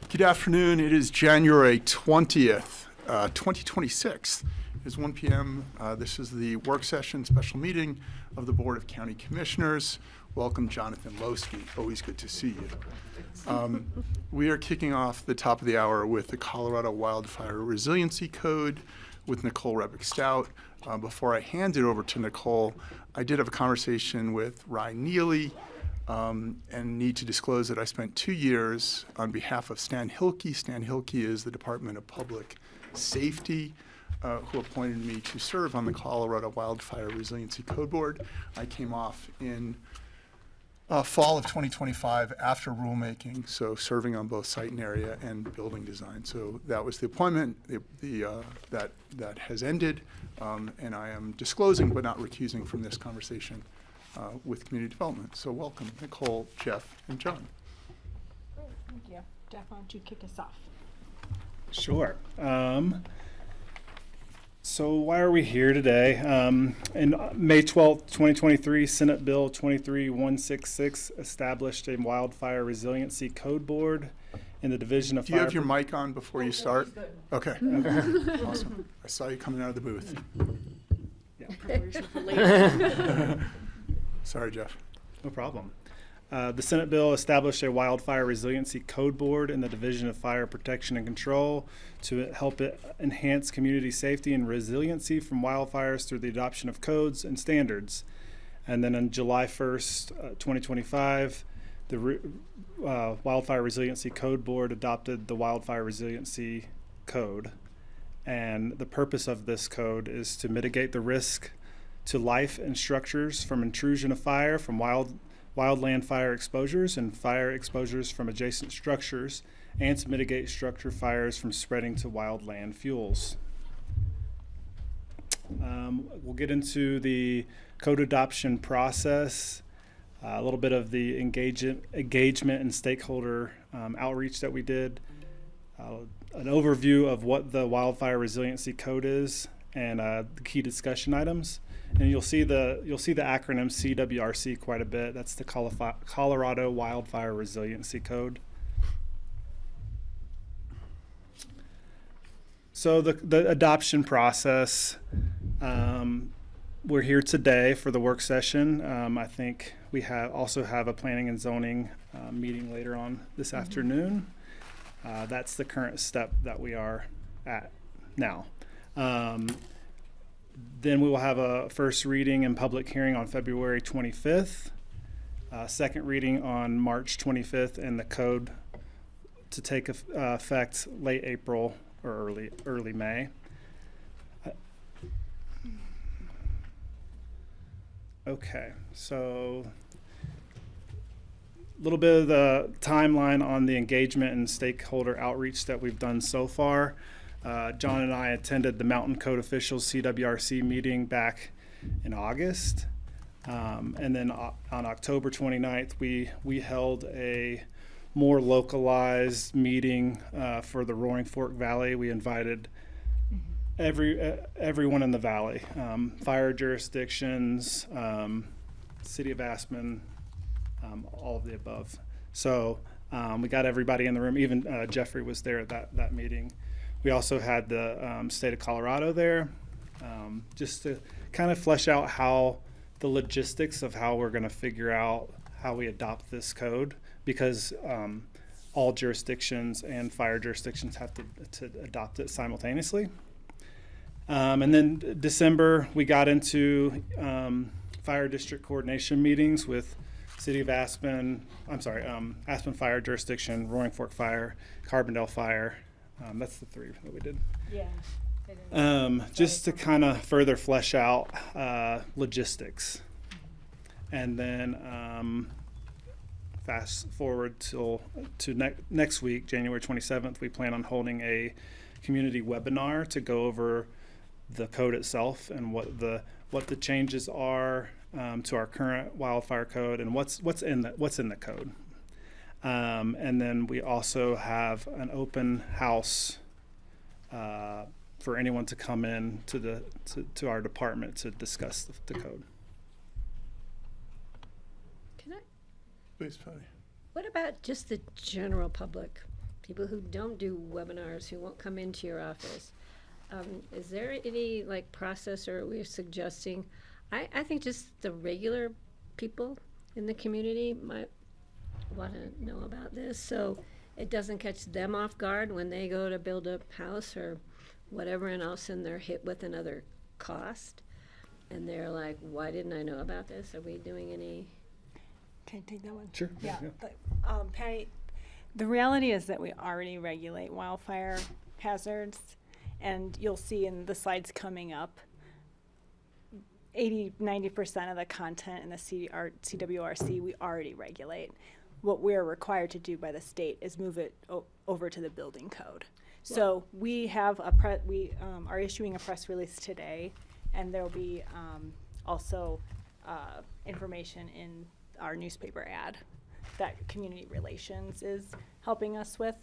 Good afternoon. It is January 20th, 2026. It's 1 p.m. This is the work session special meeting of the Board of County Commissioners. Welcome, Jonathan Losky. Always good to see you. We are kicking off the top of the hour with the Colorado Wildfire Resiliency Code with Nicole Rebick-Stout. Before I hand it over to Nicole, I did have a conversation with Ryan Neely, and need to disclose that I spent 2 years on behalf of Stan Hilke. Stan Hilke is the Department of Public Safety, who appointed me to serve on the Colorado Wildfire Resiliency Code Board. I came off in fall of 2025 after rulemaking, so serving on both site and area and building design. So that was the appointment that has ended, and I am disclosing but not recusing from this conversation with community development. So welcome, Nicole, Jeff, and John. Great, thank you. Jeff, why don't you kick us off? Sure. So why are we here today? In May 12th, 2023, Senate Bill 23166 established a Wildfire Resiliency Code Board in the Division of Do you Fire. have your mic on before you start? Okay. Awesome. I saw you coming out of the booth. Preparation for later. Sorry, Jeff. No problem. The Senate bill established a Wildfire Resiliency Code Board in the Division of Fire Protection and Control to help it enhance community safety and resiliency from wildfires through the adoption of codes and standards. And then on July 1st, 2025, the Wildfire Resiliency Code Board adopted the Wildfire Resiliency Code. And the purpose of this code is to mitigate the risk to life and structures from intrusion of fire from wildland fire exposures and fire exposures from adjacent structures, and to mitigate structure fires from spreading to wildland fuels. We'll get into the code adoption process, a little bit of the engagement and stakeholder outreach that we did, an overview of what the Wildfire Resiliency Code is, and the key discussion items. And you'll see the acronym CWRC quite a bit. That's the Colorado Wildfire Resiliency Code. So the adoption process, we're here today for the work session. I think we also have a planning and zoning meeting later on this afternoon. That's the current step that we are at now. Then we will have a first reading and public hearing on February 25th, second reading on March 25th, and the code to take effect late April or early May. Okay, so a little bit of the timeline on the engagement and stakeholder outreach that we've done so far. John and I attended the Mountain Code Officials CWRC meeting back in August. And then on October 29th, we held a more localized meeting for the Roaring Fork Valley. We invited everyone in the valley, fire jurisdictions, City of Aspen, all of the above. So we got everybody in the room. Even Jeffrey was there at that meeting. We also had the state of Colorado there, just to kind of flesh out how the logistics of how we're going to figure out how we adopt this code, because all jurisdictions and fire jurisdictions have to adopt it simultaneously. And then December, we got into fire district coordination meetings with City of Aspen, Aspen Fire Jurisdiction, Roaring Fork Fire, Carbondale Fire. That's the three that we did. Yeah. Just to kind of further flesh out logistics. And then fast forward to next week, January 27th, we plan on holding a community webinar to go over the code itself and what the changes are to our current wildfire code and what's in the code. And then we also have an open house for anyone to come in to our department to discuss the code. Can I? Please, Patty. What about just the general public? people who don't do webinars, who won't come into your office. Is there any like process or we're suggesting? I think just the regular people in the community might want to know about this, so it doesn't catch them off guard when they go to build a house or whatever, and all of a sudden they're hit with another cost, and they're like, why didn't I know about this? Are we doing any? Can I take that one? Sure. Yeah. Patty, the reality is that we already regulate wildfire hazards, and you'll see in the slides coming up, 90% of the content in the CWRC we already regulate. What we're required to do by the state is move it over to the building code. So we have we are issuing a press release today, and there'll be also information in our newspaper ad that community relations is helping us with.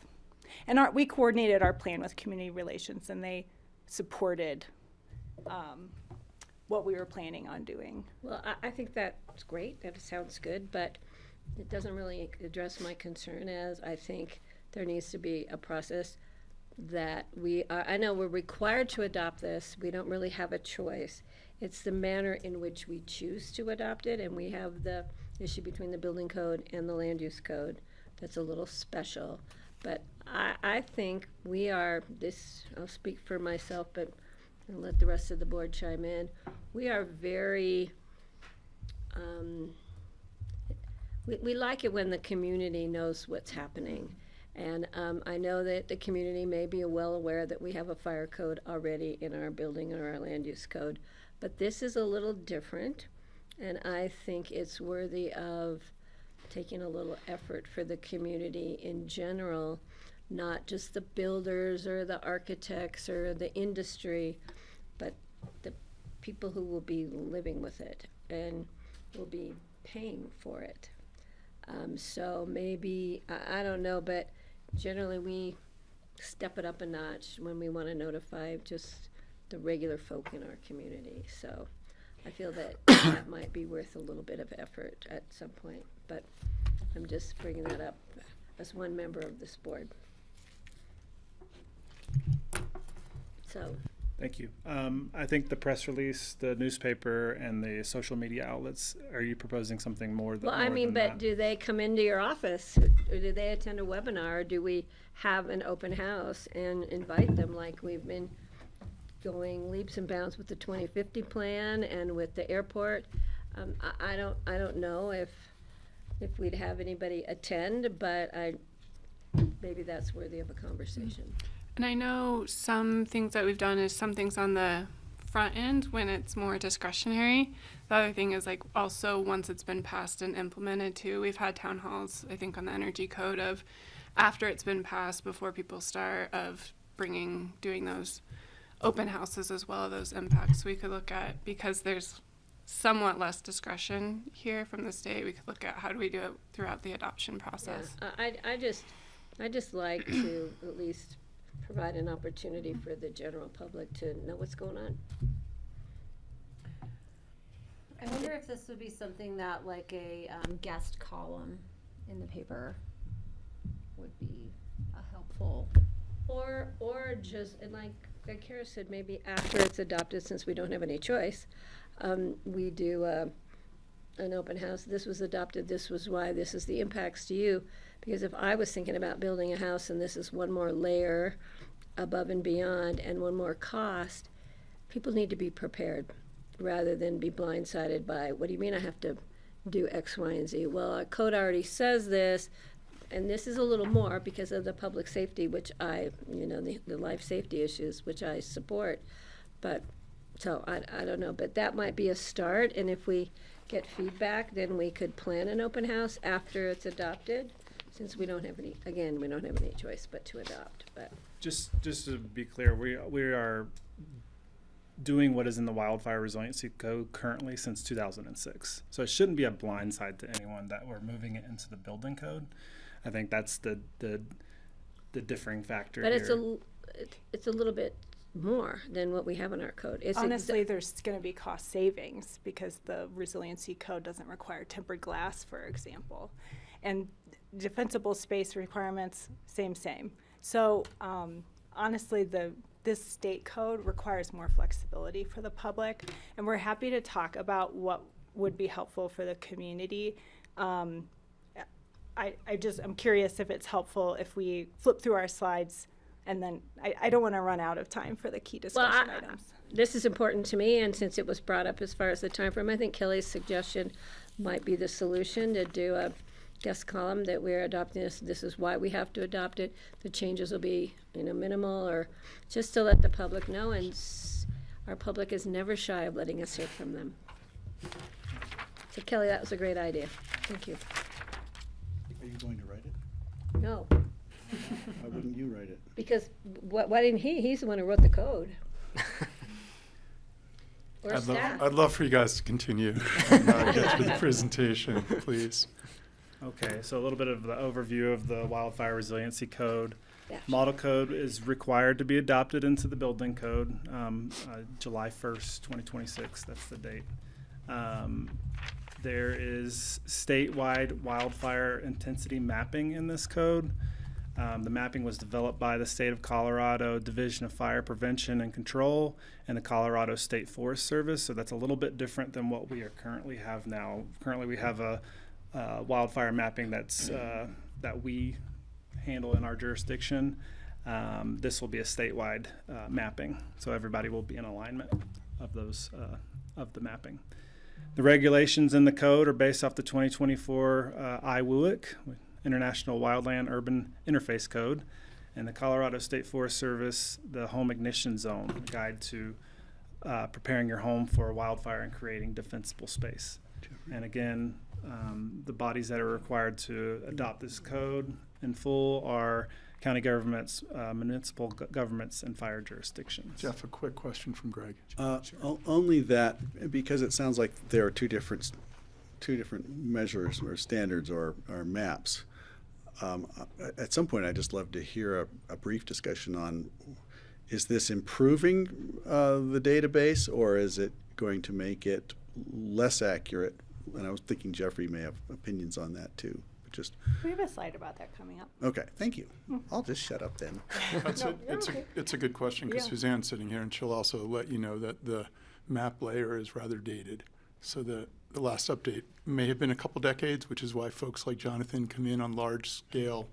And we coordinated our plan with community relations, and they supported what we were planning on doing. Well, I think that's great. That sounds good, but it doesn't really address my concern, as I think there needs to be a process that I know we're required to adopt this. We don't really have a choice. It's the manner in which we choose to adopt it, and we have the issue between the building code and the land use code that's a little special. But I think we are, I'll speak for myself, but I'll let the rest of the board chime in. We are very, we like it when the community knows what's happening. And I know that the community may be well aware that we have a fire code already in our building or our land use code, but this is a little different, and I think it's worthy of taking a little effort for the community in general, not just the builders or the architects or the industry, but the people who will be living with it and will be paying for it. So maybe, I don't know, but generally we step it up a notch when we want to notify just the regular folk in our community. So I feel that that might be worth a little bit of effort at some point, but I'm just bringing that up as one member of this board. So. Thank you. I think the press release, the newspaper, and the social media outlets, are you proposing something more than Well, I mean, but do they come into your office, or do they attend a webinar, or do we have an open house and invite them like we've been going leaps and bounds with the 2050 plan and with the airport? I don't know if we'd have anybody attend, but maybe that's worthy of a conversation. And I know some things that we've done is some things on the front end when it's more discretionary. The other thing is like also once it's been passed and implemented too, we've had town halls, I think on the energy code of after it's been passed before people start of doing those open houses as well, those impacts we could look at, because there's somewhat less discretion here from the state. We could look at how do we do it throughout the adoption process. Yeah, I just like to at least provide an opportunity for the general public to know what's going on. I wonder if this would be something that like a guest column in the paper would be helpful. Or just, and like Kara said, maybe after it's adopted, since we don't have any choice, we do an open house. This was adopted, this was why, this is the impacts to you. Because if I was thinking about building a house and this is one more layer above and beyond and one more cost, people need to be prepared rather than be blindsided by, what do you mean I have to do X, Y, and Z? Well, our code already says this, and this is a little more because of the public safety, which the life safety issues, which I support. But, so I don't know, but that might be a start, and if we get feedback, then we could plan an open house after it's adopted. Since we don't have any choice but to adopt. But just to be clear, we are doing what is in the wildfire resiliency code currently since 2006. So it shouldn't be a blindside to anyone that we're moving it into the building code. I think that's the differing factor. But here. it's a little bit more than what we have in our code. Honestly, there's going to be cost savings because the resiliency code doesn't require tempered glass, for example, and defensible space requirements, same. So honestly, this state code requires more flexibility for the public, and we're happy to talk about what would be helpful for the community. I'm curious if it's helpful if we flip through our slides, and then I don't want to run out of time for the key discussion items. This is important to me, and since it was brought up as far as the time frame, I think Kelly's suggestion might be the solution, to do a guest column that we're adopting this. This is why we have to adopt it. The changes will be, minimal, or just to let the public know. And our public is never shy of letting us hear from them. So Kelly, that was a great idea. Thank you. Are you going to write it? No, Why wouldn't you write it? because why didn't he? He's the one who wrote the code. Or staff. I'd love for you guys to continue and get through the presentation, please. Okay, so a little bit of the overview of the Wildfire Resiliency Code. Yeah. Model code is required to be adopted into the building code, July 1st, 2026, that's the date. There is statewide wildfire intensity mapping in this code. The mapping was developed by the State of Colorado Division of Fire Prevention and Control and the Colorado State Forest Service, so that's a little bit different than what we currently have now. Currently, we have a wildfire mapping that we handle in our jurisdiction. This will be a statewide mapping, so everybody will be in alignment of those of the mapping. The regulations in the code are based off the 2024 IWUIC, International Wildland Urban Interface Code, and the Colorado State Forest Service, the Home Ignition Zone, a guide to preparing your home for a wildfire and creating defensible space. And again, the bodies that are required to adopt this code in full are county governments, municipal governments, and fire jurisdictions. Jeff, a quick question from Greg. Only that, because it sounds like there are two different measures or standards or maps. At some point, I'd just love to hear a brief discussion on, is this improving the database, or is it going to make it less accurate? And I was thinking Jeffrey may have opinions on that too. But just We have a slide about that coming up. okay, thank you. I'll just shut up then. It's a good question, because Yeah. Suzanne's sitting here, and she'll also let you know that the map layer is rather dated. So the last update may have been a couple decades, which is why folks like Jonathan come in on large-scale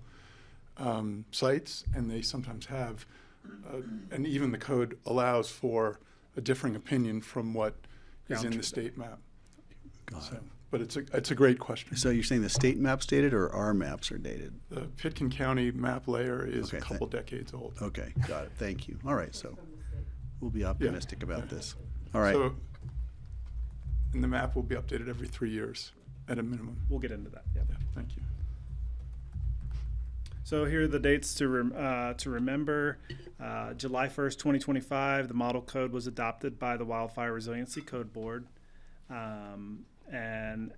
sites, and they sometimes have, and even the code allows for a differing opinion from what is in the state map. Got So, it. but it's a great question. So you're saying the state map's dated or our maps are dated? The Pitkin County map layer is Okay, a couple decades old. Okay, got it. Thank you. All right, so we'll be optimistic about this. All right. So, and the map will be updated every 3 years at a minimum. We'll get into that. Yep. Yeah, thank you. So here are the dates to remember. July 1st, 2025, the model code was adopted by the Wildfire Resiliency Code Board. And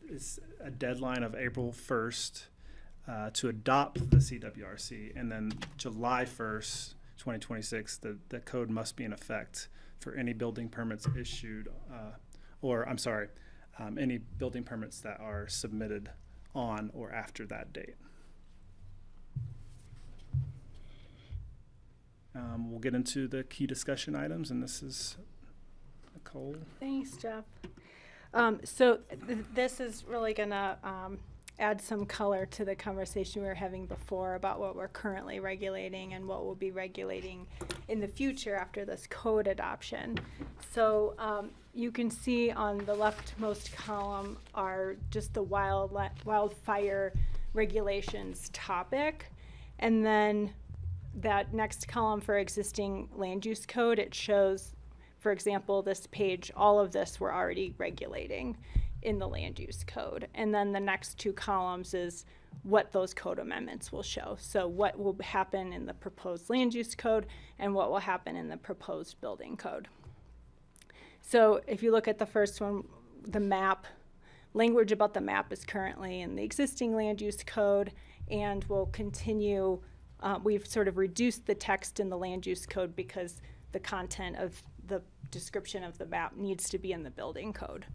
it's a deadline of April 1st to adopt the CWRC. And then July 1st, 2026, the code must be in effect for any building permits issued, any building permits that are submitted on or after that date. We'll get into the key discussion items, and this is Nicole. Thanks, Jeff. This is really gonna add some color to the conversation we were having before about what we're currently regulating and what we'll be regulating in the future after this code adoption. So you can see on the leftmost column are just the wildfire regulations topic, and then that next column for existing land use code, it shows, for example, this page, all of this we're already regulating in the land use code. And then the next two columns is what those code amendments will show. So what will happen in the proposed land use code and what will happen in the proposed building code. So if you look at the first one, the map, language about the map is currently in the existing land use code, and will continue. We've sort of reduced the text in the land use code because the content of the description of the map needs to be in the building code.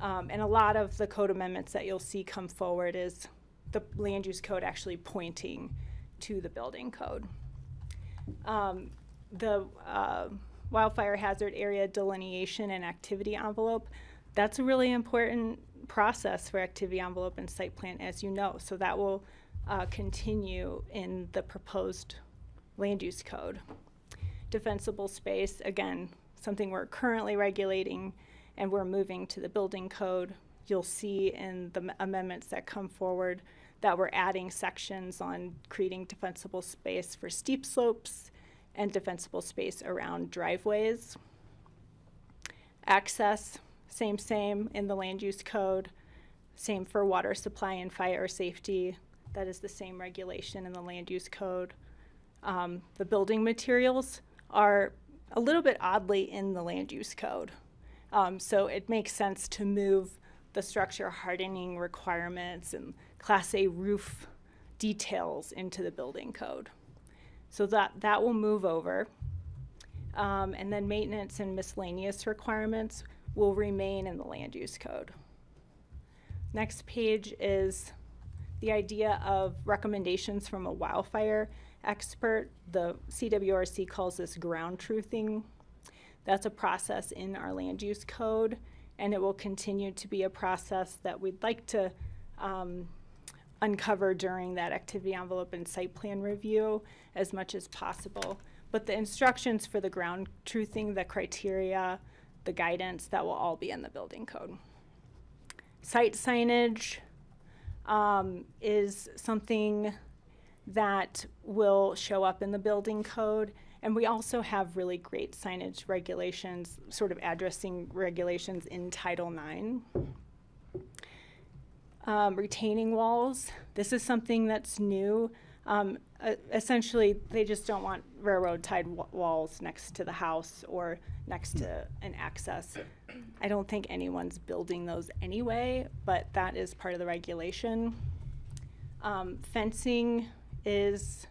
And a lot of the code amendments that you'll see come forward is the land use code actually pointing to the building code. The wildfire hazard area delineation and activity envelope, that's a really important process for activity envelope and site plan, as you know. So that will continue in the proposed land use code. Defensible space, again, something we're currently regulating and we're moving to the building code. You'll see in the amendments that come forward that we're adding sections on creating defensible space for steep slopes and defensible space around driveways. Access, same in the land use code. Same for water supply and fire safety. That is the same regulation in the land use code. The building materials are a little bit oddly in the land use code. So it makes sense to move the structure hardening requirements and Class A roof details into the building code. So that will move over. And then maintenance and miscellaneous requirements will remain in the land use code. Next page is the idea of recommendations from a wildfire expert. The CWRC calls this ground truthing. That's a process in our land use code, and it will continue to be a process that we'd like to uncover during that activity envelope and site plan review as much as possible. But the instructions for the ground truthing, the criteria, the guidance, that will all be in the building code. Site signage is something that will show up in the building code. And we also have really great signage regulations, sort of addressing regulations in Title IX. Retaining walls, this is something that's new. Essentially, they just don't want railroad tied walls next to the house or next to an access. I don't think anyone's building those anyway, but that is part of the regulation. Fencing is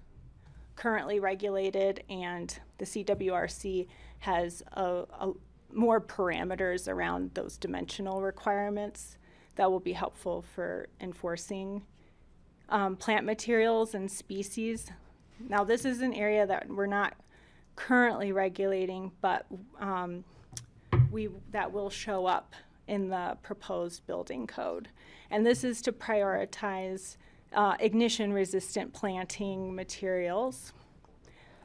currently regulated, and the CWRC has more parameters around those dimensional requirements that will be helpful for enforcing. Plant materials and species. Now, this is an area that we're not currently regulating, but that will show up in the proposed building code. And this is to prioritize ignition-resistant planting materials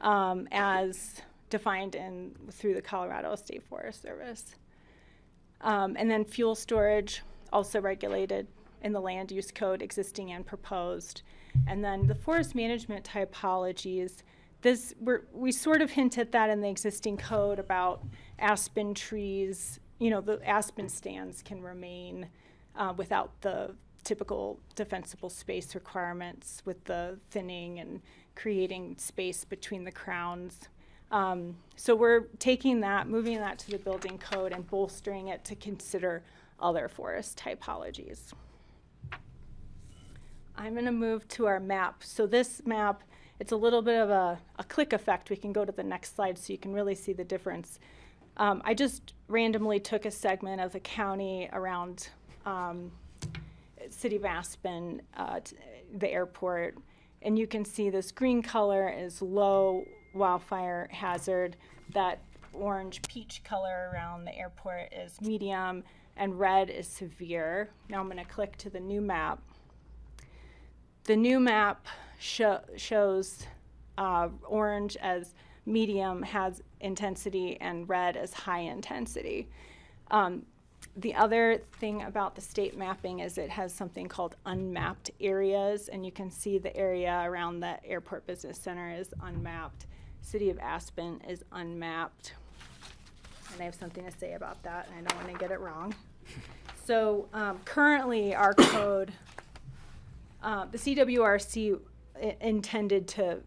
as defined through the Colorado State Forest Service. And then fuel storage, also regulated in the land use code, existing and proposed. And then the forest management typologies, we sort of hint at that in the existing code about aspen trees. You know, the aspen stands can remain without the typical defensible space requirements with the thinning and creating space between the crowns. So we're taking that, moving that to the building code and bolstering it to consider other forest typologies. I'm going to move to our map. So this map, it's a little bit of a click effect. We can go to the next slide so you can really see the difference. I just randomly took a segment of the county around City of Aspen, the airport, and you can see this green color is low wildfire hazard. That orange peach color around the airport is medium, and red is severe. Now I'm going to click to the new map. The new map shows orange as medium has intensity and red as high intensity. The other thing about the state mapping is it has something called unmapped areas, and you can see the area around the Airport Business Center is unmapped. City of Aspen is unmapped. And I have something to say about that, and I don't want to get it wrong. So currently our code, the CWRC intended to,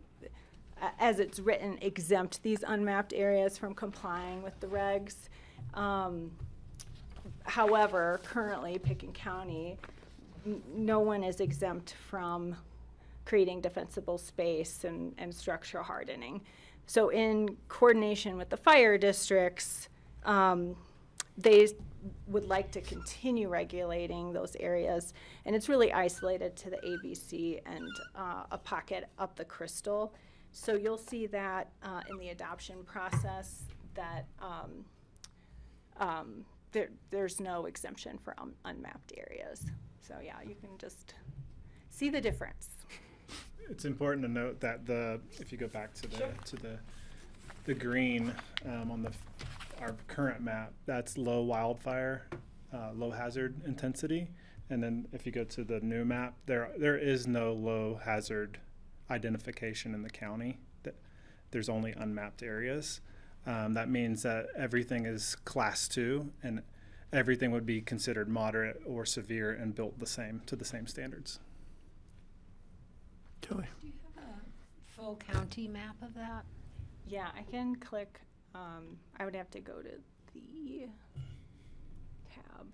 as it's written, exempt these unmapped areas from complying with the regs. However, currently, Pickens County, no one is exempt from creating defensible space and structural hardening. So in coordination with the fire districts, they would like to continue regulating those areas, and it's really isolated to the ABC and a pocket up the Crystal. So you'll see that in the adoption process that there's no exemption for unmapped areas. So yeah, you can just see the difference. It's important to note that if you go back to the green on our current map, that's low wildfire, low hazard intensity. And then if you go to the new map, there is no low hazard identification in the county. There's only unmapped areas. That means that everything is class 2 and everything would be considered moderate or severe and built to the same standards. Kelly? Do you have a full county map of that? Yeah, I can click, I would have to go to the tab.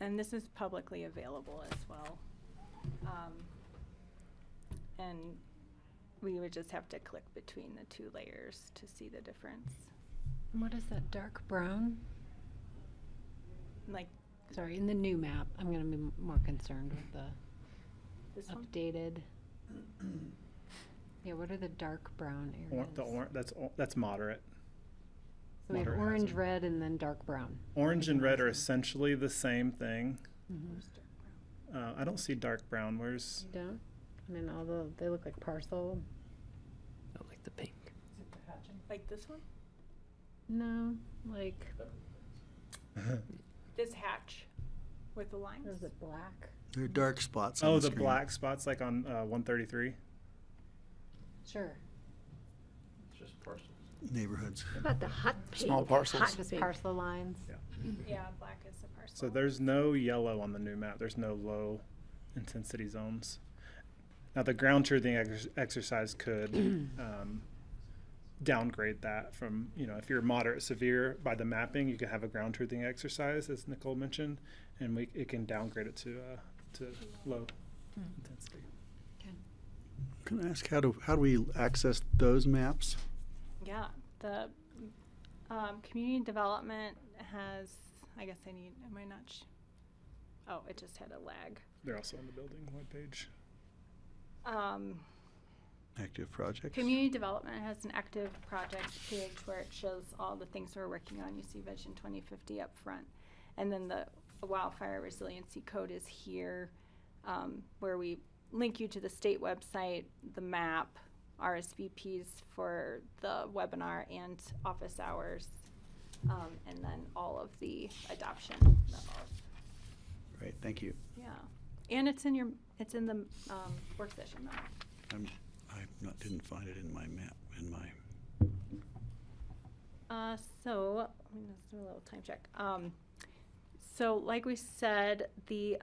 And this is publicly available as well. And we would just have to click between the 2 layers to see the difference. What is that dark brown? Like Sorry, in the new map, I'm gonna be more concerned with the this one? updated. Yeah, what are the dark brown areas? That's moderate. So we have moderate orange, hazard. red, and then dark brown. Orange and red are essentially the same thing. Mhm. I don't see dark brown. Where's You don't? I mean, although they look like parcel. I like the pink. Like this one? No, like, This hatch with the lines? is it black? There are dark spots on oh the the screen. black spots like on 133. Sure. Neighborhoods. What about the hot pink? Small parcels. Hot Just pink. parcel lines. Yeah, black is the parcel. So there's no yellow on the new map. There's no low intensity zones. Now the ground truthing exercise could downgrade that from, if you're moderate severe by the mapping, you can have a ground truthing exercise, as Nicole mentioned, and it can downgrade it to low intensity. Can I ask how do we access those maps? Yeah, the community development has, I guess am I not, oh, it just had a lag. They're also on the building webpage. Active projects? Community development has an active projects page where it shows all the things we're working on. You see Vision 2050 up front. And then the wildfire resiliency code is here, where we link you to the state website, the map, RSVPs for the webinar and office hours, and then all of the adoption memos. Great, thank you. Yeah, and it's in the work session memo. Didn't find it in my map, So let me just do a little time check. So like we said, the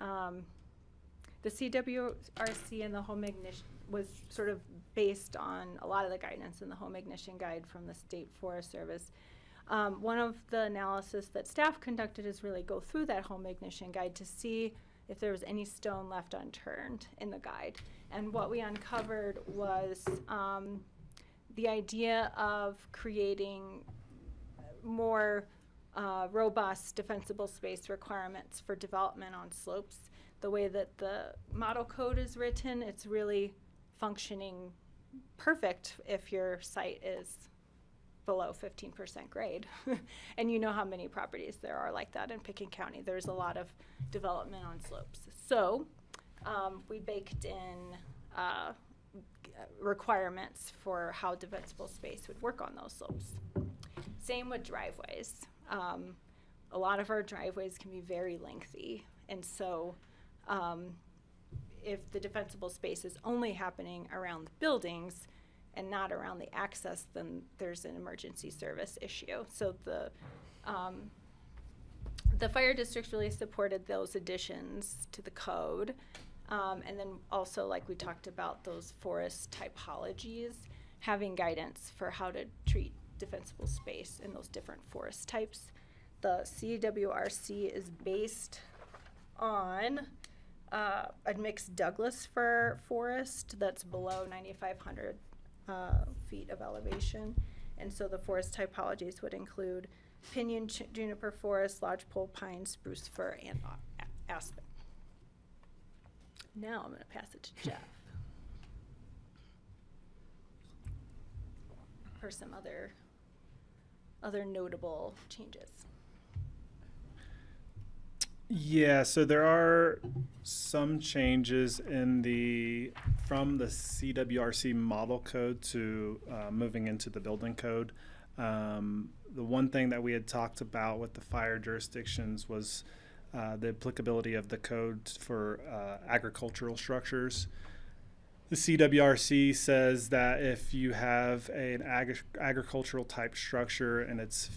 CWRC and the home ignition was sort of based on a lot of the guidance in the home ignition guide from the State Forest Service. One of the analysis that staff conducted is really go through that home ignition guide to see if there was any stone left unturned in the guide. And what we uncovered was the idea of creating more robust defensible space requirements for development on slopes. The way that the model code is written, it's really functioning perfect if your site is below 15% grade. And you know how many properties there are like that in Pickens County. There's a lot of development on slopes. So we baked in requirements for how defensible space would work on those slopes. Same with driveways. A lot of our driveways can be very lengthy, and so if the defensible space is only happening around the buildings and not around the access, then there's an emergency service issue. So the fire district really supported those additions to the code. And then also, like we talked about, those forest typologies, having guidance for how to treat defensible space in those different forest types. The CWRC is based on a mixed Douglas fir forest that's below 9,500 feet of elevation. And so the forest typologies would include pinyon, juniper forest, lodgepole pine, spruce fir, and aspen. Now I'm going to pass it to Jeff for some other notable changes. Yeah, so there are some changes from the CWRC model code to moving into the building code. The one thing that we had talked about with the fire jurisdictions was the applicability of the code for agricultural structures. The CWRC says that if you have an agricultural type structure and it's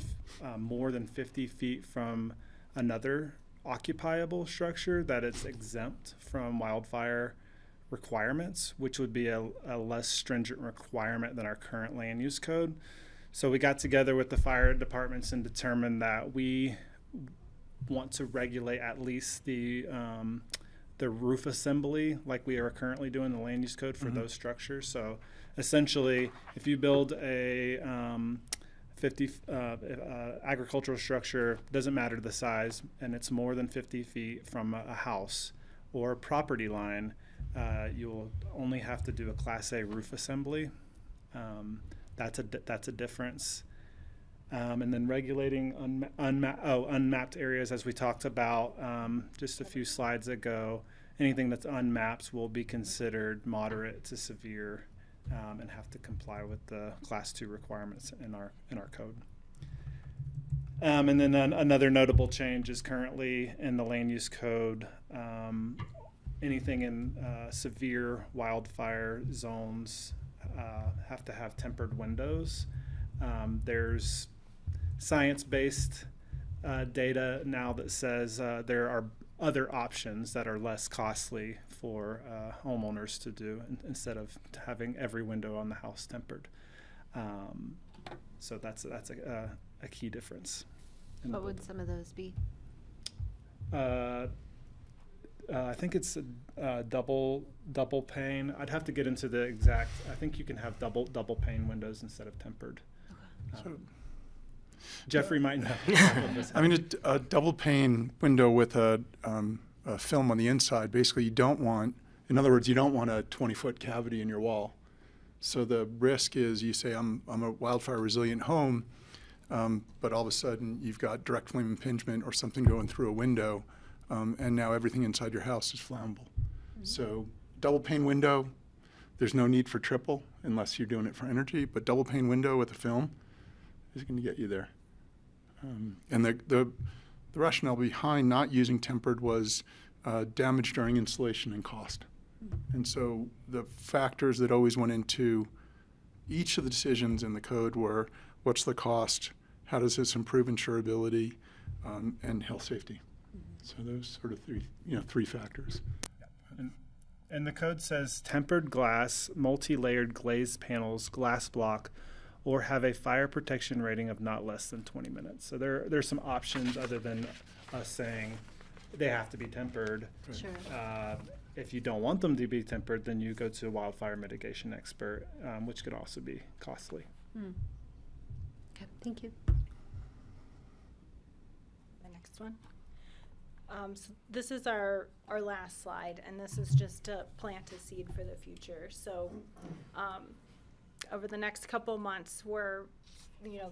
more than 50 feet from another occupiable structure, that it's exempt from wildfire requirements, which would be a less stringent requirement than our current land use code. So we got together with the fire departments and determined that we want to regulate at least the roof assembly like we are currently doing the land use code for those structures. So essentially, if you build a 50 agricultural structure, doesn't matter the size, and it's more than 50 feet from a house or a property line, you'll only have to do a Class A roof assembly. That's a difference. And then regulating unmapped areas, as we talked about just a few slides ago. Anything that's unmapped will be considered moderate to severe and have to comply with the Class 2 requirements in our code. And then another notable change is currently in the land use code. Anything in severe wildfire zones have to have tempered windows. There's science-based data now that says there are other options that are less costly for homeowners to do instead of having every window on the house tempered. So that's a key difference. What would some of those be? I think it's double pane. I'd have to get into the exact. I think you can have double pane windows instead of tempered. So, Jeffrey might know. I mean, a double pane window with a film on the inside, basically you don't want, in other words, you don't want a 20-foot cavity in your wall. So the risk is you say, I'm a wildfire resilient home, but all of a sudden you've got direct flame impingement or something going through a window, and now everything inside your house is flammable. So double pane window, there's no need for triple unless you're doing it for energy, but double pane window with a film is going to get you there. And the rationale behind not using tempered was damage during installation and cost. And so the factors that always went into each of the decisions in the code were, what's the cost, how does this improve insurability, and health safety. So those sort of three factors. And the code says tempered glass, multi-layered glazed panels, glass block, or have a fire protection rating of not less than 20 minutes. So there's some options other than us saying they have to be tempered. Sure. If you don't want them to be tempered, then you go to a wildfire mitigation expert, which could also be costly. Okay, thank you. The next one. So this is our last slide, and this is just to plant a seed for the future. So over the next couple months,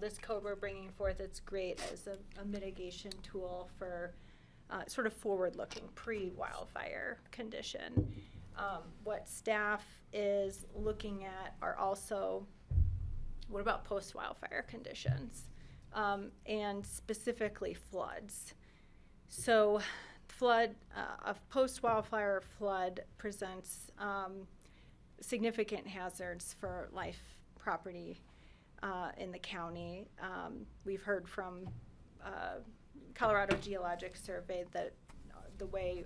this code we're bringing forth, it's great as a mitigation tool for sort of forward-looking pre-wildfire condition. What staff is looking at are also, what about post-wildfire conditions, and specifically floods. So a post-wildfire flood presents significant hazards for life, property in the county. We've heard from Colorado Geologic Survey that the way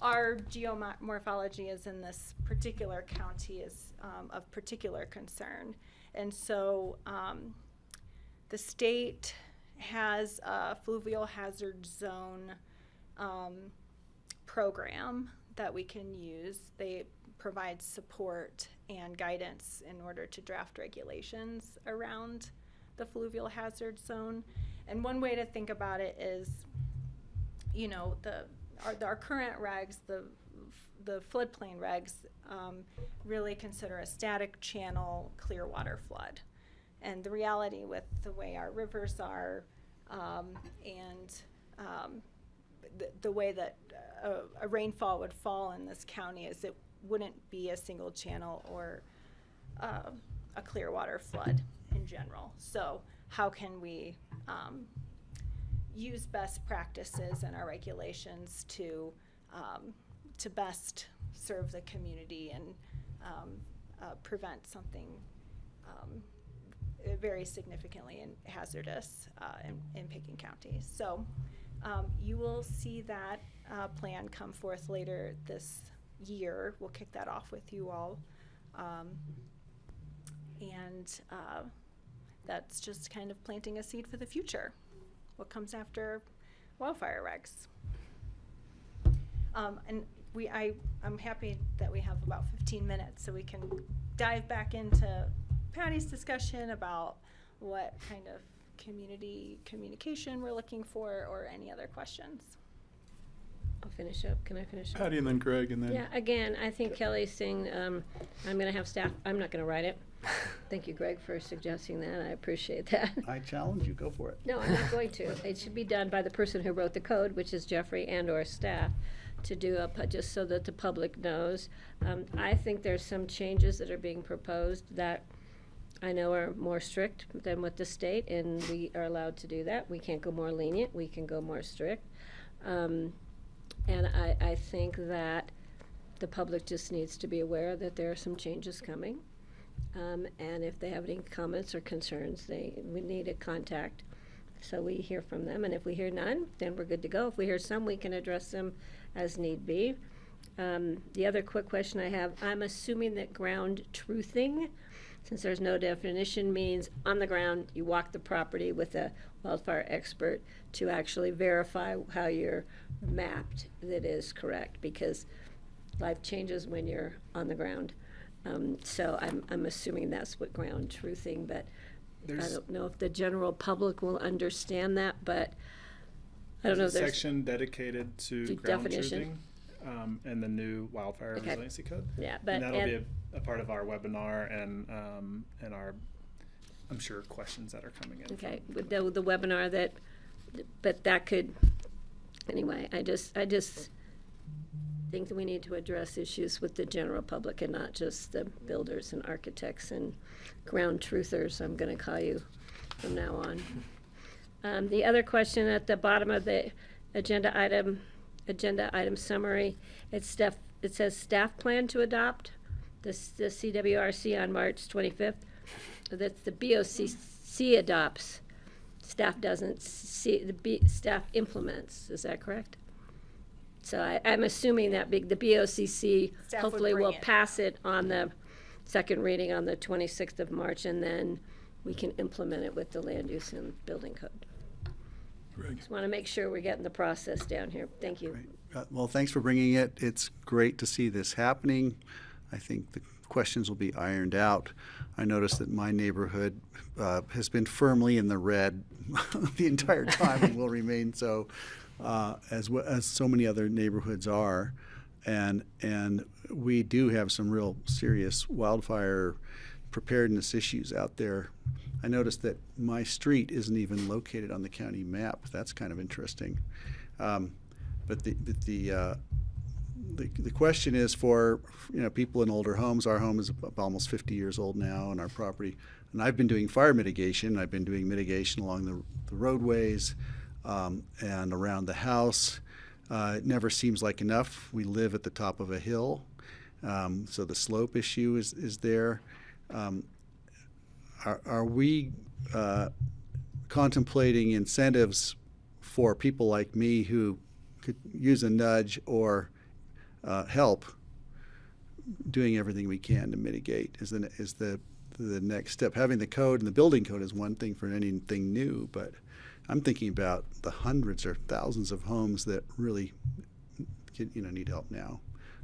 our geomorphology is in this particular county is of particular concern. And so the state has a fluvial hazard zone program that we can use. They provide support and guidance in order to draft regulations around the fluvial hazard zone. And one way to think about it is, you know, our current regs, the floodplain regs, really consider a static channel clear water flood. And the reality with the way our rivers are, and the way that a rainfall would fall in this county is it wouldn't be a single channel or a clear water flood in general. So how can we use best practices and our regulations to best serve the community and prevent something very significantly and hazardous in Pickens County. So you will see that plan come forth later this year. We'll kick that off with you all. And that's just kind of planting a seed for the future. What comes after wildfire regs? And I'm happy that we have about 15 minutes so we can dive back into Patty's discussion about what kind of community communication we're looking for or any other questions. I'll finish up. Can I finish up? Patty and then Greg and then. Yeah, again, I think Kelly's saying, I'm gonna have staff, I'm not gonna write it. Thank you, Greg, for suggesting that. I appreciate that. I challenge you, go for it. No, I'm not going to. It should be done by the person who wrote the code, which is Jeffrey and/or staff, to do just so that the public knows. I think there's some changes that are being proposed that I know are more strict than with the state, and we are allowed to do that. We can't go more lenient. We can go more strict. And I think that the public just needs to be aware that there are some changes coming. And if they have any comments or concerns, we need a contact so we hear from them. And if we hear none, then we're good to go. If we hear some, we can address them as need be. The other quick question I have, I'm assuming that ground truthing, since there's no definition, means on the ground, you walk the property with a wildfire expert to actually verify how you're mapped that is correct, because life changes when you're on the ground. So I'm assuming that's what ground truthing, but I don't know if the general public will understand that, but I don't know if There's a there's. section dedicated to The ground definition. truthing in the new wildfire Okay. resiliency code. Yeah, but. And that'll be a part of our webinar and our, I'm sure, questions that are coming in. Okay, with the webinar but that could, anyway, I just think that we need to address issues with the general public and not just the builders and architects and ground truthers, I'm gonna call you from now on. The other question at the bottom of the agenda item summary, it says staff plan to adopt the CWRC on March 25th. That's the BoCC adopts. Staff doesn't staff implements. Is that correct? So I'm assuming that the BoCC Staff would hopefully bring will it. pass it on the second reading on the 26th of March, and then we can implement it with the land use and building code. Greg. Just want to make sure we're getting the process down here. Thank you. Great. Well, thanks for bringing it. It's great to see this happening. I think the questions will be ironed out. I noticed that my neighborhood has been firmly in the red the entire time and will remain so, as so many other neighborhoods are. And we do have some real serious wildfire preparedness issues out there. I noticed that my street isn't even located on the county map. That's kind of interesting. But the question is for people in older homes. Our home is almost 50 years old now, and our property. And I've been doing fire mitigation. I've been doing mitigation along the roadways and around the house. It never seems like enough. We live at the top of a hill, so the slope issue is there. Are we contemplating incentives for people like me who could use a nudge or help doing everything we can to mitigate? Is the next step. Having the code, and the building code is one thing for anything new, but I'm thinking about the hundreds or thousands of homes that really need help now.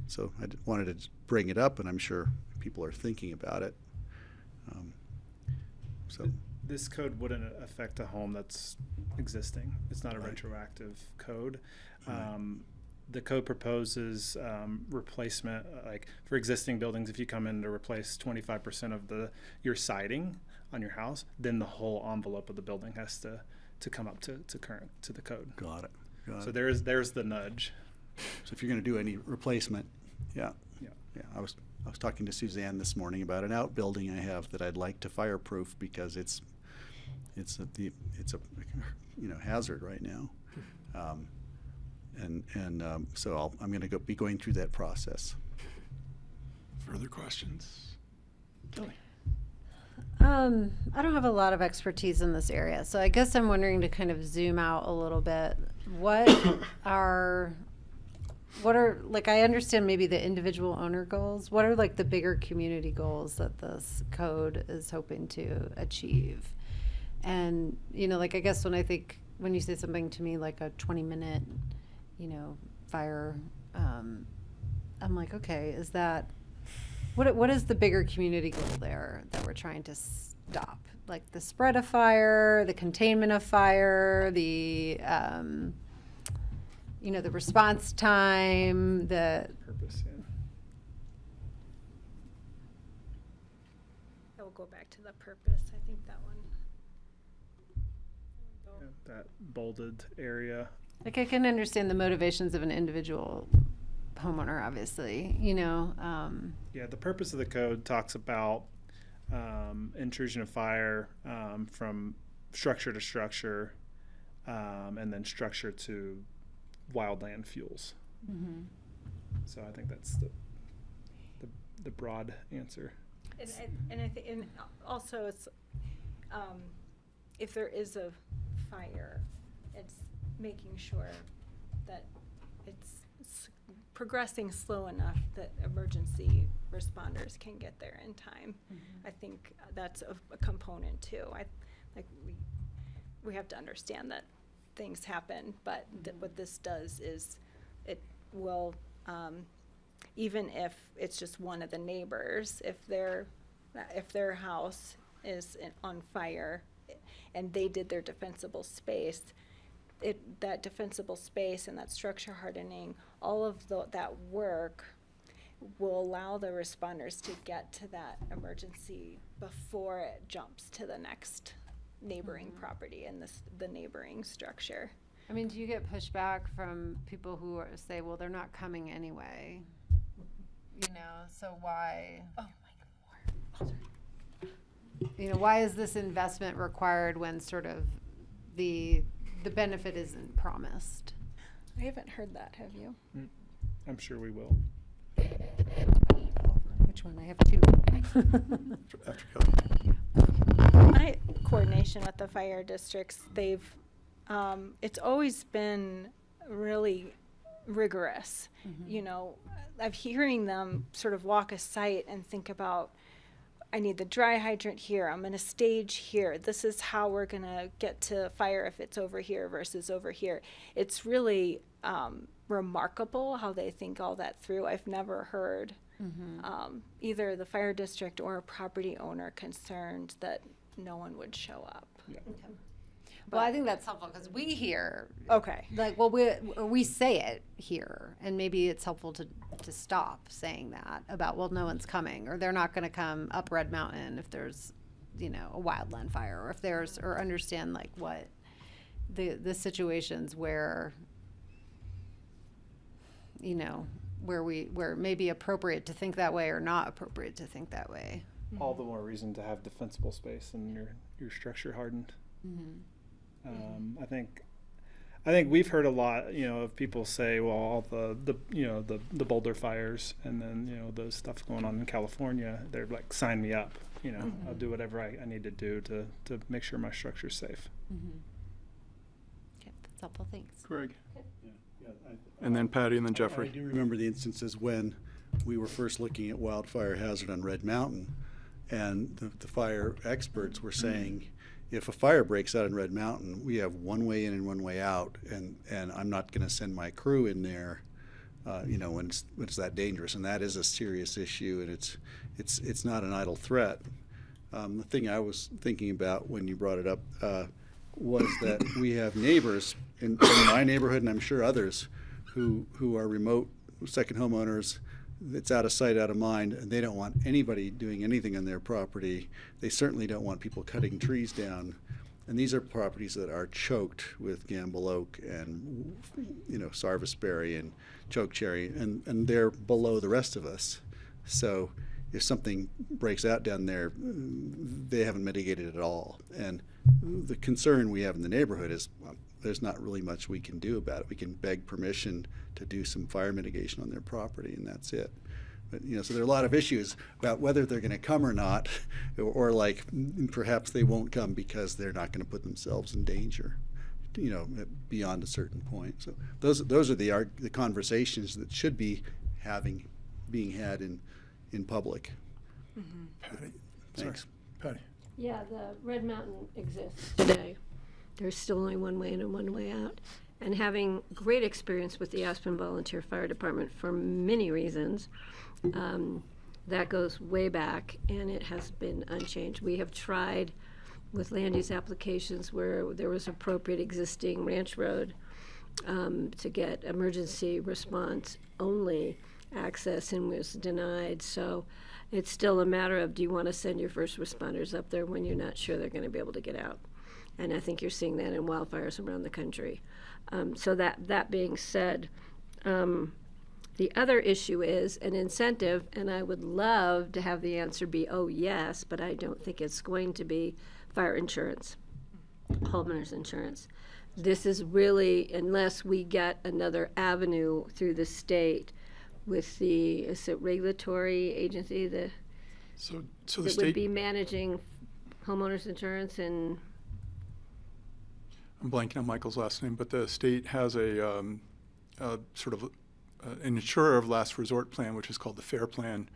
So I wanted to bring it up, and I'm sure people are thinking about it. This code wouldn't affect a home that's existing. It's not a Right. retroactive code. Right. The code proposes replacement, like for existing buildings, if you come in to replace 25% of your siding on your house, then the whole envelope of the building has to come up to the code. Got it. So there's the nudge. So if you're going to do any replacement, yeah. Yeah. Yeah, I was talking to Suzanne this morning about an outbuilding I have that I'd like to fireproof because it's a hazard right now, so I'm going to be going through that process. Further questions? Kelly? I don't have a lot of expertise in this area, so I guess I'm wondering to kind of zoom out a little bit. What are like, I understand maybe the individual owner goals. What are like the bigger community goals that this code is hoping to achieve? And, like, I guess when you say something to me like a 20-minute, fire, I'm like, okay, is that, what is the bigger community goal there that we're trying to stop? Like the spread of fire, the containment of fire, the response time, the Purpose, yeah. I will go back to the purpose. I think that one. Yeah, that bolded area. like, I can understand the motivations of an individual homeowner, obviously, Yeah, the purpose of the code talks about intrusion of fire from structure to structure, and then structure to wildland fuels. So I think that's the broad answer. And I think, and also it's, if there is a fire, it's making sure that it's progressing slow enough that emergency responders can get there in time. I think that's a component too. We have to understand that things happen, but what this does is it will, even if it's just one of the neighbors, if their house is on fire and they did their defensible space, that defensible space and that structure hardening, all of that work will allow the responders to get to that emergency before it jumps to the next neighboring property and the neighboring structure. I mean, do you get pushback from people who say, well, they're not coming anyway? So why? Oh my God. Why is this investment required when sort of the benefit isn't promised? I haven't heard that, have you? I'm sure we will. Which one? I have two. After Kelly. My coordination with the fire districts, it's always been really rigorous. I'm hearing them sort of walk a site and think about, I need the dry hydrant here, I'm gonna stage here, this is how we're gonna get to fire if it's over here versus over here. It's really remarkable how they think all that through. I've never heard either the fire district or a property owner concerned that no one would show up. Yeah. Well, I think that's helpful because we hear, Okay. like, well, we say it here, and maybe it's helpful to stop saying that about, well, no one's coming, or they're not going to come up Red Mountain if there's, a wildland fire, or if there's, or understand like what the situations where, where it may be appropriate to think that way or not appropriate to think that way. All the more reason to have defensible space and your structure hardened. I think we've heard a lot, of people say, well, all the boulder fires and then, the stuff going on in California, they're like, sign me up, I'll do whatever I need to do to make sure my structure's safe. Okay, that's helpful. Thanks. Greg. And then Patty and then I Jeffrey. do remember the instances when we were first looking at wildfire hazard on Red Mountain, and the fire experts were saying, if a fire breaks out in Red Mountain, we have one way in and one way out, and I'm not going to send my crew in there, when it's that dangerous, and that is a serious issue, and it's not an idle threat. The thing I was thinking about when you brought it up was that we have neighbors in my neighborhood, and I'm sure others, who are remote second homeowners. It's out of sight, out of mind, and they don't want anybody doing anything on their property. They certainly don't want people cutting trees down. And these are properties that are choked with gamble oak and, sarvisberry and chokecherry, and they're below the rest of us. So if something breaks out down there, they haven't mitigated it at all. And the concern we have in the neighborhood is there's not really much we can do about it. We can beg permission to do some fire mitigation on their property, and that's it. But, so there are a lot of issues about whether they're going to come or not, or like perhaps they won't come because they're not going to put themselves in danger, beyond a certain point. So those are the conversations that should be being had in public. Patty, Thanks. sorry, Patty. Yeah, the Red Mountain exists today. There's still only one way in and one way out. And having great experience with the Aspen Volunteer Fire Department for many reasons, that goes way back, and it has been unchanged. We have tried with land use applications where there was appropriate existing ranch road to get emergency response only access, and was denied. So it's still a matter of, do you want to send your first responders up there when you're not sure they're going to be able to get out? And I think you're seeing that in wildfires around the country. So that being said, the other issue is an incentive, and I would love to have the answer be, oh, yes, but I don't think it's going to be fire insurance, homeowners insurance. This is really, unless we get another avenue through the state with is it regulatory agency that So the that would state, be managing homeowners insurance, and I'm blanking on Michael's last name, but the state has a sort of an insurer of last resort plan, which is called the FAIR Plan.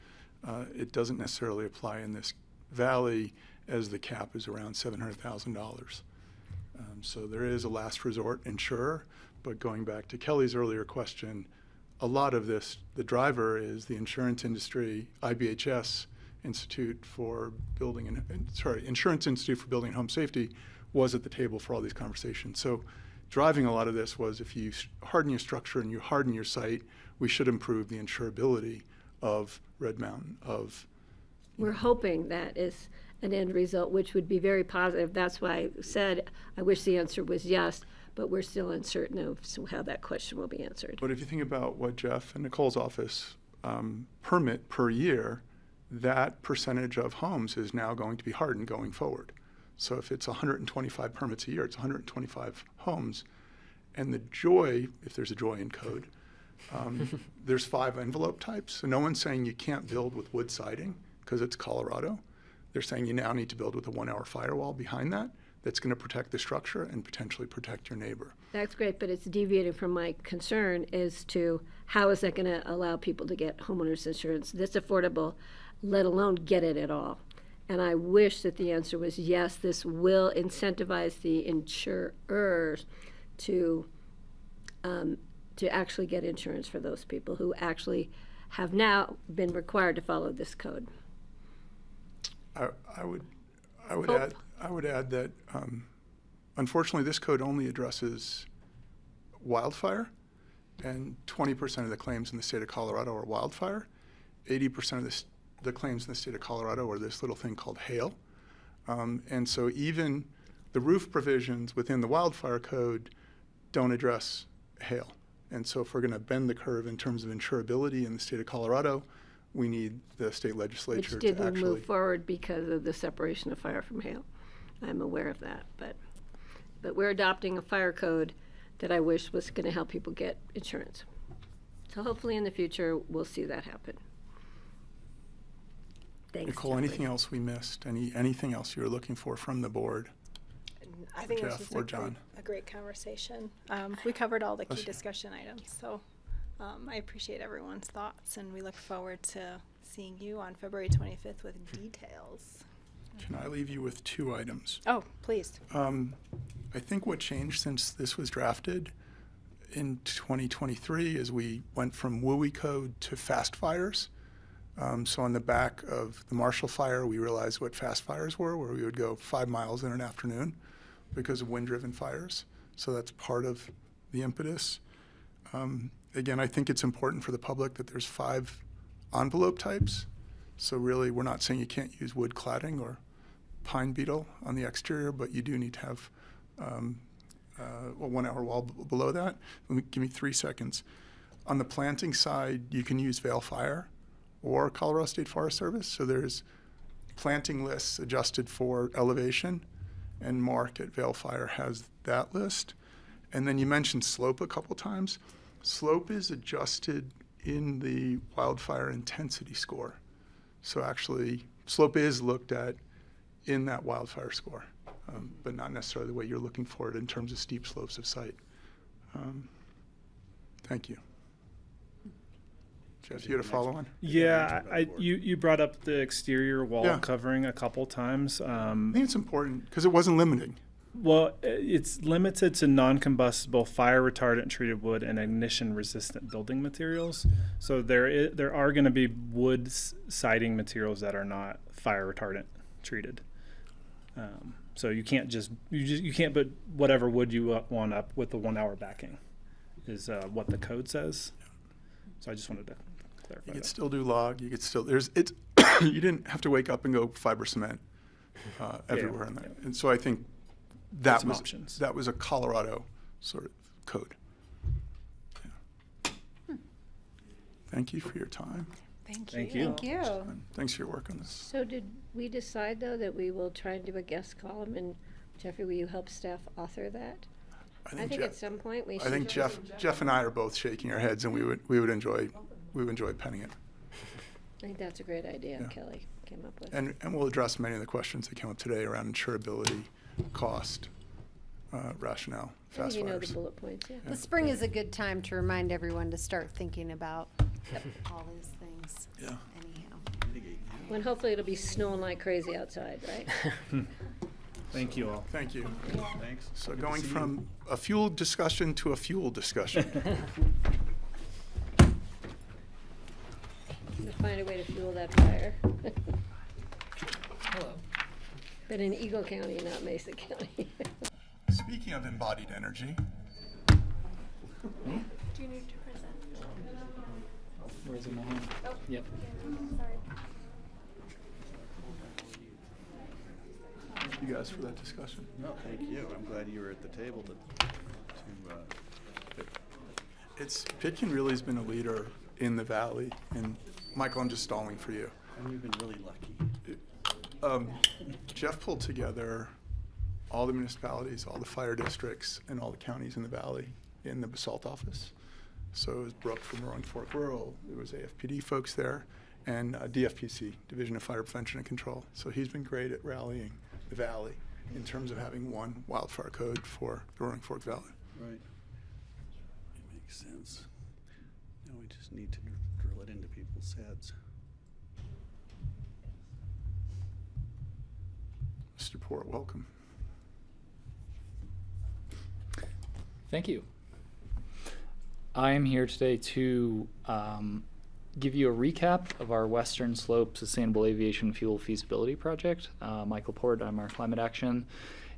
It doesn't necessarily apply in this valley, as the cap is around $700,000. So there is a last resort insurer, but going back to Kelly's earlier question, a lot of this, the driver is the insurance industry, IBHS, Institute for Building Insurance Institute for Building and Home Safety, was at the table for all these conversations. So driving a lot of this was, if you harden your structure and you harden your site, we should improve the insurability of Red Mountain, we're hoping that is an end result, which would be very positive. That's why I said I wish the answer was yes, but we're still uncertain of how that question will be answered. But if you think about what Jeff and Nicole's office permit per year, that percentage of homes is now going to be hardened going forward. So if it's 125 permits a year, it's 125 homes. And the joy, if there's a joy in code, there's 5 envelope types. So no one's saying you can't build with wood siding because it's Colorado. They're saying you now need to build with a 1-hour firewall behind that's going to protect the structure and potentially protect your neighbor. That's great, but it's deviating from my concern as to how is that going to allow people to get homeowners insurance that's affordable, let alone get it at all. And I wish that the answer was yes, this will incentivize the insurers to actually get insurance for those people who actually have now been required to follow this code. I would add that unfortunately this code only addresses wildfire, and 20% of the claims in the state of Colorado are wildfire. 80% of the claims in the state of Colorado are this little thing called hail. And so even the roof provisions within the wildfire code don't address hail. And so if we're going to bend the curve in terms of insurability in the state of Colorado, we need the state legislature Which to didn't actually move forward because of the separation of fire from hail. I'm aware of that, but we're adopting a fire code that I wish was going to help people get insurance. So hopefully in the future, we'll see that happen. Thanks, Nicole, Jeffrey. anything else we missed? Anything else you were looking for from the board? I think Jeff this or was John? a great conversation. We covered all the key Bless you. discussion items, so I appreciate everyone's thoughts, and we look forward to seeing you on February 25th with details. Can I leave you with 2 items? Oh, please. I think what changed since this was drafted in 2023 is we went from WUI code to fast fires. So on the back of the Marshall Fire, we realized what fast fires were, where we would go 5 miles in an afternoon because of wind-driven fires. So that's part of the impetus. Again, I think it's important for the public that there's 5 envelope types. So really, we're not saying you can't use wood cladding or pine beetle on the exterior, but you do need to have a 1-hour wall below that. Give me 3 seconds. On the planting side, you can use Vale Fire or Colorado State Forest Service. So there's planting lists adjusted for elevation, and Mark at Vale Fire has that list. And then you mentioned slope a couple times. Slope is adjusted in the wildfire intensity score. So actually, slope is looked at in that wildfire score, but not necessarily the way you're looking for it in terms of steep slopes of site. Thank you. Jeff, you had a follow on? Yeah, you brought up the exterior wall Yeah. covering a couple times. I think it's important because it wasn't limiting. Well, it's limited to non-combustible, fire retardant treated wood and ignition resistant building materials. So there are going to be wood siding materials that are not fire retardant treated. So you can't you can't put whatever wood you want up with the 1 hour backing, is what the code says. So I just wanted to clarify You could that. still do log. You could still you didn't have to wake up and go fiber cement everywhere in that. And so I think that Some was options. that was a Colorado sort of code. Yeah. Thank you for your time. Thank you. Thank you. Thank you. And thanks for your work on this. So did we decide, though, that we will try and do a guest column? And Jeffrey, will you help staff author that? I think Jeff- at some point we should. I think Jeff and I are both shaking our heads, and we would enjoy penning it. I think that's a great idea, Yeah. Kelly came up with. And we'll address many of the questions that came up today around insurability, cost, rationale, I think fast you know the fires. bullet points, yeah. The spring is a good time to remind everyone to start thinking about all these things. Yeah. Anyhow. When hopefully it'll be snowing like crazy outside, right? Thank you all. Thank you. Thanks. So Good to going see you. from a fuel discussion to a fuel discussion. We'll find a way to fuel that fire. Hello. But in Eagle County, not Mesa County. Speaking of embodied energy, Do you need to present? Where's it now? Yep. Sorry. thank you guys for that discussion. No, thank you. I'm glad you were at the table Pitkin really has been a leader in the valley, and Michael, I'm just stalling for you. and we've been really lucky. Jeff pulled together all the municipalities, all the fire districts, and all the counties in the valley in the Basalt office. So it was Brooke from Roaring Fork Rural, there was AFPD folks there, and DFPC, Division of Fire Prevention and Control. So he's been great at rallying the valley in terms of having one wildfire code for the Roaring Fork Valley. Right. It makes sense. Now we just need to drill it into people's heads. Mr. Port, welcome. Thank you. I am here today to give you a recap of our Western Slope Sustainable Aviation Fuel Feasibility Project. Michael Port, I'm our climate action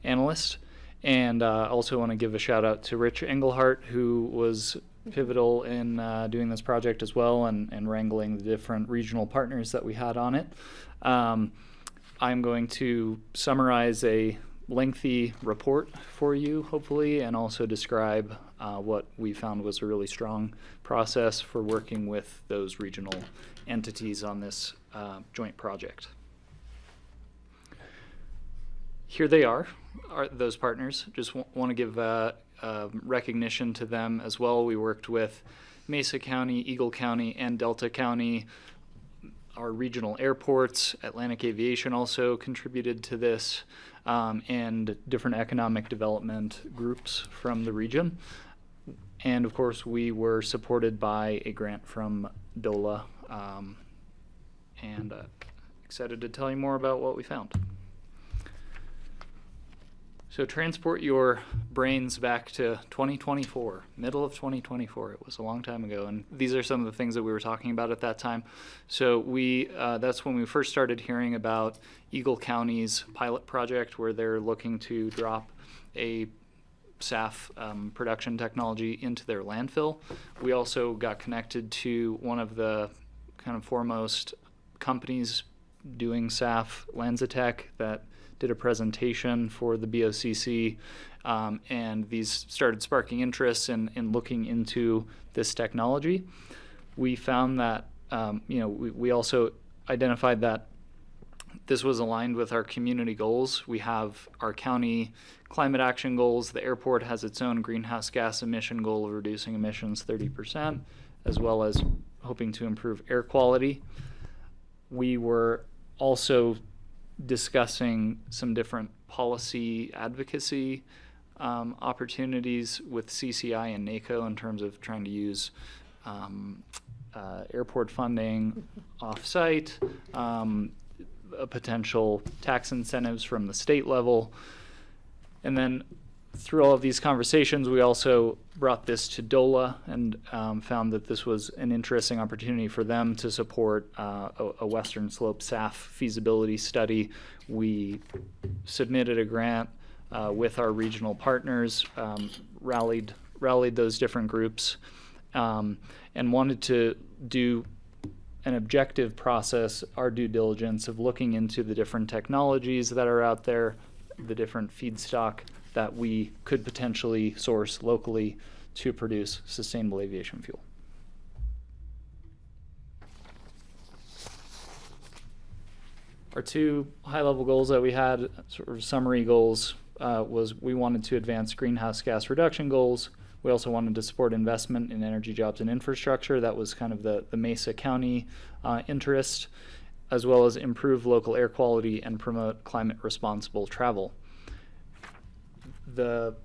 analyst. And also want to give a shout out to Rich Engelhart, who was pivotal in doing this project as well and wrangling the different regional partners that we had on it. I'm going to summarize a lengthy report for you, hopefully, and also describe what we found was a really strong process for working with those regional entities on this joint project. Here they are those partners. Just want to give recognition to them as well. We worked with Mesa County, Eagle County, and Delta County. Our regional airports, Atlantic Aviation also contributed to this, and different economic development groups from the region. And of course, we were supported by a grant from DOLA, and excited to tell you more about what we found. So transport your brains back to 2024, middle of 2024. It was a long time ago, and these are some of the things that we were talking about at that time. So that's when we first started hearing about Eagle County's pilot project, where they're looking to drop a SAF production technology into their landfill. We also got connected to one of the kind of foremost companies doing SAF, Lanzatech, that did a presentation for the BoCC, and these started sparking interest in looking into this technology. We found that, we also identified that this was aligned with our community goals. We have our county climate action goals. The airport has its own greenhouse gas emission goal of reducing emissions 30%, as well as hoping to improve air quality. We were also discussing some different policy advocacy opportunities with CCI and NACO in terms of trying to use airport funding off-site, potential tax incentives from the state level. And then through all of these conversations, we also brought this to DOLA and found that this was an interesting opportunity for them to support a Western Slope SAF feasibility study. We submitted a grant with our regional partners, rallied those different groups, and wanted to do an objective process, our due diligence of looking into the different technologies that are out there, the different feedstock that we could potentially source locally to produce sustainable aviation fuel. Our two high-level goals that we had, sort of summary goals, was we wanted to advance greenhouse gas reduction goals. We also wanted to support investment in energy jobs and infrastructure. That was kind of the Mesa County interest, as well as improve local air quality and promote climate responsible travel. The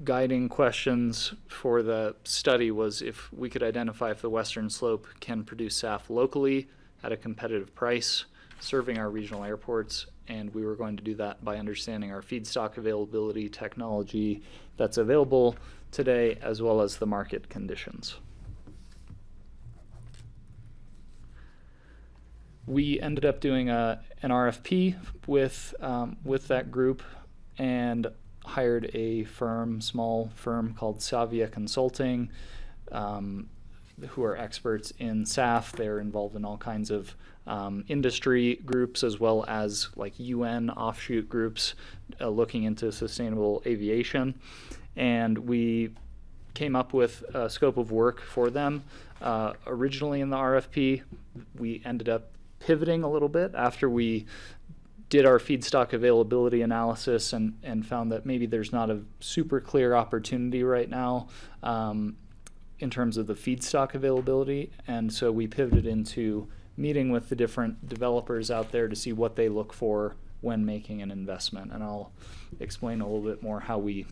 guiding questions for the study was if we could identify if the Western Slope can produce SAF locally at a competitive price, serving our regional airports, and we were going to do that by understanding our feedstock availability, technology that's available today, as well as the market conditions. We ended up doing an RFP with that group and hired a small firm called Savia Consulting, who are experts in SAF. They're involved in all kinds of industry groups, as well as like UN offshoot groups looking into sustainable aviation. And we came up with a scope of work for them. Originally in the RFP, we ended up pivoting a little bit after we did our feedstock availability analysis and found that maybe there's not a super clear opportunity right now in terms of the feedstock availability. And so we pivoted into meeting with the different developers out there to see what they look for when making an investment. And I'll explain a little bit more how we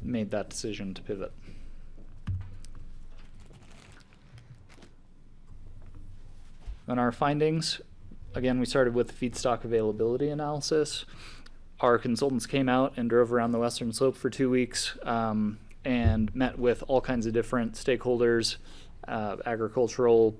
made that decision to pivot. On our findings, again, we started with feedstock availability analysis. Our consultants came out and drove around the Western Slope for 2 weeks and met with all kinds of different stakeholders, agricultural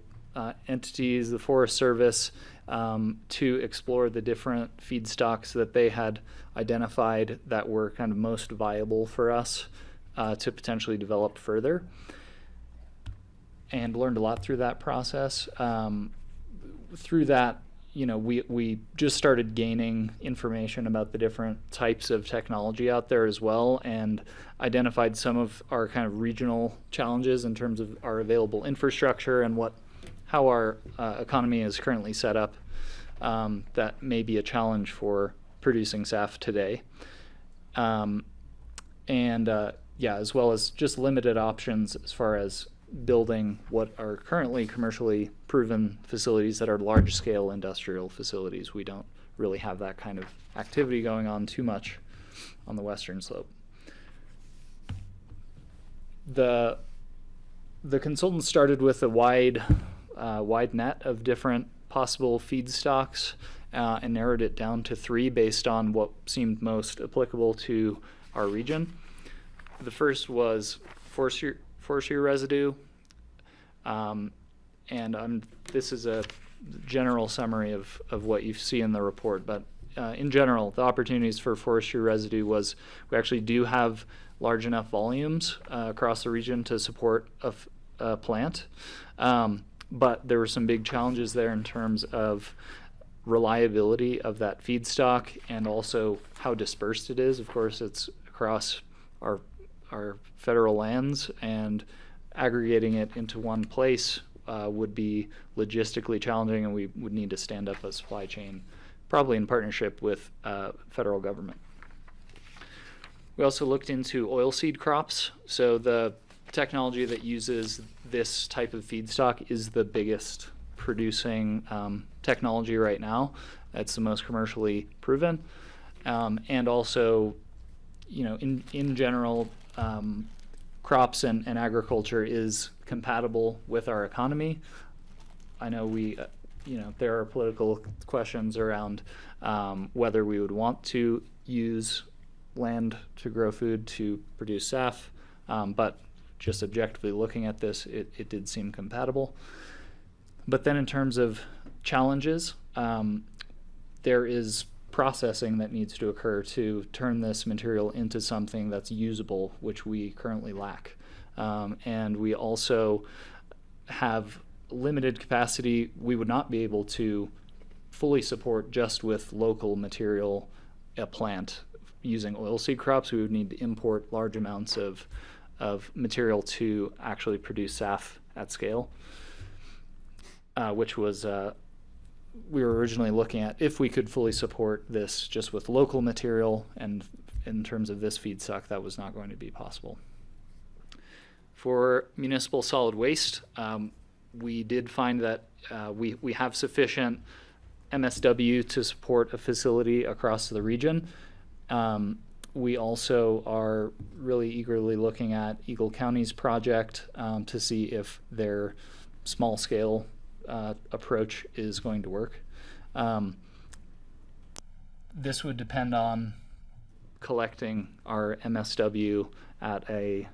entities, the Forest Service, to explore the different feedstocks that they had identified that were kind of most viable for us to potentially develop further, and learned a lot through that process. Through that, we just started gaining information about the different types of technology out there as well, and identified some of our kind of regional challenges in terms of our available infrastructure and how our economy is currently set up that may be a challenge for producing SAF today. As well as just limited options as far as building what are currently commercially proven facilities that are large-scale industrial facilities. We don't really have that kind of activity going on too much on the Western Slope. The consultants started with a wide net of different possible feedstocks and narrowed it down to 3 based on what seemed most applicable to our region. The first was forestry residue, this is a general summary of what you see in the report, but in general, the opportunities for forestry residue was we actually do have large enough volumes across the region to support a plant, but there were some big challenges there in terms of reliability of that feedstock and also how dispersed it is. Of course, it's across our federal lands, and aggregating it into one place would be logistically challenging, and we would need to stand up a supply chain, probably in partnership with federal government. We also looked into oilseed crops. So the technology that uses this type of feedstock is the biggest producing technology right now. It's the most commercially proven. And also, in general, crops and agriculture is compatible with our economy. I know there are political questions around whether we would want to use land to grow food to produce SAF, but just objectively looking at this, it did seem compatible. But then in terms of challenges, there is processing that needs to occur to turn this material into something that's usable, which we currently lack. And we also have limited capacity. We would not be able to fully support just with local material a plant using oilseed crops. We would need to import large amounts of material to actually produce SAF at scale, which was we were originally looking at if we could fully support this just with local material, and in terms of this feedstock, that was not going to be possible. For municipal solid waste, we did find that we have sufficient MSW to support a facility across the region. We also are really eagerly looking at Eagle County's project to see if their small scale approach is going to work. This would depend on collecting our MSW at a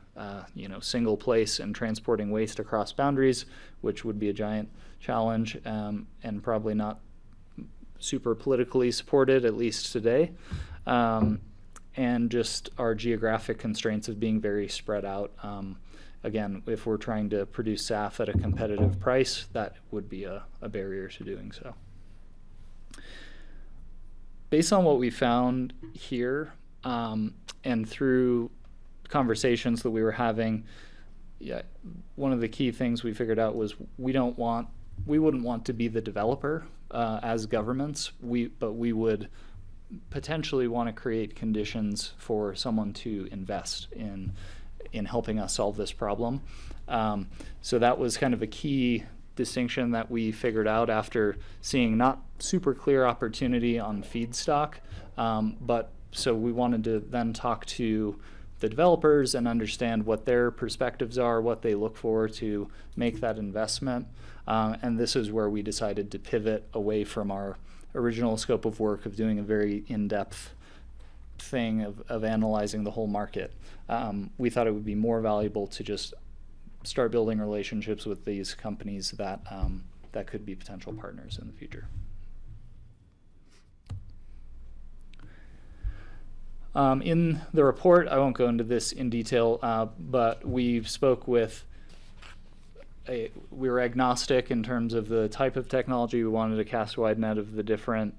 single place and transporting waste across boundaries, which would be a giant challenge and probably not super politically supported, at least today. And just our geographic constraints of being very spread out. Again, if we're trying to produce SAF at a competitive price, that would be a barrier to doing so. Based on what we found here and through conversations that we were having, one of the key things we figured out was we wouldn't want to be the developer as governments, but we would potentially want to create conditions for someone to invest in helping us solve this problem. So that was kind of a key distinction that we figured out after seeing not super clear opportunity on feedstock, but so we wanted to then talk to the developers and understand what their perspectives are, what they look for to make that investment. And this is where we decided to pivot away from our original scope of work of doing a very in-depth thing of analyzing the whole market. We thought it would be more valuable to just start building relationships with these companies that could be potential partners in the future. In the report, I won't go into this in detail, but we spoke with we were agnostic in terms of the type of technology. We wanted to cast a wide net of the different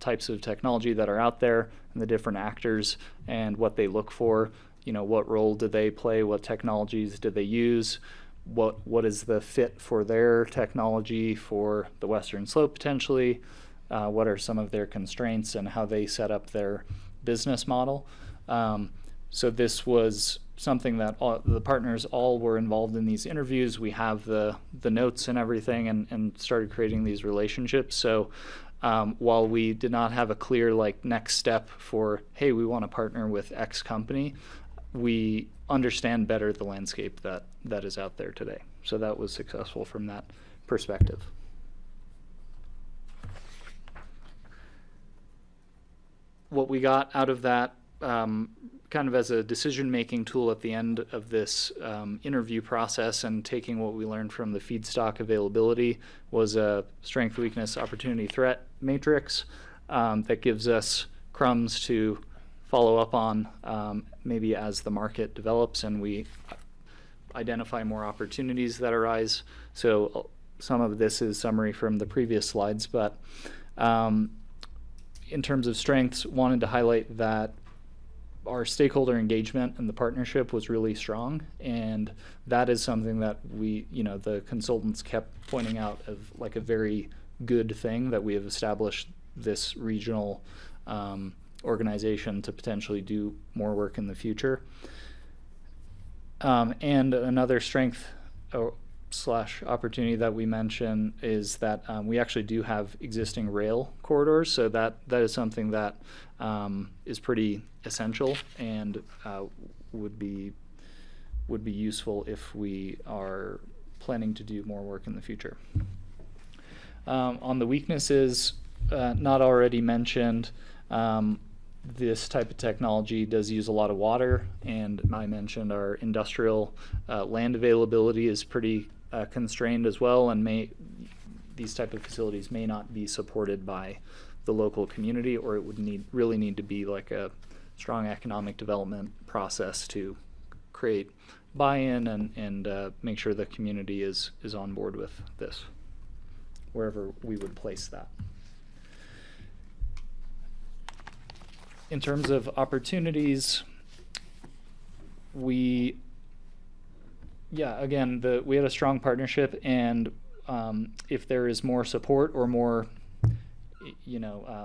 types of technology that are out there and the different actors and what they look for. What role do they play? What technologies do they use? What is the fit for their technology for the Western Slope potentially? What are some of their constraints and how they set up their business model? So this was something that the partners all were involved in these interviews. We have the notes and everything and started creating these relationships. So while we did not have a clear next step for, hey, we want to partner with X company, we understand better the landscape that is out there today. So that was successful from that perspective. What we got out of that kind of as a decision-making tool at the end of this interview process, and taking what we learned from the feedstock availability, was a strength, weakness, opportunity, threat matrix that gives us crumbs to follow up on maybe as the market develops and we identify more opportunities that arise. So some of this is summary from the previous slides, but in terms of strengths, wanted to highlight that our stakeholder engagement and the partnership was really strong, and that is something that we, the consultants kept pointing out of like a very good thing, that we have established this regional organization to potentially do more work in the future. And another strength slash opportunity that we mention is that we actually do have existing rail corridors, so that is something that is pretty essential and would be useful if we are planning to do more work in the future. On the weaknesses, not already mentioned, this type of technology does use a lot of water, and I mentioned our industrial land availability is pretty constrained as well, and these type of facilities may not be supported by the local community, or it would really need to be like a strong economic development process to create buy-in and make sure the community is on board with this, wherever we would place that. In terms of opportunities, we had a strong partnership, and if there is more support or more,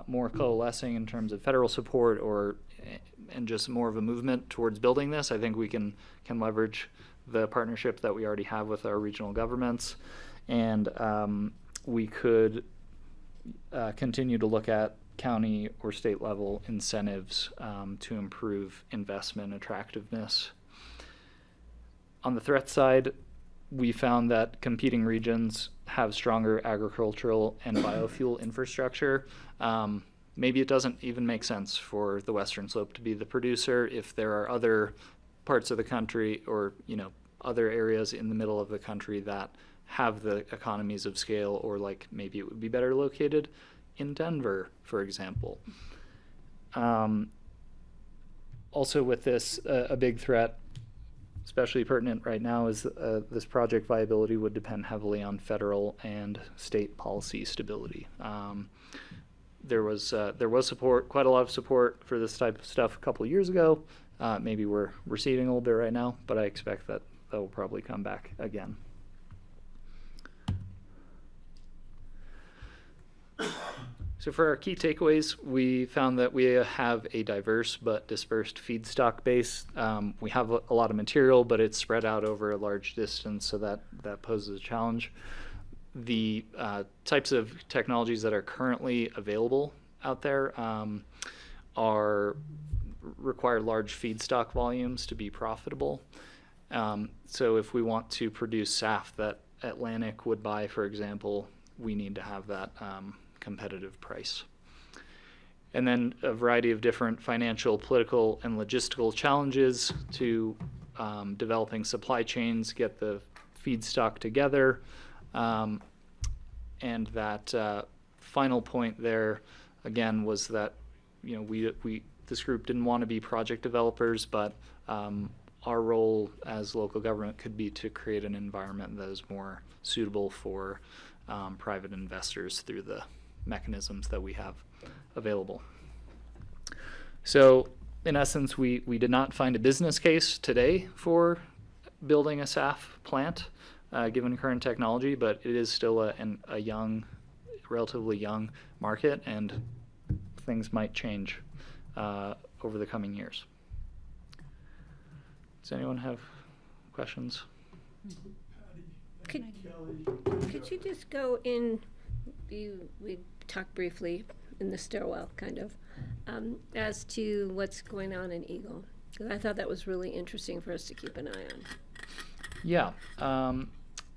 more coalescing in terms of federal support and just more of a movement towards building this, I think we can leverage the partnership that we already have with our regional governments, and we could continue to look at county or state level incentives to improve investment attractiveness. On the threat side, we found that competing regions have stronger agricultural and biofuel infrastructure. Maybe it doesn't even make sense for the Western Slope to be the producer if there are other parts of the country or other areas in the middle of the country that have the economies of scale, or like maybe it would be better located in Denver, for example. Also with this, a big threat, especially pertinent right now, is this project viability would depend heavily on federal and state policy stability. There was support, quite a lot of support for this type of stuff a couple of years ago. Maybe we're receding a little bit right now, but I expect that will probably come back again. So for our key takeaways, we found that we have a diverse but dispersed feedstock base. We have a lot of material, but it's spread out over a large distance, so that poses a challenge. The types of technologies that are currently available out there require large feedstock volumes to be profitable. So if we want to produce SAF that Atlantic would buy, for example, we need to have that competitive price. And then a variety of different financial, political, and logistical challenges to developing supply chains, get the feedstock together. And that final point there, again, was that this group didn't want to be project developers, but our role as local government could be to create an environment that is more suitable for private investors through the mechanisms that we have available. So in essence, we did not find a business case today for building a SAF plant given current technology, but it is still a young, relatively young market, and things might change over the coming years. Does anyone have questions? Could you just go in, we talked briefly in the stairwell, kind of, as to what's going on in Eagle? Because I thought that was really interesting for us to keep an eye on. Yeah.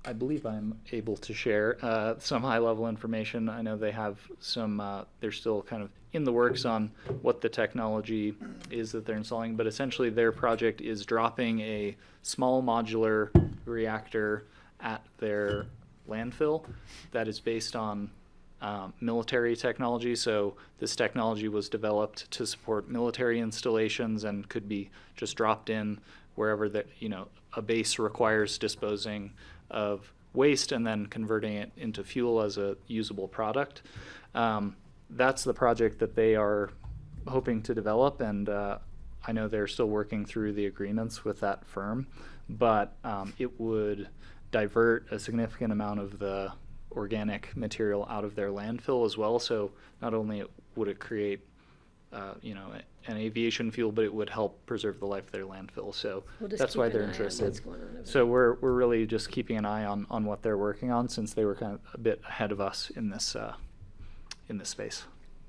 I believe I'm able to share some high-level information. I know they have some, they're still kind of in the works on what the technology is that they're installing, but essentially their project is dropping a small modular reactor at their landfill that is based on military technology. So this technology was developed to support military installations and could be just dropped in wherever that, you know, a base requires disposing of waste and then converting it into fuel as a usable product. That's the project that they are hoping to develop, and I know they're still working through the agreements with that firm, but it would divert a significant amount of the organic material out of their landfill as well. So not only would it create you know, an aviation fuel, but it would help preserve the life of their landfill. So We'll just that's keep why an they're eye on interested. what's going on over So we're really just keeping an eye on what they're working on, since they were kind of a bit ahead of us in this space.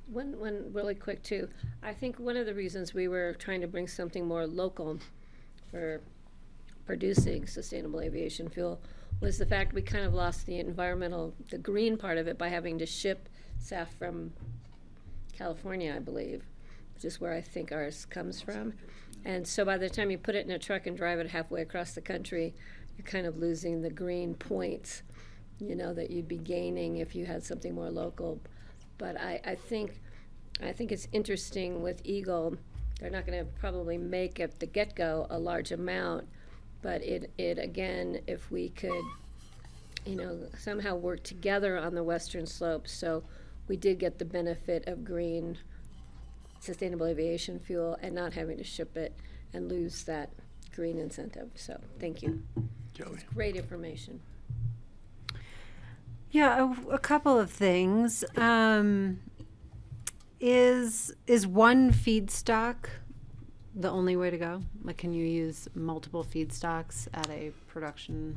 One really quick too. I think one of the reasons we were trying to bring something more local for producing sustainable aviation fuel was the fact we kind of lost the green part of it by having to ship SAF from California, I believe, which is where I think ours comes from. And so by the time you put it in a truck and drive it halfway across the country, you're kind of losing the green points, you know, that you'd be gaining if you had something more local. But I think it's interesting with Eagle. They're not going to probably make at the get-go a large amount, but it again, if we could, you know, somehow work together on the western slopes, so we did get the benefit of green sustainable aviation fuel and not having to ship it and lose that green incentive. So thank you. Kelly. Great information. Yeah, a couple of things. Is one feedstock the only way to go? Like, can you use multiple feedstocks at a production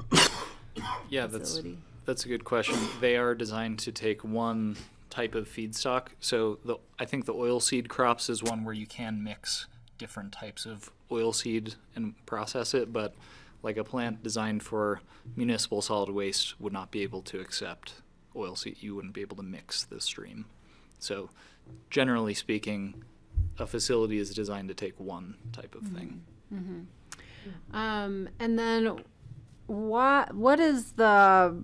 Yeah, facility? that's a good question. They are designed to take one type of feedstock. So I think the oilseed crops is one where you can mix different types of oilseed and process it, but like a plant designed for municipal solid waste would not be able to accept oilseed. You wouldn't be able to mix the stream. So generally speaking, a facility is designed to take one type of thing. And then what is the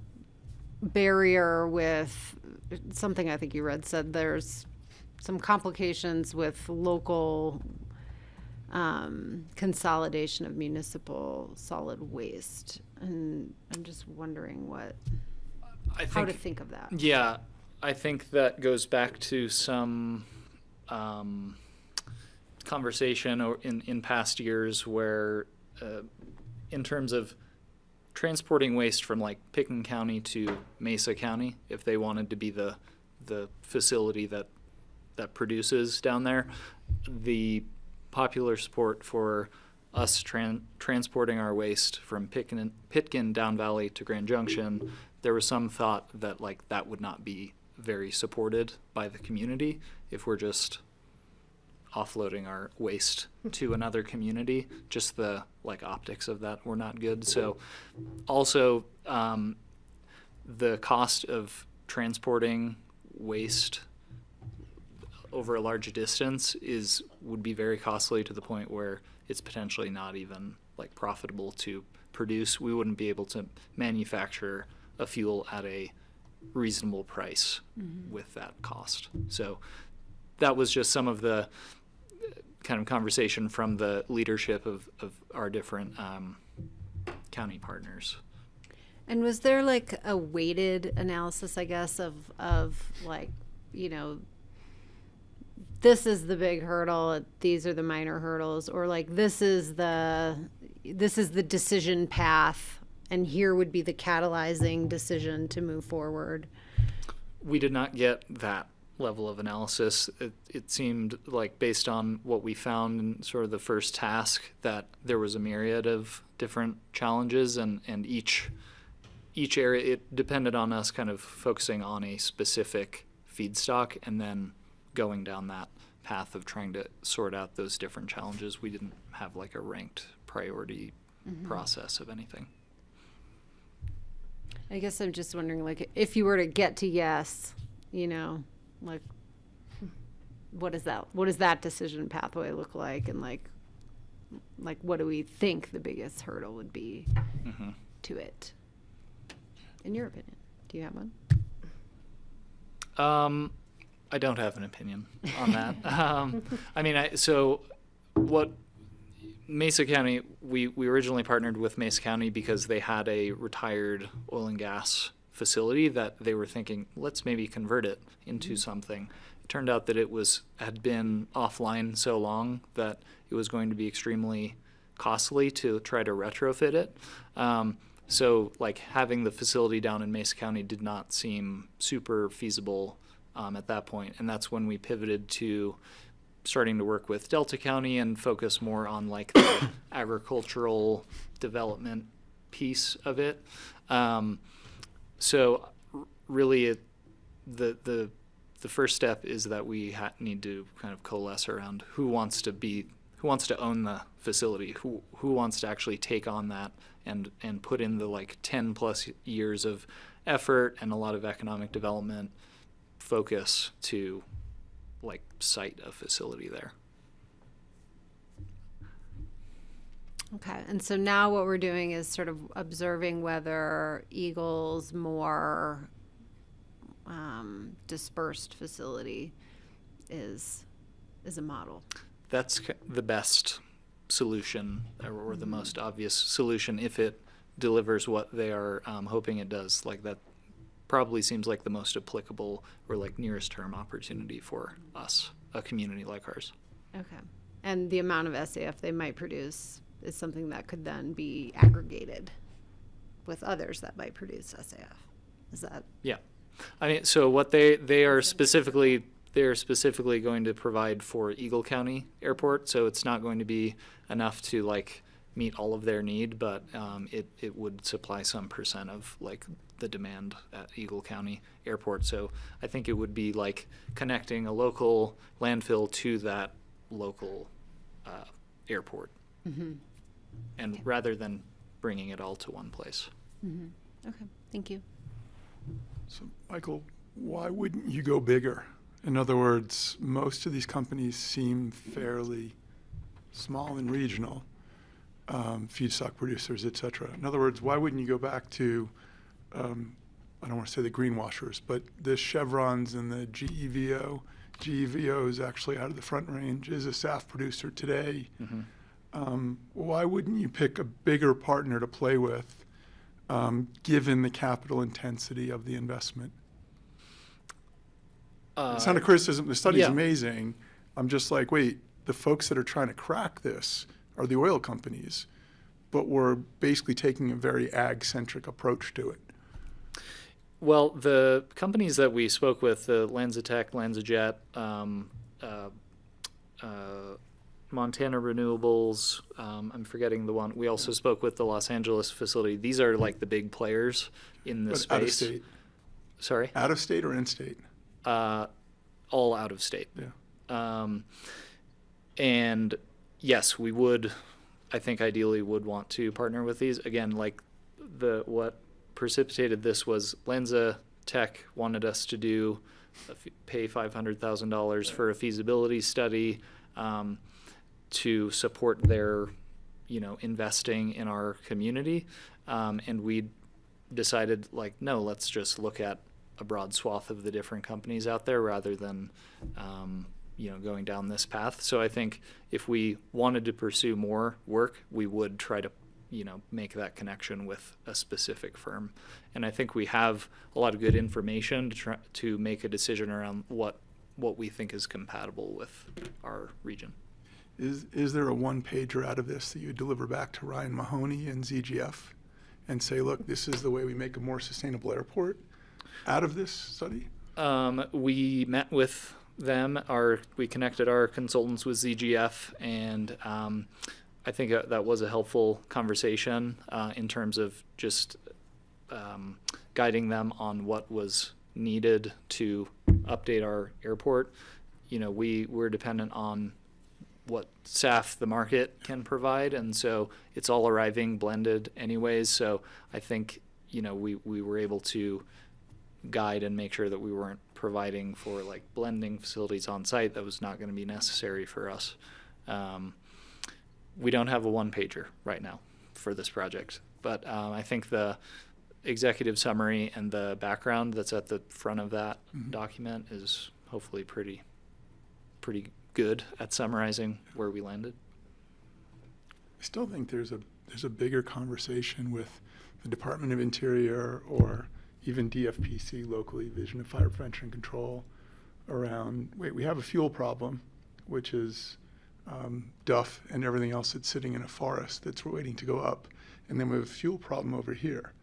barrier with something I think you read said there's some complications with local consolidation of municipal solid waste, and I'm just wondering how to think of that. Yeah, I think that goes back to some conversation or in past years where in terms of transporting waste from like Pickens County to Mesa County, if they wanted to be the facility that produces down there, the popular support for us transporting our waste from Pitkin down valley to Grand Junction, there was some thought that like that would not be very supported by the community if we're just offloading our waste to another community. Just the like optics of that were not good. So also the cost of transporting waste over a large distance would be very costly to the point where it's potentially not even like profitable to produce. We wouldn't be able to manufacture a fuel at a reasonable price with that cost. So that was just some of the kind of conversation from the leadership of our different county partners. And was there like a weighted analysis, I guess, of like, you know, this is the big hurdle, these are the minor hurdles, or like this is the decision path, and here would be the catalyzing decision to move forward? We did not get that level of analysis. It seemed like, based on what we found in sort of the first task, that there was a myriad of different challenges, and each area, it depended on us kind of focusing on a specific feedstock and then going down that path of trying to sort out those different challenges. We didn't have like a ranked priority process of anything. I guess I'm just wondering, like, if you were to get to yes, you know, like, what does that decision pathway look like? And like what do we think the biggest hurdle would be to it? In your opinion, do you have one? I don't have an opinion on that. I mean, so what Mesa County, we originally partnered with Mesa County because they had a retired oil and gas facility that they were thinking, let's maybe convert it into something. It turned out that had been offline so long that it was going to be extremely costly to try to retrofit it. So like having the facility down in Mesa County did not seem super feasible at that point. And that's when we pivoted to starting to work with Delta County and focus more on like the agricultural development piece of it. So really the first step is that we need to kind of coalesce around who wants to own the facility, who wants to actually take on that and put in the like 10 plus years of effort and a lot of economic development focus to like site a facility there. Okay, and so now what we're doing is sort of observing whether Eagle's more dispersed facility is a model. That's the best solution or the most obvious solution if it delivers what they are hoping it does. Like that probably seems like the most applicable or like nearest term opportunity for us, a community like ours. Okay, and the amount of SAF they might produce is something that could then be aggregated with others that might produce SAF. Is that? Yeah. I mean, so what they are specifically going to provide for Eagle County Airport, so it's not going to be enough to like meet all of their need, but it would supply some percent of like the demand at Eagle County Airport. So I think it would be like connecting a local landfill to that local airport, and rather than bringing it all to one place. Okay, thank you. So, Michael, why wouldn't you go bigger? In other words, most of these companies seem fairly small and regional, feedstock producers, et cetera. In other words, why wouldn't you go back to, I don't want to say the greenwashers, but the Chevrons and the GEVO? GEVO is actually out of the Front Range, is a SAF producer today. Why wouldn't you pick a bigger partner to play with, given the capital intensity of the investment? It's not a criticism. The study's amazing. I'm just like, wait, the folks that are trying to crack this are the oil companies, but we're basically taking a very ag-centric approach to it. Well, the companies that we spoke with, the LanzaTech, LanzaJet, Montana Renewables, I'm forgetting the one. We also spoke with the Los Angeles facility. These are like the big players in this space. Out of state. Sorry? Out of state or in state? All out of state. Yeah. And yes, we would, I think ideally would want to partner with these. Again, like what precipitated this was LanzaTech wanted us to pay $500,000 for a feasibility study to support their, investing in our community. And we decided like, no, let's just look at a broad swath of the different companies out there rather than, going down this path. So I think if we wanted to pursue more work, we would try to, make that connection with a specific firm. And I think we have a lot of good information to make a decision around what we think is compatible with our region. Is there a one-pager out of this that you deliver back to Ryan Mahoney and ZGF and say, look, this is the way we make a more sustainable airport out of this study? We met with them. We connected our consultants with ZGF, and I think that was a helpful conversation in terms of just guiding them on what was needed to update our airport. We're dependent on what SAF the market can provide, and so it's all arriving blended anyways. So I think we were able to guide and make sure that we weren't providing for like blending facilities on site. That was not going to be necessary for us. We don't have a one-pager right now for this project, but I think the executive summary and the background that's at the front of that document is hopefully pretty good at summarizing where we landed. I still think there's a bigger conversation with the Department of Interior or even DFPC locally, Division of Fire Prevention and Control, around, we have a fuel problem, which is duff and everything else that's sitting in a forest that's waiting to go up. And then we have a fuel problem over here.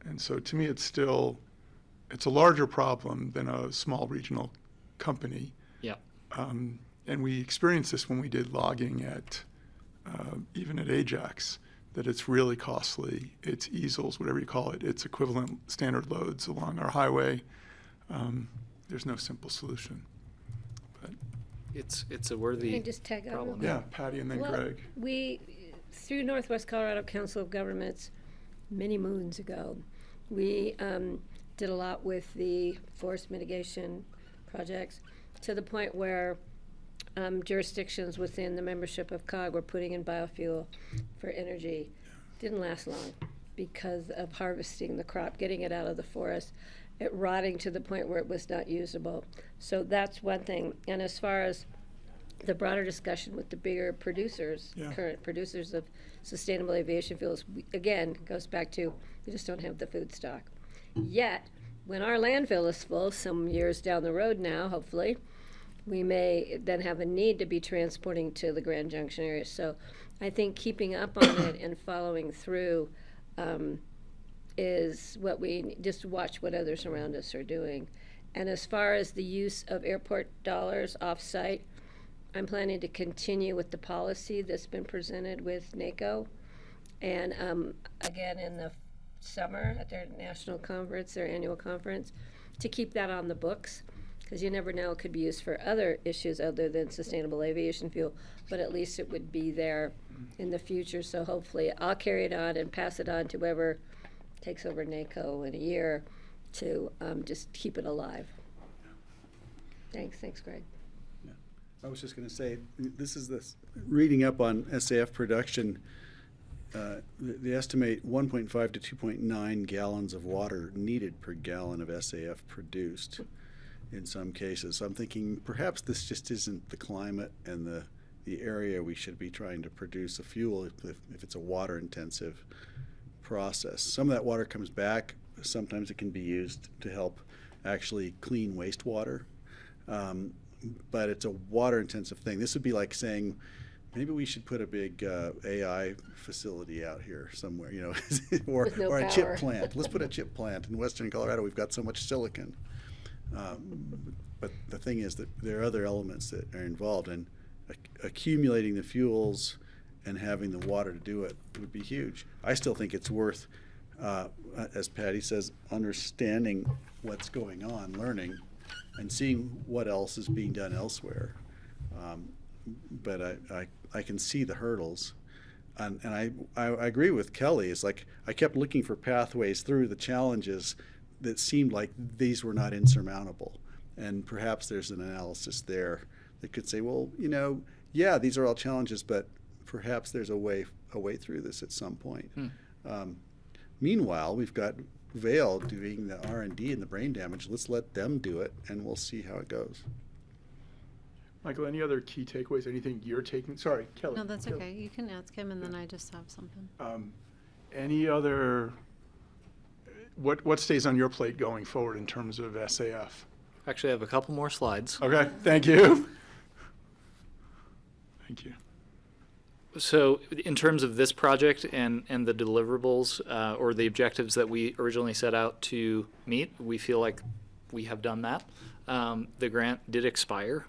And so to me, it's a larger problem than a small regional company. Yeah. And we experienced this when we did logging at, even at Ajax, that it's really costly. It's easels, whatever you call it. It's equivalent standard loads along our highway. There's no simple solution. But It's a worthy Can I just tag on real problem. quick? yeah, Patty and then Well, Greg. We, through Northwest Colorado Council of Governments, many moons ago, we did a lot with the forest mitigation projects to the point where jurisdictions within the membership of COG were putting in biofuel for energy. Didn't last long because of harvesting the crop, getting it out of the forest, it rotting to the point where it was not usable. So that's one thing. And as far as the broader discussion with the bigger producers, Yeah. current producers of sustainable aviation fuels, again, goes back to we just don't have the food stock. Yet, when our landfill is full, some years down the road now, hopefully, we may then have a need to be transporting to the Grand Junction area. So I think keeping up on it and following through is what we just watch what others around us are doing. And as far as the use of airport dollars off-site, I'm planning to continue with the policy that's been presented with NACO. And again, in the summer at their national conference, their annual conference, to keep that on the books, because you never know, it could be used for other issues other than sustainable aviation fuel, but at least it would be there in the future. So hopefully I'll carry it on and pass it on to whoever takes over NACO in a year to just keep it alive. Thanks, Greg. I was just going to say, reading up on SAF production, they estimate 1.5 to 2.9 gallons of water needed per gallon of SAF produced in some cases. So I'm thinking perhaps this just isn't the climate and the area we should be trying to produce a fuel if it's a water-intensive process. Some of that water comes back. Sometimes it can be used to help actually clean wastewater. But it's a water-intensive thing. This would be like saying, maybe we should put a big AI facility out here somewhere, or With no a power. chip plant. Let's put a chip plant in western Colorado. We've got so much silicon. But the thing is that there are other elements that are involved, and accumulating the fuels and having the water to do it would be huge. I still think it's worth, as Patty says, understanding what's going on, learning, and seeing what else is being done elsewhere. But I can see the hurdles. And I agree with Kelly. It's like I kept looking for pathways through the challenges that seemed like these were not insurmountable. And perhaps there's an analysis there that could say, well, yeah, these are all challenges, but perhaps there's a way through this at some point. Meanwhile, we've got Vail doing the R&D and the brain damage. Let's let them do it, and we'll see how it goes. Michael, any other key takeaways? Anything you're taking? Sorry, Kelly. No, that's Kelly. okay. You can ask him, and then I just have something. Any other, what stays on your plate going forward in terms of SAF? Actually, I have a couple more slides. Okay, thank you. Thank you. So in terms of this project and the deliverables or the objectives that we originally set out to meet, we feel like we have done that. The grant did expire.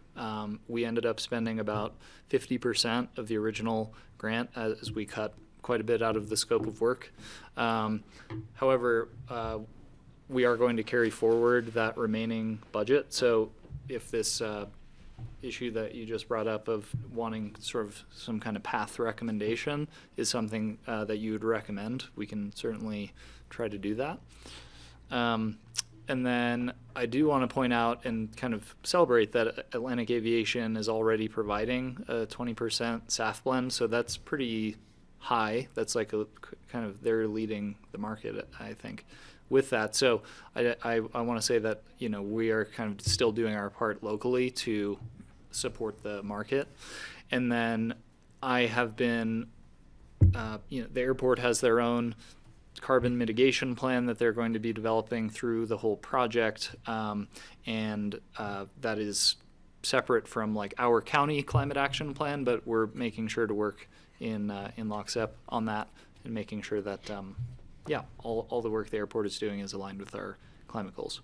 We ended up spending about 50% of the original grant as we cut quite a bit out of the scope of work. However, we are going to carry forward that remaining budget. So if this issue that you just brought up of wanting sort of some kind of path recommendation is something that you would recommend, we can certainly try to do that. And then I do want to point out and kind of celebrate that Atlantic Aviation is already providing a 20% SAF blend, so that's pretty high. That's like a kind of, they're leading the market, I think, with that. So I want to say that, you know, we are kind of still doing our part locally to support the market. And then I have been, you know, the airport has their own carbon mitigation plan that they're going to be developing through the whole project, and that is separate from like our county climate action plan, but we're making sure to work in lockstep on that and making sure that yeah, all the work the airport is doing is aligned with our climate goals.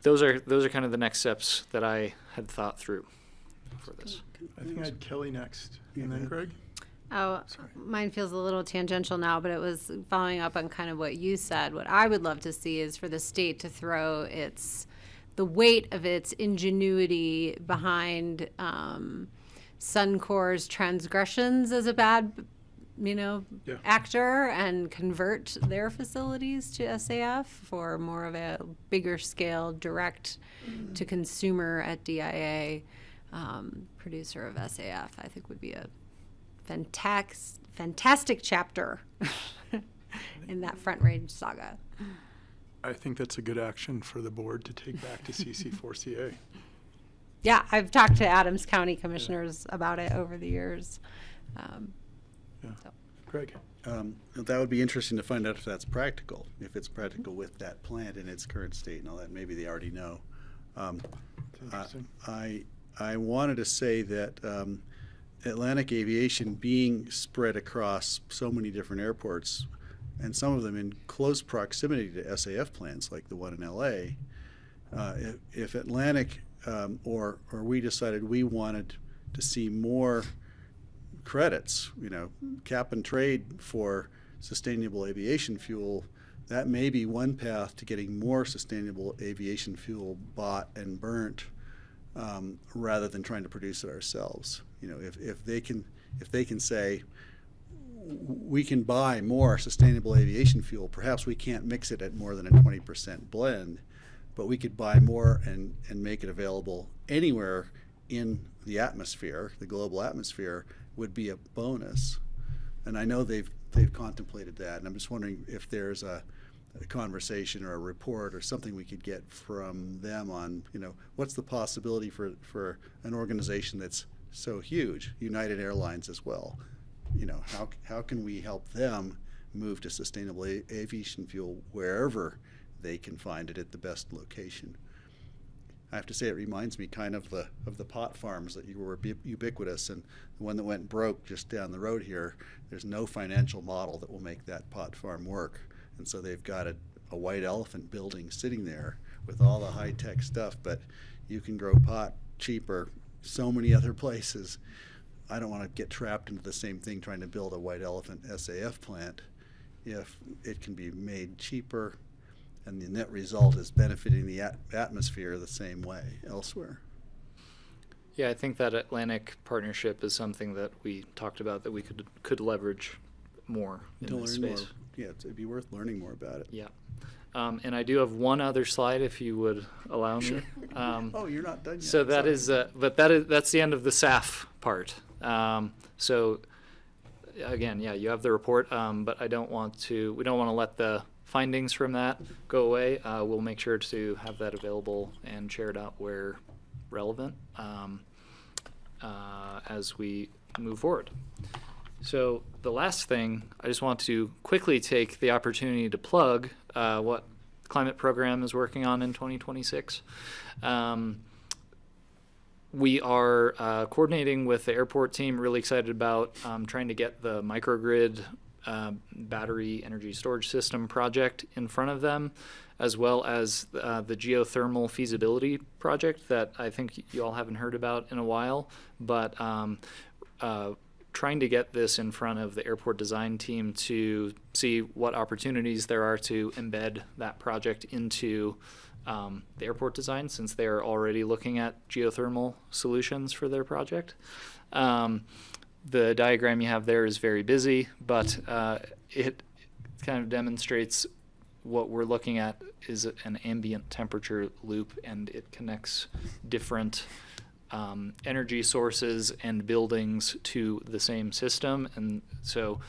Those are kind of the next steps that I had thought through for this. I think I had Kelly next, and then Greg. Oh, Sorry. mine feels a little tangential now, but it was following up on kind of what you said. What I would love to see is for the state to throw the weight of its ingenuity behind Suncor's transgressions as a bad, you know, Yeah. actor, and convert their facilities to SAF for more of a bigger scale, direct to consumer at DIA producer of SAF. I think would be a fantastic chapter in that Front Range saga. I think that's a good action for the board to take back to CC4CA. Yeah, I've talked to Adams County commissioners about it over the years. Yeah. So. Greg. That would be interesting to find out if that's practical, if it's practical with that plant in its current state and all that. Maybe they already know. Interesting. I wanted to say that Atlantic Aviation being spread across so many different airports, and some of them in close proximity to SAF plants like the one in LA, if Atlantic or we decided we wanted to see more credits, you know, cap and trade for sustainable aviation fuel, that may be one path to getting more sustainable aviation fuel bought and burnt, rather than trying to produce it ourselves. You know, if they can say we can buy more sustainable aviation fuel, perhaps we can't mix it at more than a 20% blend, but we could buy more and make it available anywhere in the atmosphere, the global atmosphere, would be a bonus. And I know they've contemplated that, and I'm just wondering if there's a conversation or a report or something we could get from them on, you know, what's the possibility for an organization that's so huge, United Airlines as well. You know, how can we help them move to sustainable aviation fuel wherever they can find it at the best location? I have to say, it reminds me kind of the pot farms that you were ubiquitous, and the one that went broke just down the road here. There's no financial model that will make that pot farm work, and so they've got a white elephant building sitting there with all the high-tech stuff, but you can grow pot cheaper so many other places. I don't want to get trapped into the same thing trying to build a white elephant SAF plant if it can be made cheaper and the net result is benefiting the atmosphere the same way elsewhere. Yeah, I think that Atlantic partnership is something that we talked about that we could leverage more in To this learn space. more, yeah, it'd be worth learning more about it. Yeah. And I do have one other slide, if you would allow me. Oh, you're not done yet. So that Sorry. is, that's the end of the SAF part. So again, yeah, you have the report, but we don't want to let the findings from that go away. We'll make sure to have that available and share it out where relevant as we move forward. So the last thing, I just want to quickly take the opportunity to plug what the climate program is working on in 2026. We are coordinating with the airport team, really excited about trying to get the microgrid battery energy storage system project in front of them, as well as the geothermal feasibility project that I think you all haven't heard about in a while, but trying to get this in front of the airport design team to see what opportunities there are to embed that project into the airport design, since they are already looking at geothermal solutions for their project. The diagram you have there is very busy, but it kind of demonstrates what we're looking at is an ambient temperature loop, and it connects different energy sources and buildings to the same system. And so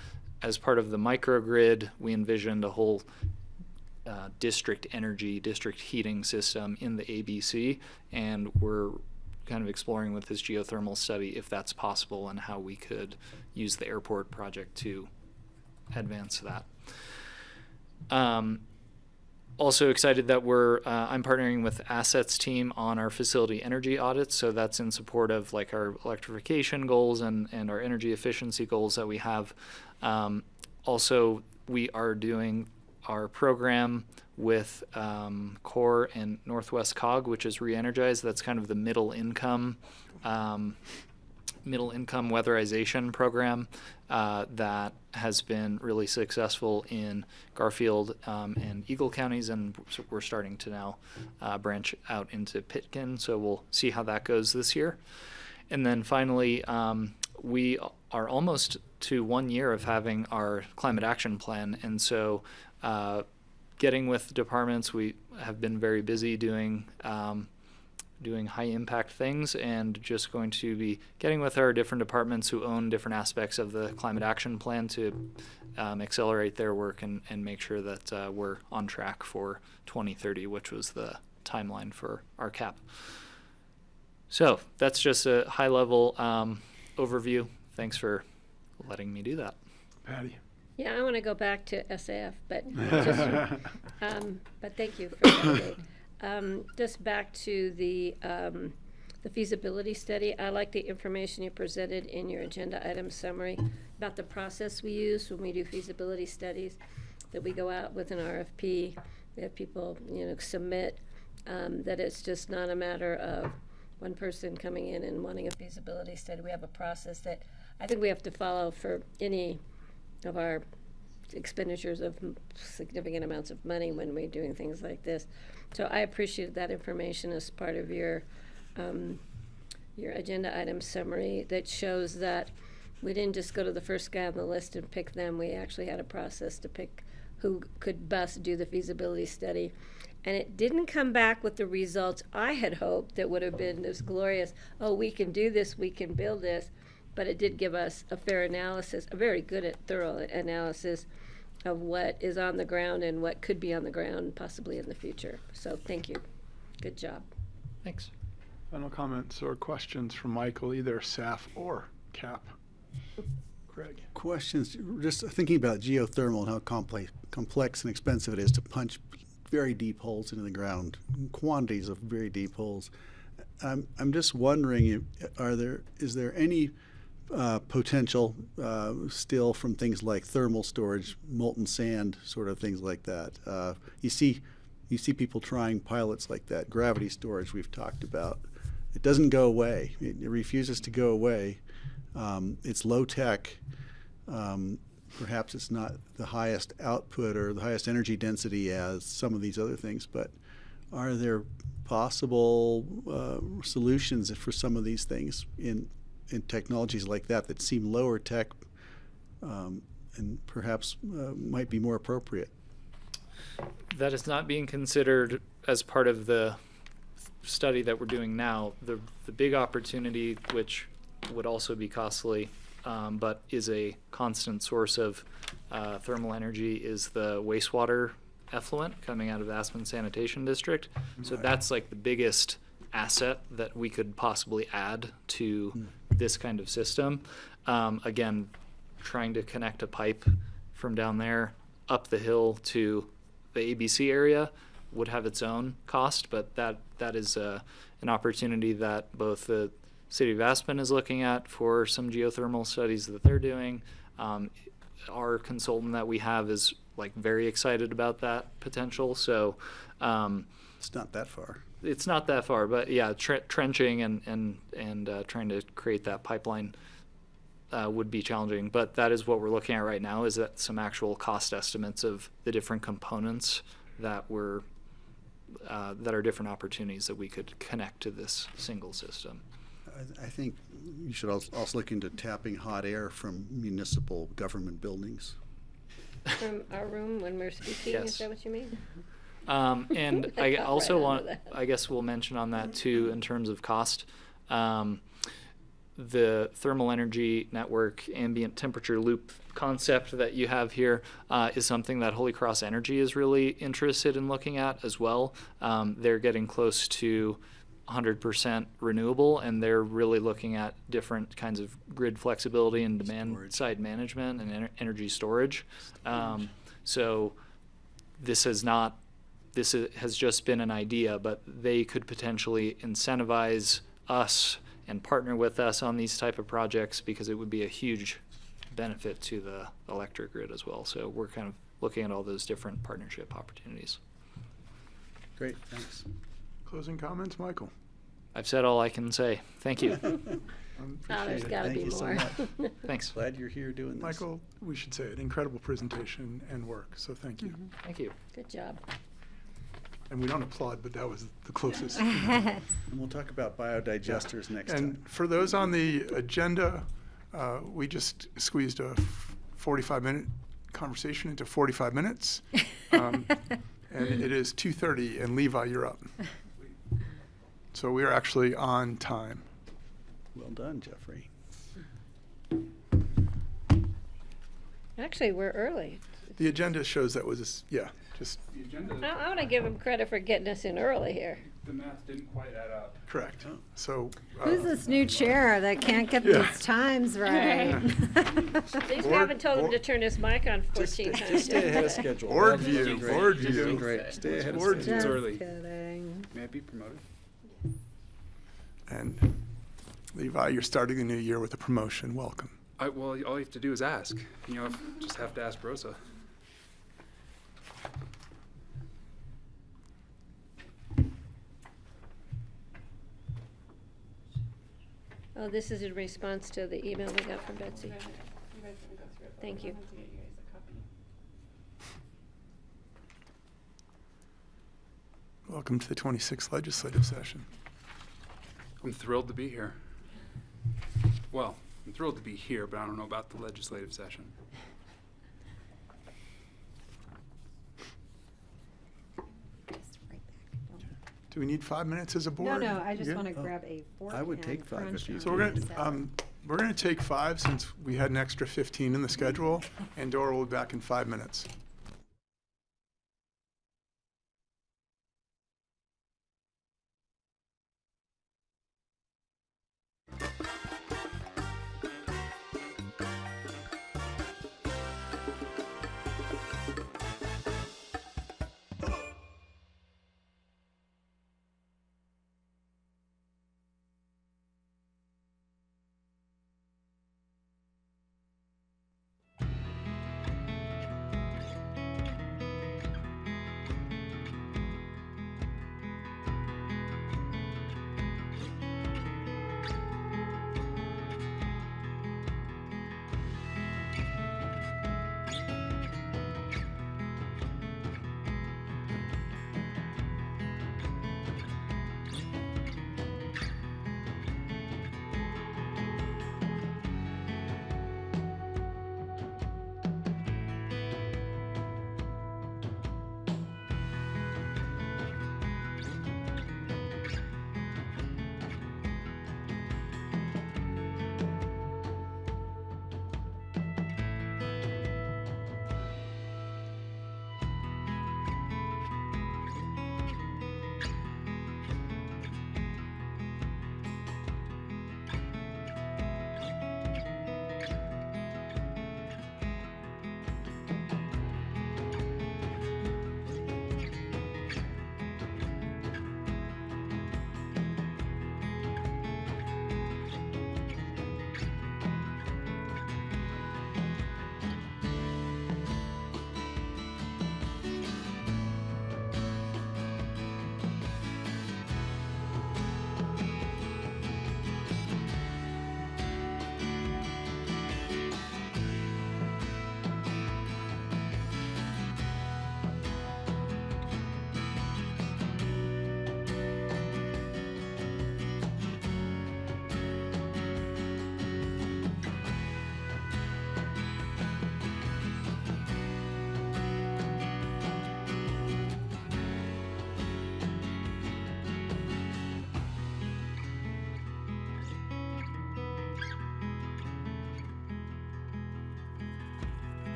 as part of the microgrid, we envisioned a whole district heating system in the ABC, and we're kind of exploring with this geothermal study if that's possible and how we could use the airport project to advance that. Also excited that I'm partnering with Assets team on our facility energy audits. So that's in support of like our electrification goals and our energy efficiency goals that we have. Also, we are doing our program with CORE and Northwest COG, which is re-energized. That's kind of the middle income weatherization program that has been really successful in Garfield and Eagle counties, and so we're starting to now branch out into Pitkin, so we'll see how that goes this year. And then finally, we are almost to 1 year of having our climate action plan, and so getting with departments, we have been very busy doing high impact things, and just going to be getting with our different departments who own different aspects of the climate action plan to accelerate their work and make sure that we're on track for 2030, which was the timeline for our CAP. So that's just a high level overview. Thanks for letting me do that. Patty? Yeah, I want to go back to SAF, but but thank you for the update. Just back to the feasibility study. I like the information you presented in your agenda item summary about the process we use when we do feasibility studies, that we go out with an RFP, we have people, submit, that it's just not a matter of one person coming in and wanting a feasibility study. We have a process that I think we have to follow for any of our expenditures of significant amounts of money when we're doing things like this. So I appreciate that information as part of your agenda item summary that shows that we didn't just go to the first guy on the list and pick them. We actually had a process to pick who could best do the feasibility study. And it didn't come back with the results I had hoped that would have been this glorious, oh, we can do this, we can build this. But it did give us a fair analysis, a very good, thorough analysis of what is on the ground and what could be on the ground possibly in the future. So thank you. Good job. Thanks. Final comments or questions from Michael, either SAF or CAP? Craig? Questions, just thinking about geothermal and how complex and expensive it is to punch very deep holes into the ground, quantities of very deep holes. I'm just wondering, is there any potential still from things like thermal storage, molten sand, sort of things like that? You see people trying pilots like that. Gravity storage we've talked about. It doesn't go away. It refuses to go away. It's low tech. Perhaps it's not the highest output or the highest energy density as some of these other things, but are there possible solutions for some of these things in technologies like that seem lower tech and perhaps might be more appropriate? That is not being considered as part of the study that we're doing now. The big opportunity, which would also be costly, but is a constant source of thermal energy, is the wastewater effluent coming out of the Aspen Sanitation District. So that's like the biggest asset that we could possibly add to this kind of system. Again, trying to connect a pipe from down there up the hill to the ABC area would have its own cost, but that is an opportunity that both the City of Aspen is looking at for some geothermal studies that they're doing. Our consultant that we have is very excited about that potential. So It's not that far. It's not that far, but yeah, trenching and trying to create that pipeline would be challenging, but that is what we're looking at right now, is that some actual cost estimates of the different components that that are different opportunities that we could connect to this single system. I think you should also look into tapping hot air from municipal government buildings. From our room when we're speaking, Yes. is that what you mean? And I Got also right want, onto that. I guess we'll mention on that too, in terms of cost. The thermal energy network ambient temperature loop concept that you have here is something that Holy Cross Energy is really interested in looking at as well. They're getting close to 100% renewable, and they're really looking at different kinds of grid flexibility and demand Storage. side management and energy storage. So this has just been an idea, but they could potentially incentivize us and partner with us on these type of projects, because it would be a huge benefit to the electric grid as well. So we're kind of looking at all those different partnership opportunities. Great, thanks. Closing comments, Michael? I've said all I can say. Thank you. Oh, there's it. gotta Thank be you so more. much. Thanks. Glad you're here doing this. Michael, we should say it, incredible presentation and work, so thank you. Thank you. Good job. And we don't applaud, but that was the closest. And we'll talk about biodigesters next And time. for those on the agenda, we just squeezed a 45-minute conversation into 45 minutes. And it is 2:30, and Levi, you're up. So we are actually on time. Well done, Jeffrey. Actually, we're early. The agenda shows that was, just. The agenda, I want to give him credit for getting us in early here. the math didn't quite add up. Correct. Oh. So. Who's this new chair that can't get Yeah. these times right? At least we haven't told him to turn his mic on 14 times. Just stay ahead of today. schedule. Board You're doing view, great. board You're doing view. great. Stay ahead of Board schedule. Just early. kidding. May I be promoted? And Levi, you're starting the new year with a promotion. Welcome. Well, all you have to do is ask. Just have to ask Rosa. Oh, this is in response to the email we got from Betsy. Thank you. Welcome to the 26th legislative session. I'm thrilled to be here. Well, I'm thrilled to be here, but I don't know about the legislative session. Do we need 5 minutes as a No, board? no, I just Good? want to grab a fork. I would and take 5 crunch if you on So we're gonna take 5 since we had an extra 15 in the schedule, and Dora will be back in 5 minutes.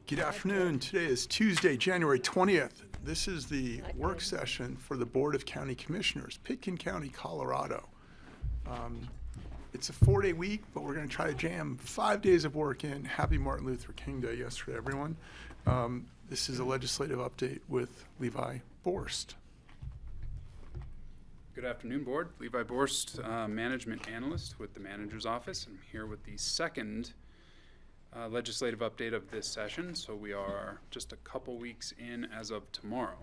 Good afternoon. Today is Tuesday, January 20th. This is the Hi, work Ken. session for the Board of County Commissioners, Pitkin County, Colorado. It's a 4-day week, but we're going to try to jam 5 days of work in. Happy Martin Luther King Day yesterday, everyone. This is a legislative update with Levi Borst. Good afternoon, Board. Levi Borst, Management Analyst with the Manager's Office. I'm here with the second legislative update of this session, so we are just a couple weeks in as of tomorrow.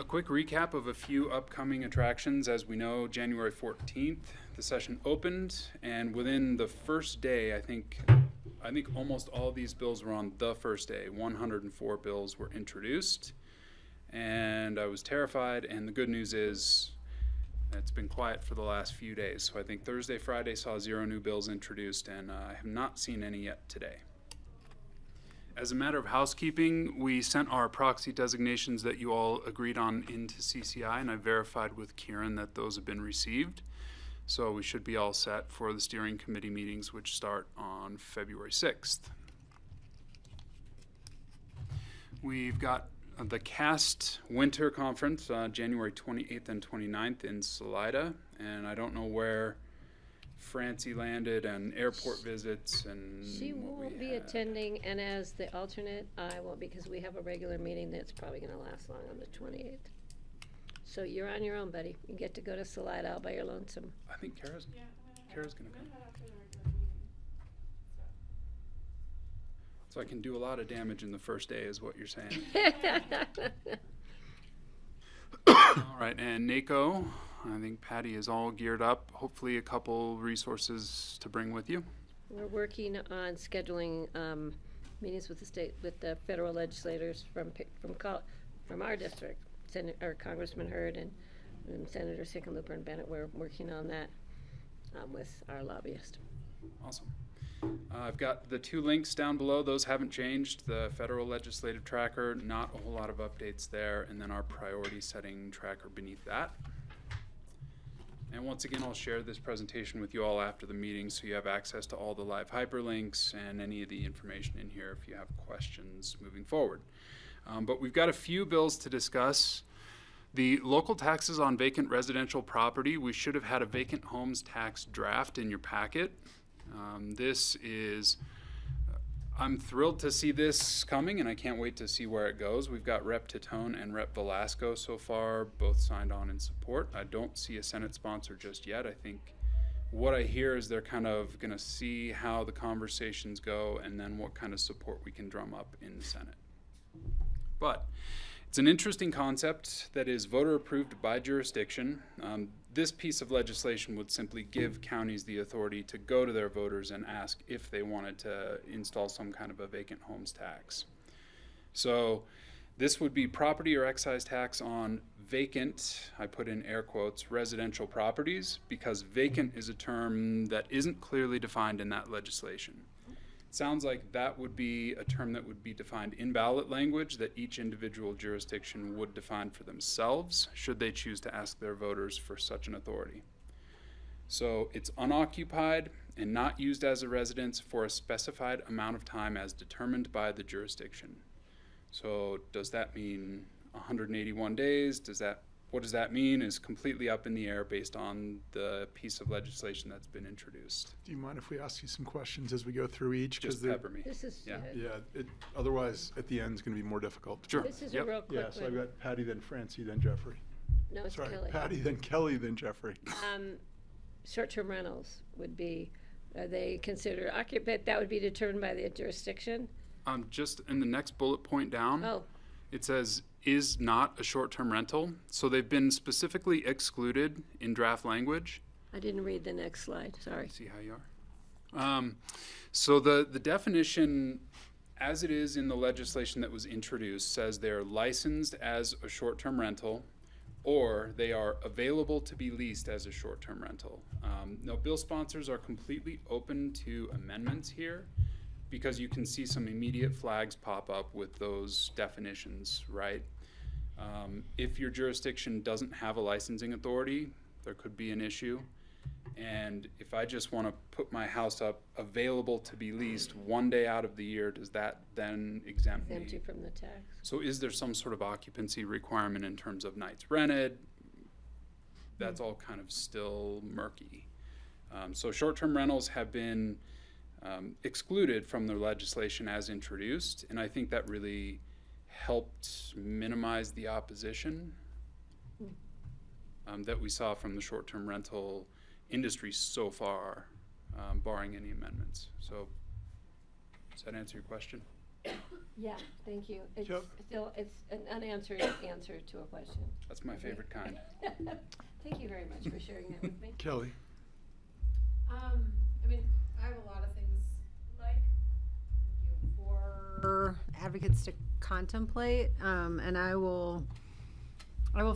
A quick recap of a few upcoming attractions. As we know, January 14th, the session opened, and within the first day, I think almost all of these bills were on the first day. 104 bills were introduced, and I was terrified, and the good news is it's been quiet for the last few days. So I think Thursday, Friday saw 0 new bills introduced, and I have not seen any yet today. As a matter of housekeeping, we sent our proxy designations that you all agreed on into CCI, and I verified with Kieran that those have been received. So we should be all set for the steering committee meetings, which start on February 6th. We've got the CAST Winter Conference, January 28th and 29th in Salida, and I don't know where Francie landed and airport visits and She what we won't be had. attending, and as the alternate, I won't, because we have a regular meeting that's probably gonna last long on the 28th. So you're on your own, buddy. You get to go to Salida all by your lonesome. I think Kara's gonna come. So I can do a lot of damage in the first day is what you're saying. All right, and NACO, I think Patty is all geared up. Hopefully a couple resources to bring with you. We're working on scheduling meetings with the federal legislators from our district. Congressman Hurd and Senator Hickenlooper and Bennett. We're working on that with our lobbyist. Awesome. I've got the 2 links down below. Those haven't changed. The federal legislative tracker, not a whole lot of updates there, and then our priority setting tracker beneath that. And once again, I'll share this presentation with you all after the meeting so you have access to all the live hyperlinks and any of the information in here if you have questions moving forward. But we've got a few bills to discuss. The local taxes on vacant residential property, we should have had a vacant homes tax draft in your packet. I'm thrilled to see this coming, and I can't wait to see where it goes. We've got Rep. Titone and Rep. Velasco so far, both signed on in support. I don't see a Senate sponsor just yet. I think what I hear is they're kind of going to see how the conversations go and then what kind of support we can drum up in the Senate. But it's an interesting concept that is voter approved by jurisdiction. This piece of legislation would simply give counties the authority to go to their voters and ask if they wanted to install some kind of a vacant homes tax. So this would be property or excise tax on vacant, I put in air quotes, residential properties, because vacant is a term that isn't clearly defined in that legislation. Sounds like that would be a term that would be defined in ballot language that each individual jurisdiction would define for themselves should they choose to ask their voters for such an authority. So it's unoccupied and not used as a residence for a specified amount of time as determined by the jurisdiction. So does that mean 181 days? What does that mean is completely up in the air based on the piece of legislation that's been introduced. Do you mind if we ask you some questions as we go through each? Just they're- pepper me. This is, Yeah. Otherwise, at the end, it's going to be more difficult. Sure. this is a Yep. real quick Yeah, so I've one. got Patty, then Francie, then Jeffrey. No, it's Sorry, Kelly. Patty, then Kelly, then Jeffrey. Short-term rentals would be, are they considered occupied? That would be determined by the jurisdiction? Just in the next bullet point down, Oh, it says is not a short-term rental. So they've been specifically excluded in draft language. I didn't read the next slide, sorry. See how you are. So the definition, as it is in the legislation that was introduced, says they're licensed as a short-term rental, or they are available to be leased as a short-term rental. Now, bill sponsors are completely open to amendments here because you can see some immediate flags pop up with those definitions, right? If your jurisdiction doesn't have a licensing authority, there could be an issue. And if I just want to put my house up available to be leased one day out of the year, does that then exempt me? Empty from the tax. So is there some sort of occupancy requirement in terms of nights rented? That's all kind of still murky. So short-term rentals have been excluded from the legislation as introduced, and I think that really helped minimize the opposition that we saw from the short-term rental industry so far, barring any amendments. So does that answer your question? Yeah, thank you. It's Yep. still, it's an unanswered answer to a question. That's my favorite kind. Thank you very much for sharing that with me. Kelly? I mean, I have a lot of things like for advocates to contemplate, and I will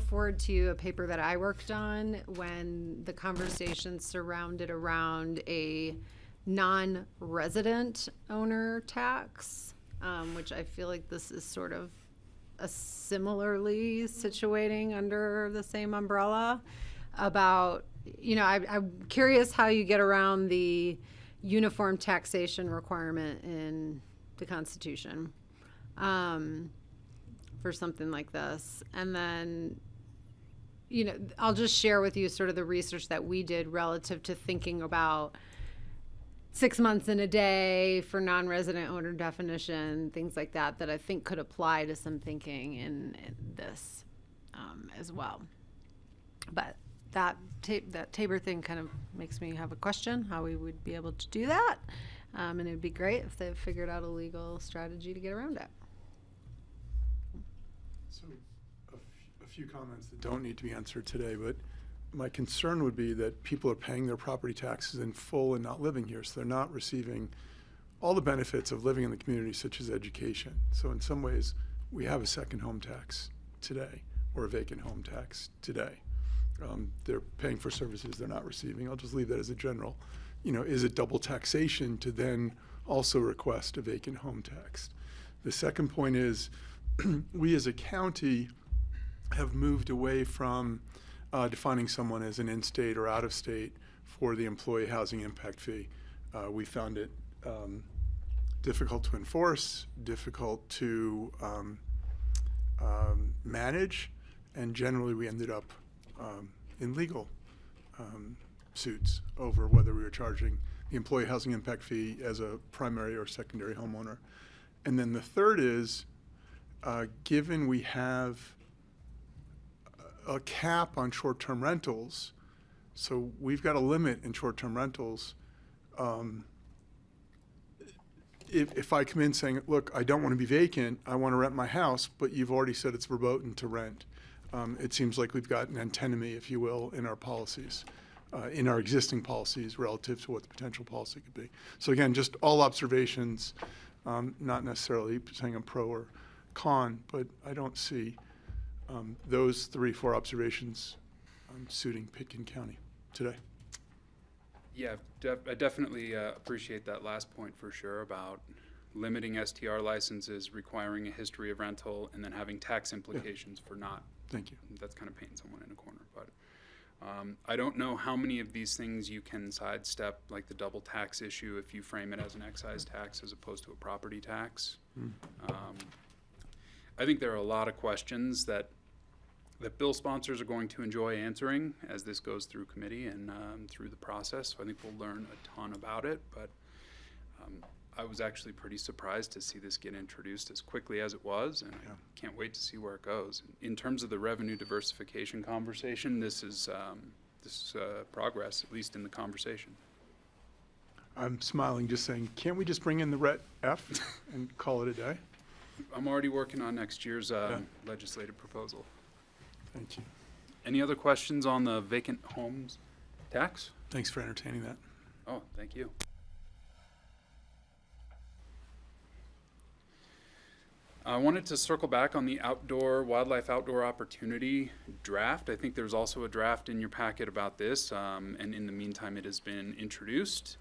forward to you a paper that I worked on when the conversation surrounded around a non-resident owner tax, which I feel like this is sort of a similarly situating under the same umbrella. About, I'm curious how you get around the uniform taxation requirement in the Constitution for something like this. And then, I'll just share with you sort of the research that we did relative to thinking about 6 months in a day for non-resident owner definition, things like that, that I think could apply to some thinking in this as well. But that Tabor thing kind of makes me have a question, how we would be able to do that. And it'd be great if they figured out a legal strategy to get around it. So a few comments that don't need to be answered today, but my concern would be that people are paying their property taxes in full and not living here, so they're not receiving all the benefits of living in the community, such as education. So in some ways, we have a second home tax today, or a vacant home tax today. They're paying for services they're not receiving. I'll just leave that as a general. Is it double taxation to then also request a vacant home tax? The second point is, we as a county have moved away from defining someone as an in-state or out-of-state for the employee housing impact fee. We found it difficult to enforce, difficult to manage, and generally we ended up in legal suits over whether we were charging the employee housing impact fee as a primary or secondary homeowner. And then the third is, given we have a cap on short-term rentals, so we've got a limit in short-term rentals. If I come in saying, look, I don't want to be vacant, I want to rent my house, but you've already said it's verboten to rent, it seems like we've got an antinomy, if you will, in our policies, in our existing policies relative to what the potential policy could be. So again, just all observations, not necessarily saying I'm pro or con, but I don't see those 3-4 observations suiting Pitkin County today. Yeah, I definitely appreciate that last point for sure about limiting STR licenses, requiring a history of rental, and then having tax implications for not. Thank you. That's kind of painting someone in a corner, but I don't know how many of these things you can sidestep, like the double tax issue, if you frame it as an excise tax as opposed to a property tax. I think there are a lot of questions that bill sponsors are going to enjoy answering as this goes through committee and through the process. So I think we'll learn a ton about it, but I was actually pretty surprised to see this get introduced as quickly as it was, and I can't wait to see where it goes. In terms of the revenue diversification conversation, this is progress, at least in the conversation. I'm smiling, just saying, can't we just bring in the RET F and call it a day? I'm already working on next year's legislative proposal. Thank you. Any other questions on the vacant homes tax? Thanks for entertaining that. Oh, thank you. I wanted to circle back on the wildlife outdoor opportunity draft. I think there's also a draft in your packet about this, and in the meantime it has been introduced.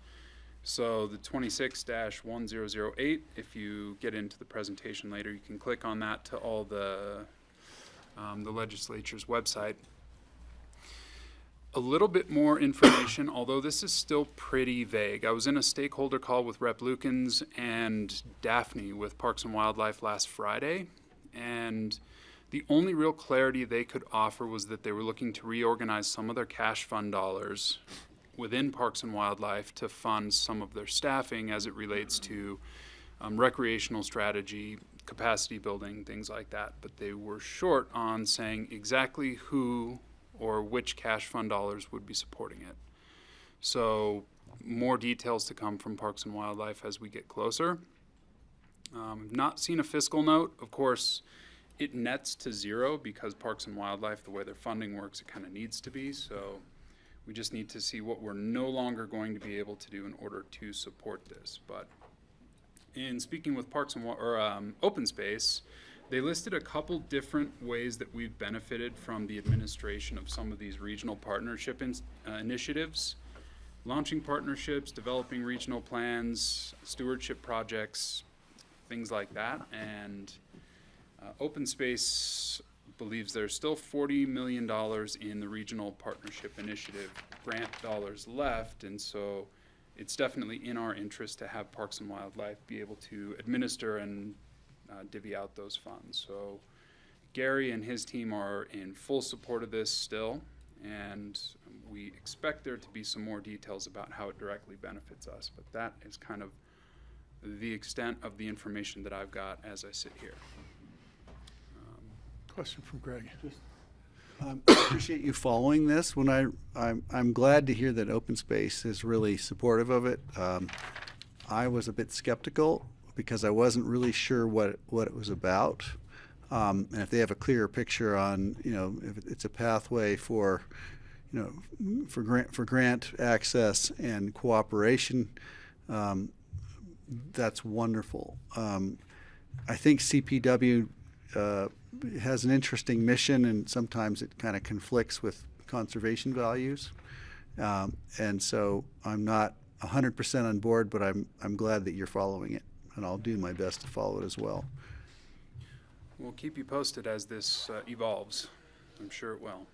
So the 26-1008, if you get into the presentation later, you can click on that to all the legislature's website. a little bit more information, although this is still pretty vague. I was in a stakeholder call with Rep. Lukens and Daphne with Parks and Wildlife last Friday, and the only real clarity they could offer was that they were looking to reorganize some of their cash fund dollars within Parks and Wildlife to fund some of their staffing as it relates to recreational strategy, capacity building, things like that. But they were short on saying exactly who or which cash fund dollars would be supporting it. So more details to come from Parks and Wildlife as we get closer. Not seen a fiscal note. Of course, it nets to zero because Parks and Wildlife, the way their funding works, it kind of needs to be. So we just need to see what we're no longer going to be able to do in order to support this. But in speaking with Parks and Open Space, they listed a couple different ways that we've benefited from the administration of some of these regional partnership initiatives. Launching partnerships, developing regional plans, stewardship projects, things like that. And Open Space believes there's still $40 million in the regional partnership initiative grant dollars left, and so it's definitely in our interest to have Parks and Wildlife be able to administer and divvy out those funds. So Gary and his team are in full support of this still, and we expect there to be some more details about how it directly benefits us, but that is kind of the extent of the information that I've got as I sit here. Question from Greg. I appreciate you following this. I'm glad to hear that Open Space is really supportive of it. I was a bit skeptical because I wasn't really sure what it was about. And if they have a clearer picture on, if it's a pathway for, for grant access and cooperation, that's wonderful. I think CPW has an interesting mission, and sometimes it kind of conflicts with conservation values. And so I'm not 100% on board, but I'm glad that you're following it, and I'll do my best to follow it as well. We'll keep you posted as this evolves. I'm sure it will.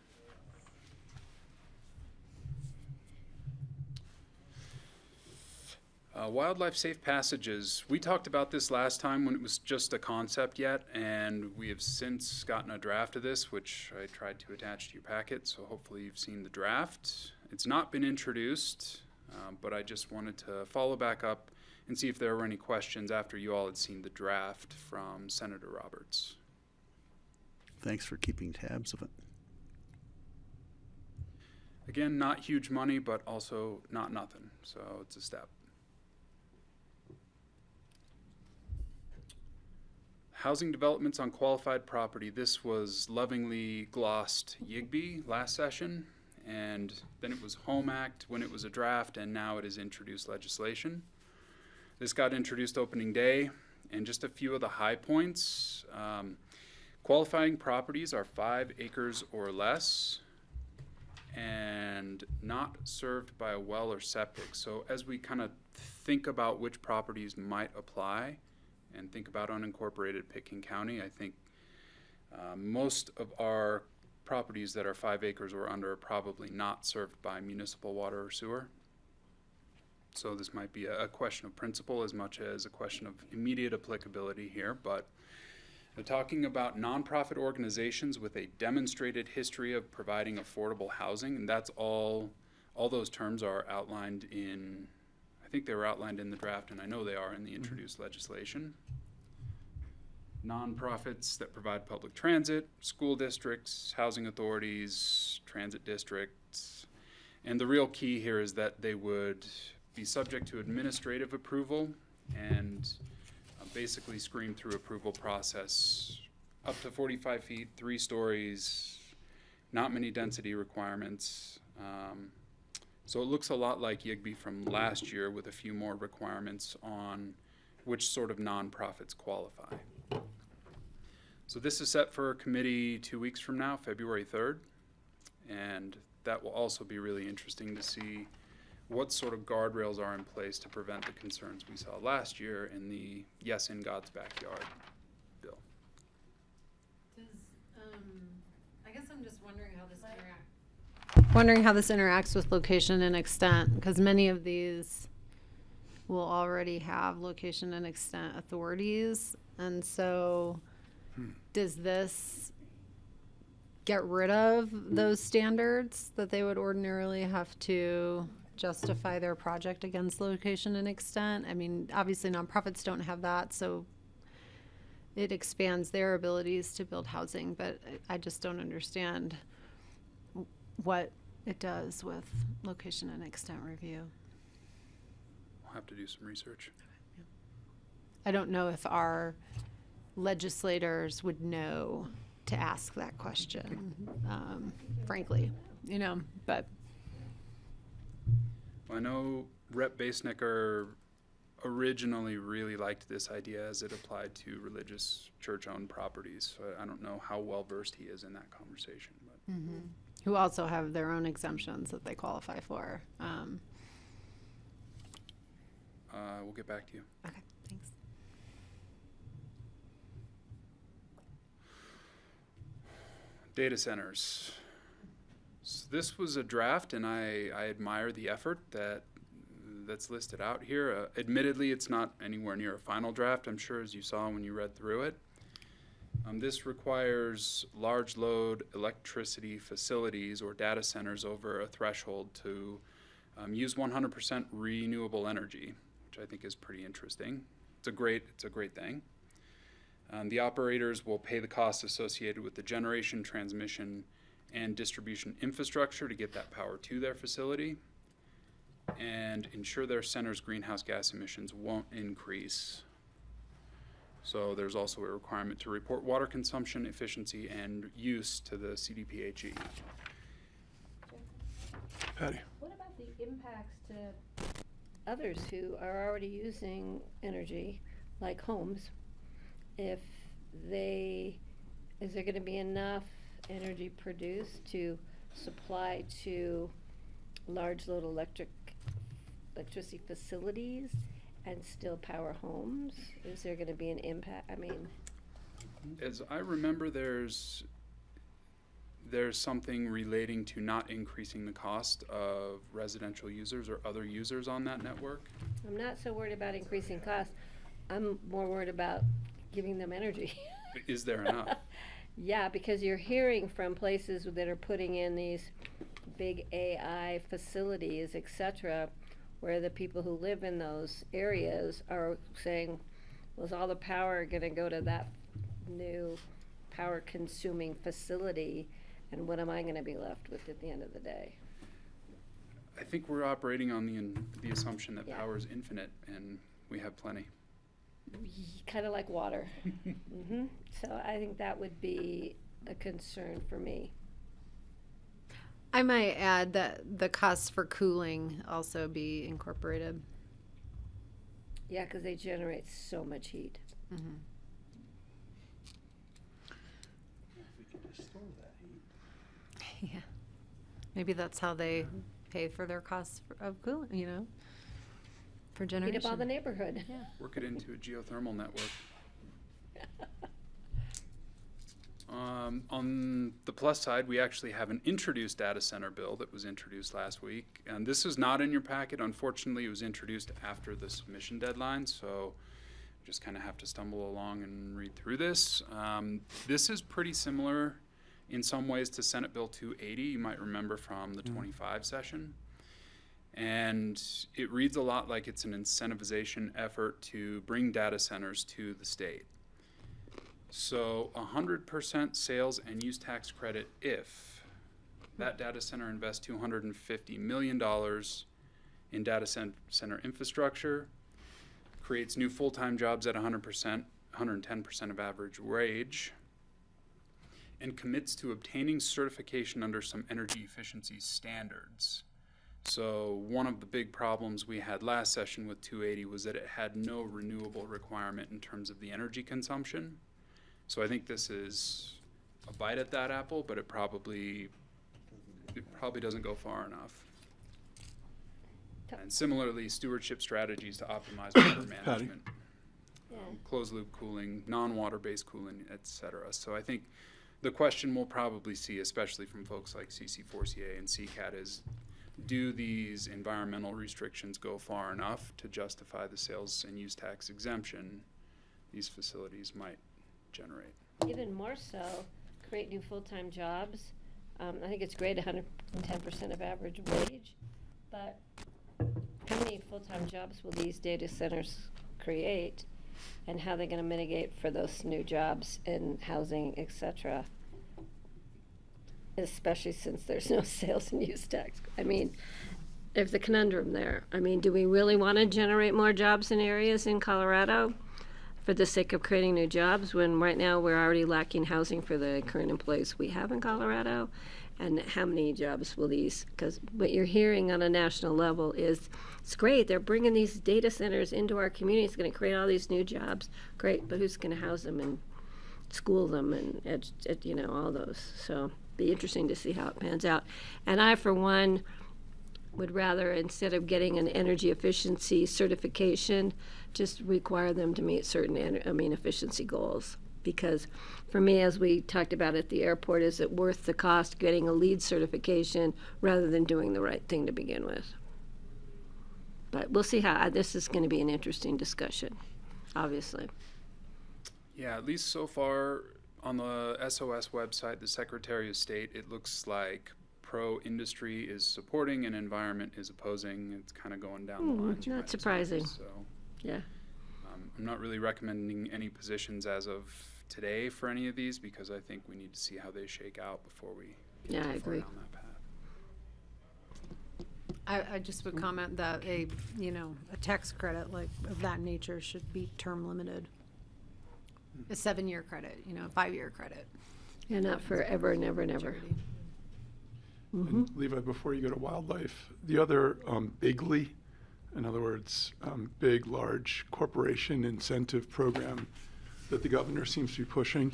Wildlife safe passages. We talked about this last time when it was just a concept yet, and we have since gotten a draft of this, which I tried to attach to your packet, so hopefully you've seen the draft. It's not been introduced, but I just wanted to follow back up and see if there were any questions after you all had seen the draft from Senator Roberts. Thanks for keeping tabs of it. Again, not huge money, but also not nothing, so it's a step. Housing developments on qualified property. This was lovingly glossed YIGB last session, and then it was Home Act when it was a draft, and now it is introduced legislation. This got introduced opening day, and just a few of the high points. Qualifying properties are 5 acres or less and not served by a well or septic. So as we kind of think about which properties might apply and think about unincorporated Pitkin County, I think most of our properties that are 5 acres or under are probably not served by municipal water or sewer. So this might be a question of principle as much as a question of immediate applicability here, but we're talking about nonprofit organizations with a demonstrated history of providing affordable housing, and that's all those terms are outlined in, I think they were outlined in the draft, and I know they are in the introduced legislation. Nonprofits that provide public transit, school districts, housing authorities, transit districts, and the real key here is that they would be subject to administrative approval and basically screen through approval process up to 45 feet, 3 stories, not many density requirements. So it looks a lot like YIGB from last year with a few more requirements on which sort of nonprofits qualify. So this is set for committee 2 weeks from now, February 3rd, and that will also be really interesting to see what sort of guardrails are in place to prevent the concerns we saw last year in the Yes in God's Backyard bill. I guess I'm just wondering how this interacts. wondering how this interacts with location and extent, because many of these will already have location and extent authorities. And so does this get rid of those standards that they would ordinarily have to justify their project against location and extent? I mean, obviously nonprofits don't have that, so it expands their abilities to build housing, but I just don't understand what it does with location and extent review. We'll have to do some research. I don't know if our legislators would know to ask that question, frankly, but. I know Rep. Basnicker originally really liked this idea as it applied to religious church-owned properties. So I don't know how well-versed he is in that conversation. But Who also have their own exemptions that they qualify for. We'll get back to you. Okay, thanks. Data centers. So this was a draft, and I admire the effort that's listed out here. Admittedly, it's not anywhere near a final draft, I'm sure, as you saw when you read through it. This requires large load electricity facilities or data centers over a threshold to use 100% renewable energy, which I think is pretty interesting. It's a great thing. The operators will pay the costs associated with the generation, transmission, and distribution infrastructure to get that power to their facility and ensure their center's greenhouse gas emissions won't increase. So there's also a requirement to report water consumption, efficiency, and use to the CDPHE. Patty? What about the impacts to others who are already using energy, like homes? Is there gonna be enough energy produced to supply to large load electricity facilities and still power homes? Is there gonna be an impact? I mean, As I remember, there's something relating to not increasing the cost of residential users or other users on that network. I'm not so worried about increasing costs. I'm more worried about giving them energy. Is there enough? Yeah, because you're hearing from places that are putting in these big AI facilities, et cetera, where the people who live in those areas are saying, well, is all the power gonna go to that new power consuming facility? And what am I gonna be left with at the end of the day? I think we're operating on the assumption that Yeah. power is infinite, and we have plenty. Kind of like water. So I think that would be a concern for me. I might add that the costs for cooling also be incorporated. Yeah, because they generate so much heat. Yeah. Maybe that's how they pay for their costs of cooling, for Heat generation. up all the neighborhood. Work it into a geothermal network. On the plus side, we actually have an introduced data center bill that was introduced last week. And this is not in your packet. Unfortunately, it was introduced after the submission deadline, so just kind of have to stumble along and read through this. This is pretty similar in some ways to Senate Bill 280, you might remember from the 25 session. And it reads a lot like it's an incentivization effort to bring data centers to the state. So 100% sales and use tax credit if that data center invests $250 million in data center infrastructure, creates new full-time jobs at 100%, 110% of average wage, and commits to obtaining certification under some energy efficiency standards. So one of the big problems we had last session with 280 was that it had no renewable requirement in terms of the energy consumption. So I think this is a bite at that apple, but it probably doesn't go far enough. And similarly, stewardship strategies to optimize water management, Yeah. closed loop cooling, non-water based cooling, et cetera. So I think the question we'll probably see, especially from folks like CC4CA and CCAT, is do these environmental restrictions go far enough to justify the sales and use tax exemption these facilities might generate? Even more so, create new full-time jobs. I think it's great, 110% of average wage, but how many full-time jobs will these data centers create? And how they're gonna mitigate for those new jobs in housing, et cetera? Especially since there's no sales and use tax. I mean, there's a conundrum there. I mean, do we really wanna generate more jobs in areas in Colorado for the sake of creating new jobs, when right now we're already lacking housing for the current employees we have in Colorado? And how many jobs will these, because what you're hearing on a national level is, it's great, they're bringing these data centers into our community, it's gonna create all these new jobs, great, but who's gonna house them and school them and, you know, all those. So, be interesting to see how it pans out. And I, for one, would rather, instead of getting an energy efficiency certification, just require them to meet certain efficiency goals. Because for me, as we talked about at the airport, is it worth the cost getting a LEED certification rather than doing the right thing to begin with? But we'll see how, this is gonna be an interesting discussion, obviously. Yeah, at least so far on the SOS website, the Secretary of State, it looks like pro-industry is supporting and environment is opposing. It's kind of going down the lines. you Not might just surprising. notice, So Yeah. I'm not really recommending any positions as of today for any of these, because I think we need to see how they shake out before we get Yeah, too I far agree. down that path. I just would comment that a tax credit like of that nature should be term limited. A 7-year credit, a 5-year credit. Yeah, not forever and ever and ever. Maturity. And Levi, before you go to wildlife, the other bigly, in other words, big, large corporation incentive program that the governor seems to be pushing,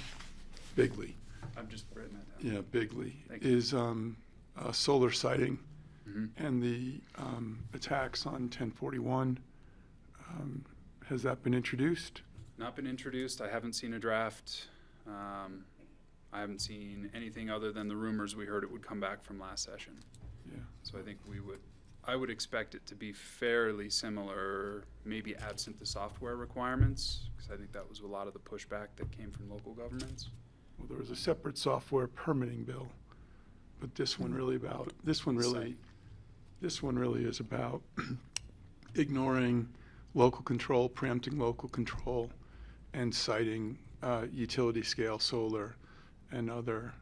bigly, I've just written that down. yeah, bigly, Thank you. is solar siting Mhm. and the attacks on 1041. Has that been introduced? Not been introduced. I haven't seen a draft. I haven't seen anything other than the rumors we heard it would come back from last session. Yeah. So I think I would expect it to be fairly similar, maybe absent the software requirements, because I think that was a lot of the pushback that came from local governments. Well, there was a separate software permitting bill, but this one really is about ignoring local control, preempting local control, and citing utility scale solar and other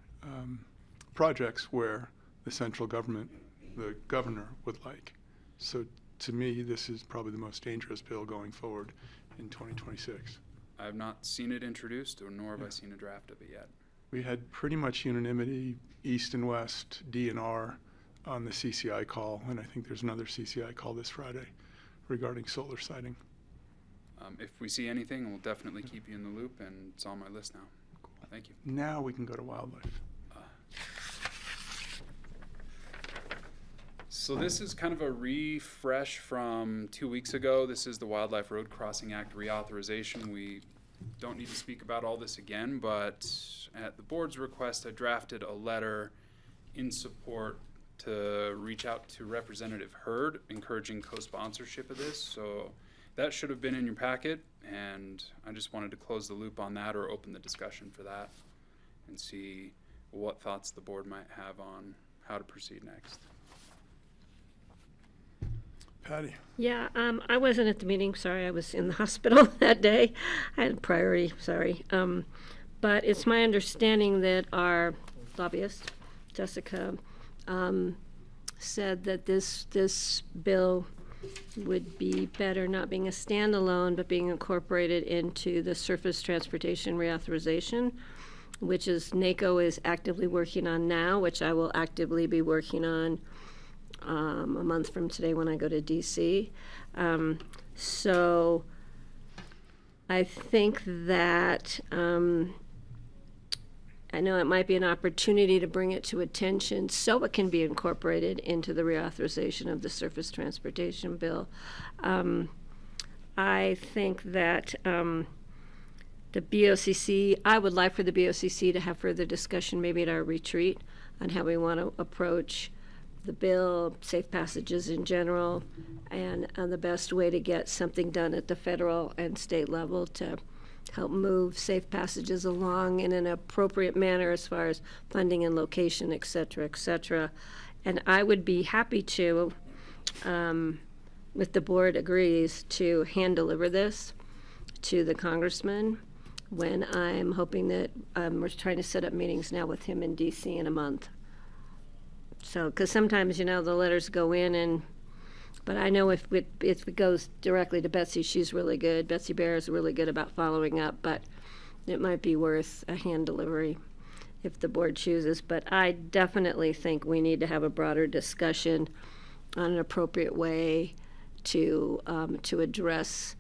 projects where the central government, the governor, would like. So to me, this is probably the most dangerous bill going forward in 2026. I have not seen it introduced, nor have I Yeah. seen a draft of it yet. We had pretty much unanimity, East and West, DNR, on the CCI call, and I think there's another CCI call this Friday regarding solar siting. If we see anything, we'll definitely keep you in the loop, and it's on my list now. Thank you. Now we can go to wildlife. So this is kind of a refresh from 2 weeks ago. This is the Wildlife Road Crossing Act reauthorization. We don't need to speak about all this again, but at the board's request, I drafted a letter in support to reach out to Representative Hurd, encouraging co-sponsorship of this. So that should have been in your packet, and I just wanted to close the loop on that, or open the discussion for that, and see what thoughts the board might have on how to proceed next. Patty? Yeah, I wasn't at the meeting, sorry, I was in the hospital that day. I had a priority, sorry. But it's my understanding that our lobbyist, Jessica, said that this bill would be better not being a standalone, but being incorporated into the surface transportation reauthorization, which is NACO is actively working on now, which I will actively be working on a month from today when I go to DC. So I think that I know it might be an opportunity to bring it to attention so it can be incorporated into the reauthorization of the surface transportation bill. I think that The BoCC, I would like for the BoCC to have further discussion, maybe at our retreat, on how we want to approach the bill, safe passages in general, and the best way to get something done at the federal and state level to help move safe passages along in an appropriate manner as far as funding and location, et cetera, et cetera. And I would be happy to, if the board agrees, to hand deliver this to the congressman when I'm hoping that we're trying to set up meetings now with him in DC in a month. So, because sometimes, the letters go in but I know if it goes directly to Betsy, she's really good. Betsy Bear is really good about following up, but it might be worth a hand delivery if the board chooses. But I definitely think we need to have a broader discussion on an appropriate way to address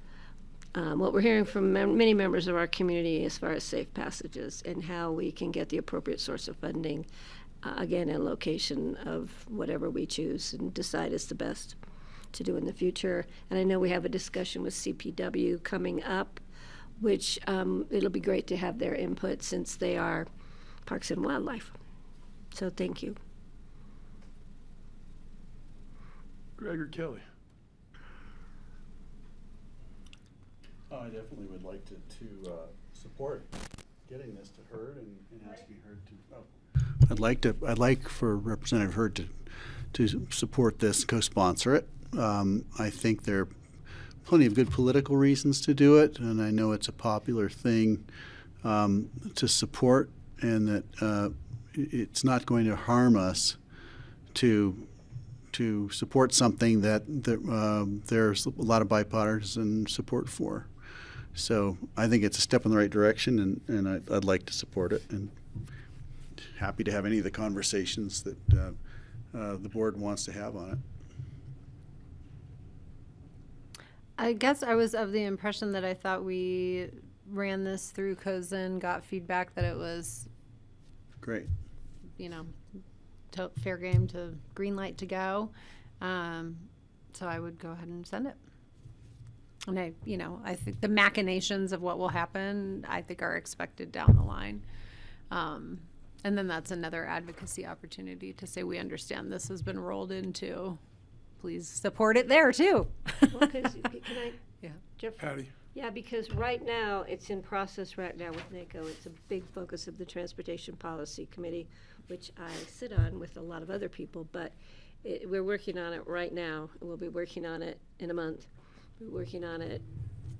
what we're hearing from many members of our community as far as safe passages and how we can get the appropriate source of funding, again, and location of whatever we choose and decide is the best to do in the future. And I know we have a discussion with CPW coming up, which it'll be great to have their input since they are Parks and Wildlife. So thank you. Greg or Kelly? I definitely would like to support getting this to Hurd and asking Hurd to. I'd like for Representative Hurd to support this, co-sponsor it. I think there are plenty of good political reasons to do it, and I know it's a popular thing to support, and that it's not going to harm us to support something that there's a lot of bipartisan support for. So I think it's a step in the right direction, and I'd like to support it, and happy to have any of the conversations that the board wants to have on it. I guess I was of the impression that I thought we ran this through COSN, got feedback that it was, Great. Fair game to green light to go. So I would go ahead and send it. And I think the machinations of what will happen, I think, are expected down the line. And then that's another advocacy opportunity to say, we understand this has been rolled into. Please support it there too. Well, can I, Yeah. Jeff? Patty? Yeah, because right now, it's in process right now with NACO. It's a big focus of the Transportation Policy Committee, which I sit on with a lot of other people, but we're working on it right now. We'll be working on it in a month. We're working on it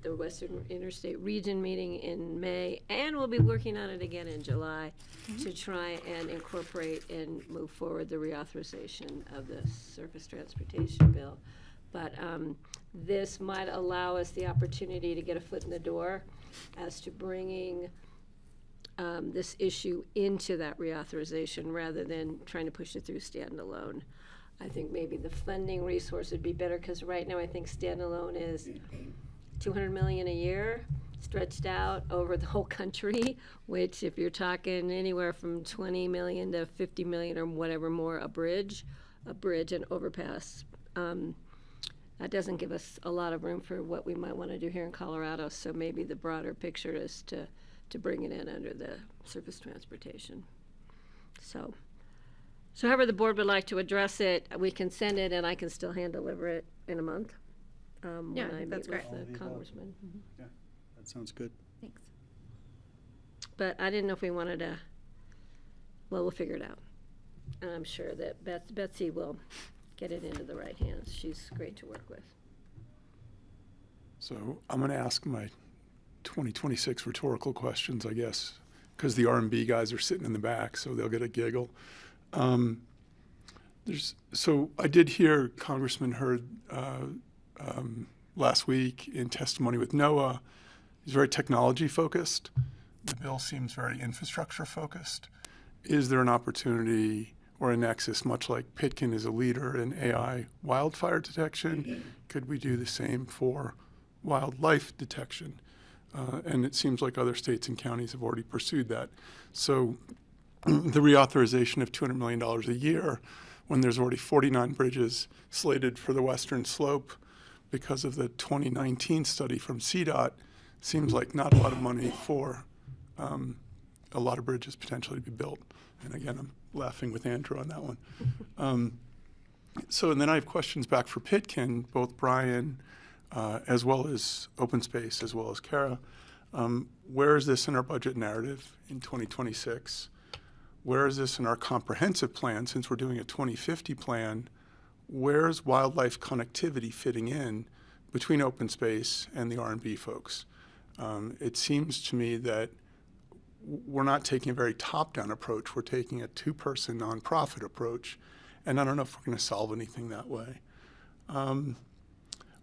the Western Interstate Region meeting in May, and we'll be working on it again in July to try and incorporate and move forward the reauthorization of the surface transportation bill. But this might allow us the opportunity to get a foot in the door as to bringing this issue into that reauthorization rather than trying to push it through standalone. I think maybe the funding resource would be better, because right now I think standalone is $200 million a year stretched out over the whole country, which if you're talking anywhere from 20 million to 50 million or whatever more, a bridge and overpass, that doesn't give us a lot of room for what we might want to do here in Colorado. So maybe the broader picture is to bring it in under the surface transportation. So however the board would like to address it, we can send it and I can still hand deliver it in a month. Yeah, When I that's meet great. with the congressman. Yeah, that sounds good. Thanks. But I didn't know if we wanted to, well, we'll figure it out. And I'm sure that Betsy will get it into the right hands. She's great to work with. So I'm going to ask my 2026 rhetorical questions, I guess, because the R&B guys are sitting in the back, so they'll get a giggle. So I did hear Congressman Hurd last week in testimony with NOAA. He's very technology focused. The bill seems very infrastructure focused. Is there an opportunity or a nexus, much like Pitkin is a leader in AI wildfire detection? Could we do the same for wildlife detection? And it seems like other states and counties have already pursued that. So the reauthorization of $200 million a year, when there's already 49 bridges slated for the western slope because of the 2019 study from CDOT seems like not a lot of money for a lot of bridges potentially to be built. And again, I'm laughing with Andrew on that one. And then I have questions back for Pitkin, both Brian, as well as Open Space, as well as Kara. Where is this in our budget narrative in 2026? Where is this in our comprehensive plan? Since we're doing a 2050 plan, where's wildlife connectivity fitting in between Open Space and the R&B folks? It seems to me that we're not taking a very top-down approach. We're taking a two-person nonprofit approach, and I don't know if we're going to solve anything that way.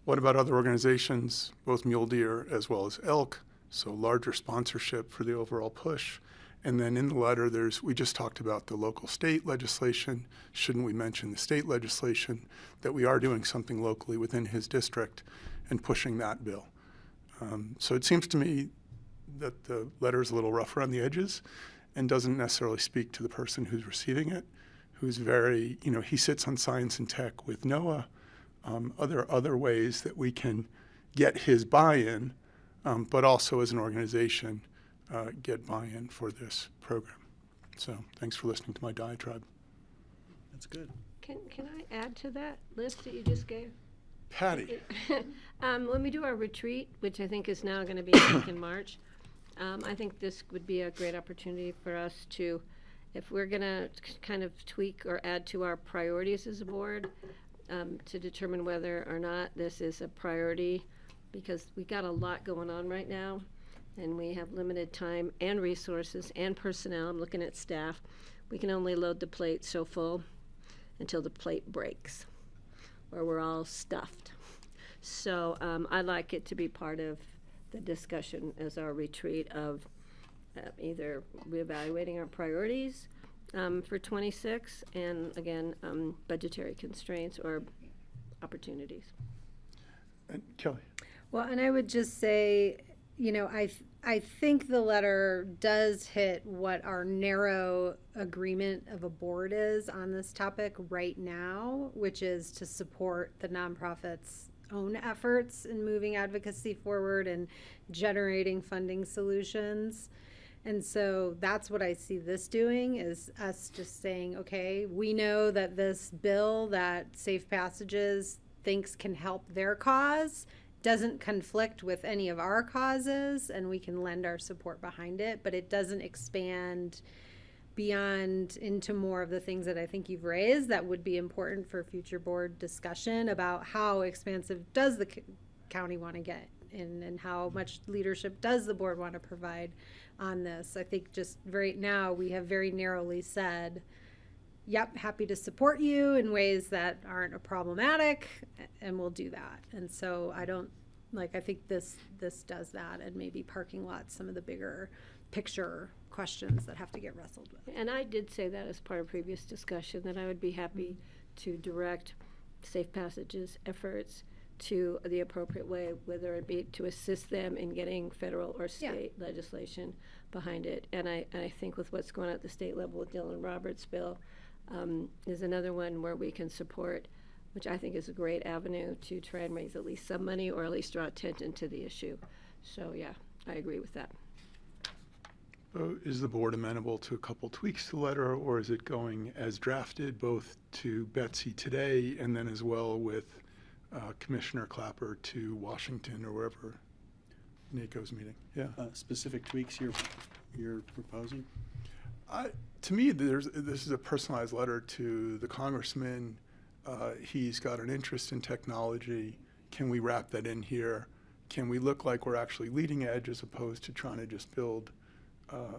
What about other organizations, both Mule Deer as well as Elk, so larger sponsorship for the overall push? And then in the letter, we just talked about the local state legislation. Shouldn't we mention the state legislation, that we are doing something locally within his district and pushing that bill? So it seems to me that the letter is a little rough around the edges and doesn't necessarily speak to the person who's receiving it, who's very, he sits on science and tech with NOAA. Other ways that we can get his buy-in, but also as an organization, get buy-in for this program. So thanks for listening to my diatribe. That's good. Can I add to that list that you just gave? Patty. When we do our retreat, which I think is now going to be back in March, I think this would be a great opportunity for us to, if we're going to kind of tweak or add to our priorities as a board, to determine whether or not this is a priority, because we got a lot going on right now, and we have limited time and resources and personnel. I'm looking at staff. We can only load the plate so full until the plate breaks, or we're all stuffed. So I'd like it to be part of the discussion as our retreat of either reevaluating our priorities for 26 and, again, budgetary constraints or opportunities. And Kelly. Well, and I would just say, I think the letter does hit what our narrow agreement of a board is on this topic right now, which is to support the nonprofits' own efforts in moving advocacy forward and generating funding solutions. And so that's what I see this doing, is us just saying, okay, we know that this bill that Safe Passages thinks can help their cause doesn't conflict with any of our causes, and we can lend our support behind it, but it doesn't expand beyond into more of the things that I think you've raised that would be important for future board discussion about how expansive does the county want to get in, and how much leadership does the board want to provide on this. I think just right now we have very narrowly said, yep, happy to support you in ways that aren't problematic, and we'll do that. And so I think this does that, and maybe parking lots, some of the bigger picture questions that have to get wrestled with. And I did say that as part of previous discussion, that I would be happy to direct Safe Passages efforts to the appropriate way, whether it be to assist them in getting federal or state legislation behind it. And I think with what's going on at the state level with Dylan Roberts' bill, is another one where we can support, which I think is a great avenue to try and raise at least some money, or at least draw attention to the issue. So yeah, I agree with that. Is the board amenable to a couple tweaks to the letter, or is it going as drafted, both to Betsy today and then as well with Commissioner Clapper to Washington or wherever NACO's meeting? Yeah. Specific tweaks you're proposing? To me, this is a personalized letter to the congressman. He's got an interest in technology. Can we wrap that in here? Can we look like we're actually leading edge as opposed to trying to just build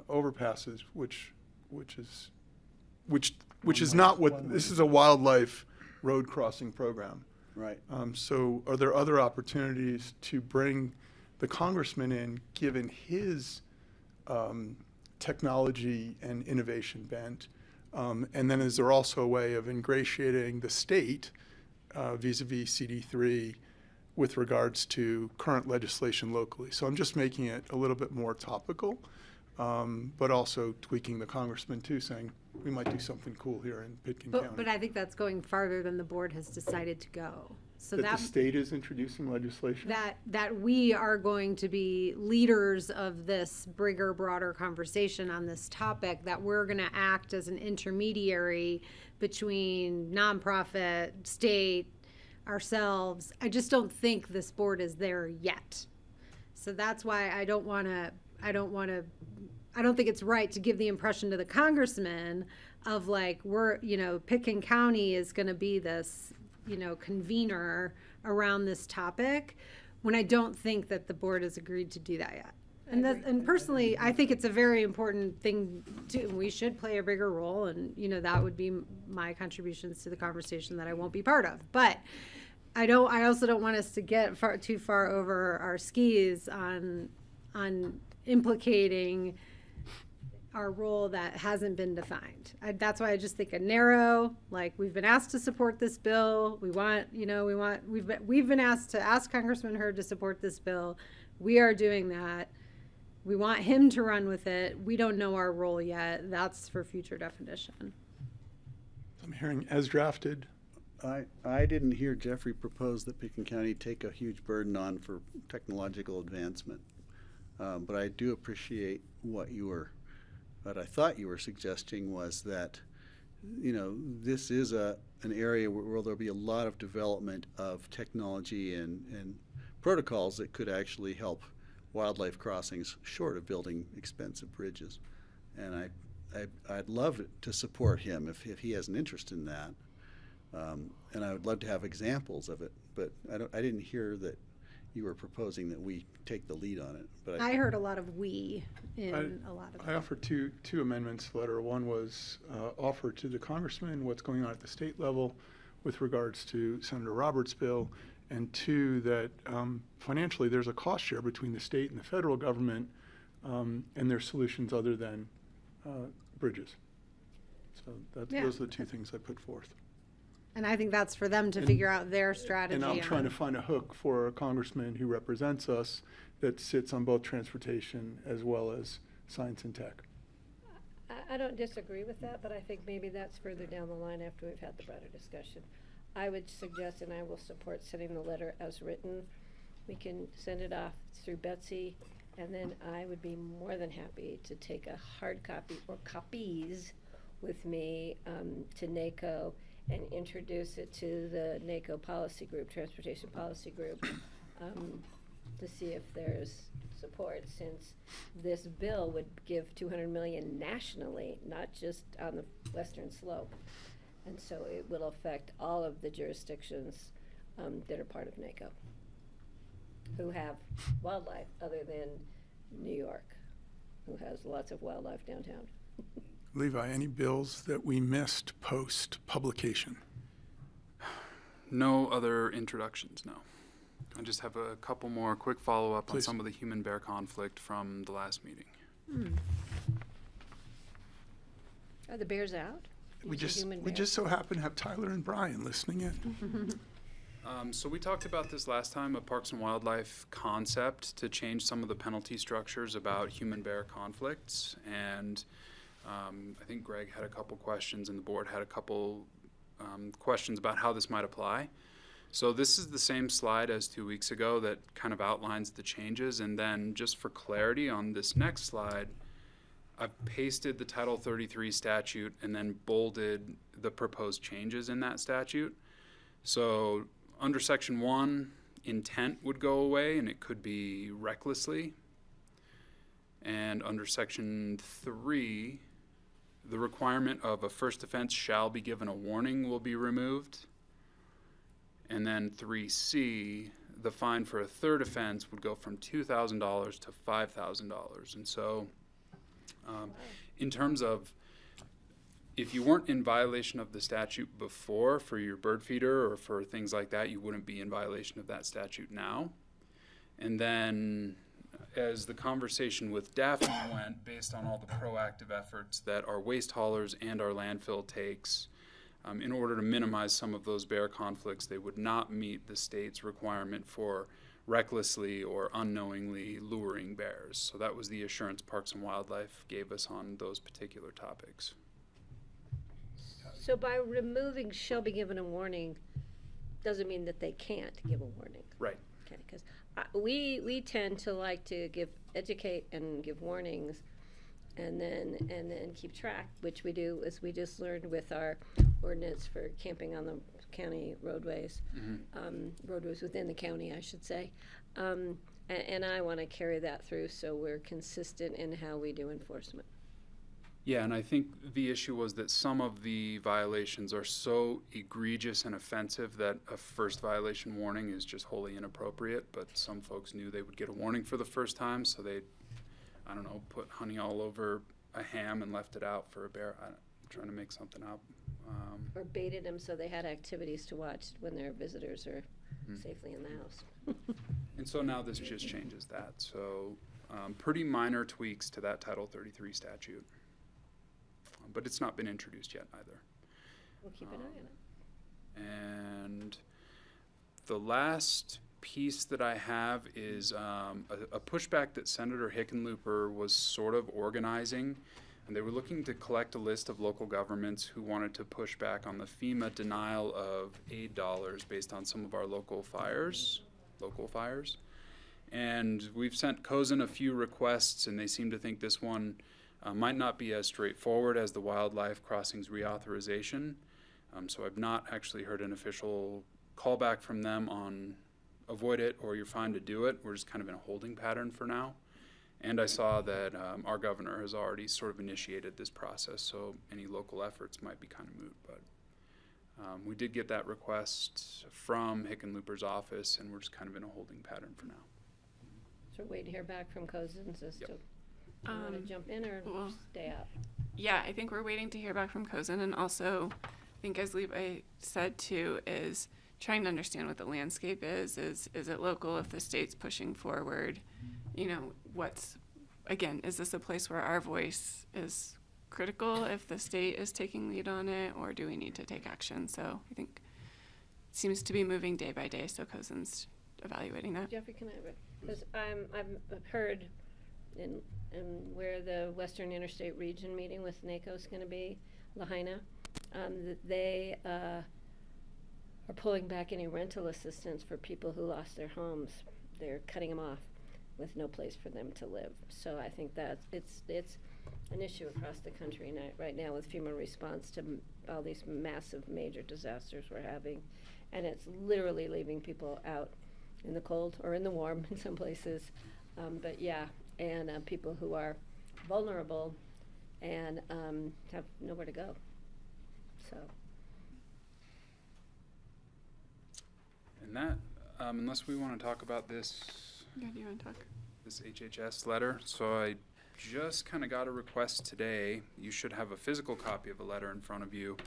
overpasses, which is not what this is. A wildlife road crossing program. Right. So are there other opportunities to bring the congressman in, given his technology and innovation bent? And then is there also a way of ingratiating the state vis-a-vis CD3 with regards to current legislation locally? So I'm just making it a little bit more topical, but also tweaking the congressman too, saying we might do something cool here in Pitkin County. But I think that's going farther than the board has decided to go. So That the that state is introducing legislation? that we are going to be leaders of this bigger, broader conversation on this topic, that we're going to act as an intermediary between nonprofit, state, ourselves. I just don't think this board is there yet. So that's why I don't think it's right to give the impression to the congressman of like, Picken County is going to be this, convener around this topic, when I don't think that the board has agreed to do that yet. And personally, I think it's a very important thing too. We should play a bigger role, and that would be my contributions to the conversation that I won't be part of. But I also don't want us to get too far over our skis on implicating our role that hasn't been defined. That's why I just think a narrow, like, we've been asked to support this bill. We've been asked to ask Congressman Hurd to support this bill. We are doing that. We want him to run with it. We don't know our role yet. That's for future definition. I'm hearing as drafted. I didn't hear Jeffrey propose that Picken County take a huge burden on for technological advancement. But I do appreciate what I thought you were suggesting was that, this is an area where there'll be a lot of development of technology and protocols that could actually help wildlife crossings short of building expensive bridges. And I'd love to support him if he has an interest in that. And I would love to have examples of it, but I didn't hear that you were proposing that we take the lead on it. But I heard a lot of "we" in a lot of I offered two amendments to the letter. One was offer to the congressman what's going on at the state level with regards to Senator Roberts' bill, and two, that financially there's a cost share between the state and the federal government, and there's solutions other than bridges. So those are the two things I put forth. And I think that's for them to figure out their strategy. And I'm trying to find a hook for a congressman who represents us that sits on both transportation as well as science and tech. I don't disagree with that, but I think maybe that's further down the line after we've had the broader discussion. I would suggest, and I will support sending the letter as written. We can send it off through Betsy, and then I would be more than happy to take a hard copy or copies with me to NACO and introduce it to the NACO policy group, transportation policy group, to see if there's support, since this bill would give $200 million nationally, not just on the western slope. And so it will affect all of the jurisdictions that are part of NACO, who have wildlife other than New York, who has lots of wildlife downtown. Levi, any bills that we missed post-publication? No other introductions, no. I just have a couple more quick follow-up on Please. some of the human-bear conflict from the last meeting. Are the bears out? We Is a human bear? just so happen to have Tyler and Brian listening in. So we talked about this last time, a Parks and Wildlife concept to change some of the penalty structures about human-bear conflicts. And I think Greg had a couple questions and the board had a couple questions about how this might apply. So this is the same slide as 2 weeks ago that kind of outlines the changes. And then just for clarity on this next slide, I've pasted the Title 33 statute and then bolded the proposed changes in that statute. So under Section 1, intent would go away and it could be recklessly. And under Section 3, the requirement of a first offense shall be given a warning will be removed. And then 3C, the fine for a third offense would go from $2,000 to $5,000. And so in terms of if you weren't in violation of the statute before for your bird feeder or for things like that, you wouldn't be in violation of that statute now. And then as the conversation with Daphne went, based on all the proactive efforts that our waste haulers and our landfill takes, in order to minimize some of those bear conflicts, they would not meet the state's requirement for recklessly or unknowingly luring bears. So that was the assurance Parks and Wildlife gave us on those particular topics. So by removing shall be given a warning, doesn't mean that they can't give a warning. Right. Okay, because we tend to like to educate and give warnings, and then keep track, which we do, as we just learned with our ordinance for camping on the county roadways, roadways within the county, I should say. And I want to carry that through so we're consistent in how we do enforcement. Yeah, and I think the issue was that some of the violations are so egregious and offensive that a first violation warning is just wholly inappropriate, but some folks knew they would get a warning for the first time, so they, I don't know, put honey all over a ham and left it out for a bear. I'm trying to make something up. Or baited them so they had activities to watch when their visitors are safely in the house. And so now this just changes that. So pretty minor tweaks to that Title 33 statute. But it's not been introduced yet either. We'll keep an eye on it. And the last piece that I have is a pushback that Senator Hickenlooper was sort of organizing. And they were looking to collect a list of local governments who wanted to push back on the FEMA denial of aid dollars based on some of our local fires. And we've sent COSN a few requests, and they seem to think this one might not be as straightforward as the wildlife crossings reauthorization. So I've not actually heard an official callback from them on avoid it or you're fine to do it. We're just kind of in a holding pattern for now. And I saw that our governor has already sort of initiated this process, so any local efforts might be kind of moot. But we did get that request from Hickenlooper's office, and we're just kind of in a holding pattern for now. So wait to hear back from COSNs as Yep. to you want to jump in or well, stay out. Yeah, I think we're waiting to hear back from COSN, and also I think as Levi said too, is trying to understand what the landscape is it local if the state's pushing forward, you know, is this a place where our voice is critical if the state is taking lead on it, or do we need to take action? So I think it seems to be moving day by day, so COSN's evaluating that. Jeffrey, can I, because I've heard in where the Western Interstate Region meeting with NACO is going to be, Lahaina, that they are pulling back any rental assistance for people who lost their homes. They're cutting them off with no place for them to live. So I think that it's an issue across the country right now with FEMA response to all these massive major disasters we're having. And it's literally leaving people out in the cold or in the warm in some places. But yeah, and people who are vulnerable and have nowhere to go. So. And that, unless we want to talk about this, Yeah, do you want to talk? this HHS letter. So I just kind of got a request today. You should have a physical copy of a letter in front of you.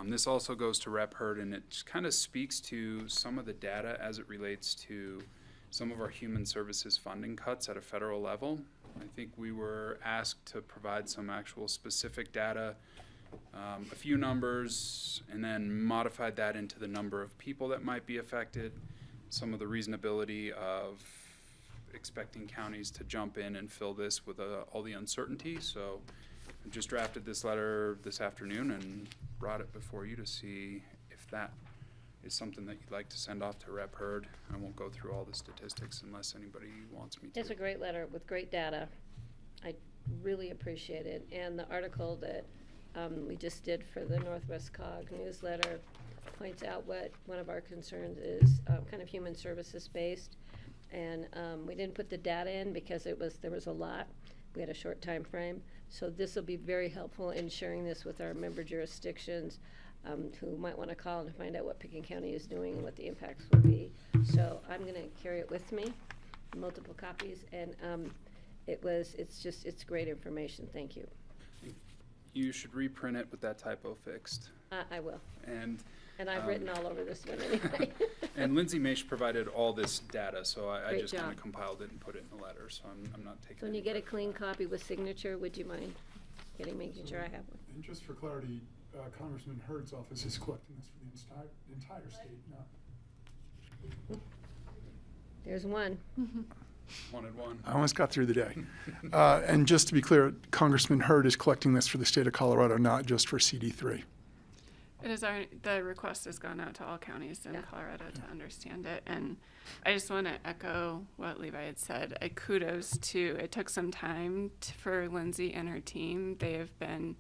This also goes to Rep. Hurd, and it kind of speaks to some of the data as it relates to some of our human services funding cuts at a federal level. I think we were asked to provide some actual specific data, a few numbers, and then modified that into the number of people that might be affected, some of the reasonability of expecting counties to jump in and fill this with all the uncertainty. So I just drafted this letter this afternoon and brought it before you to see if that is something that you'd like to send off to Rep. Hurd. I won't go through all the statistics unless anybody wants me to. It's a great letter with great data. I really appreciate it. And the article that we just did for the Northwest COG newsletter points out what one of our concerns is, kind of human services based. And we didn't put the data in because there was a lot. We had a short time frame. So this will be very helpful in sharing this with our member jurisdictions who might want to call and find out what Pickens County is doing and what the impacts will be. So I'm going to carry it with me, multiple copies, and it's great information. Thank you. You should reprint it with that typo fixed. I will. And I've written all over this one anyway. And Lindsay Maish provided all this data, so I Great just kind of job. compiled it and put it in the letter, so I'm not taking So when any you get a credit for clean that. copy with signature, would you mind making sure I have one? And just for clarity, Congressman Hurd's office is collecting this for the entire state, not. There's one. Wanted one. I almost got through the day. And just to be clear, Congressman Hurd is collecting this for the state of Colorado, not just for CD3. It is the request has gone out to all counties in Yeah. Colorado to understand it. And I just want to echo what Levi had said. Kudos to, it took some time for Lindsay and her team. They have been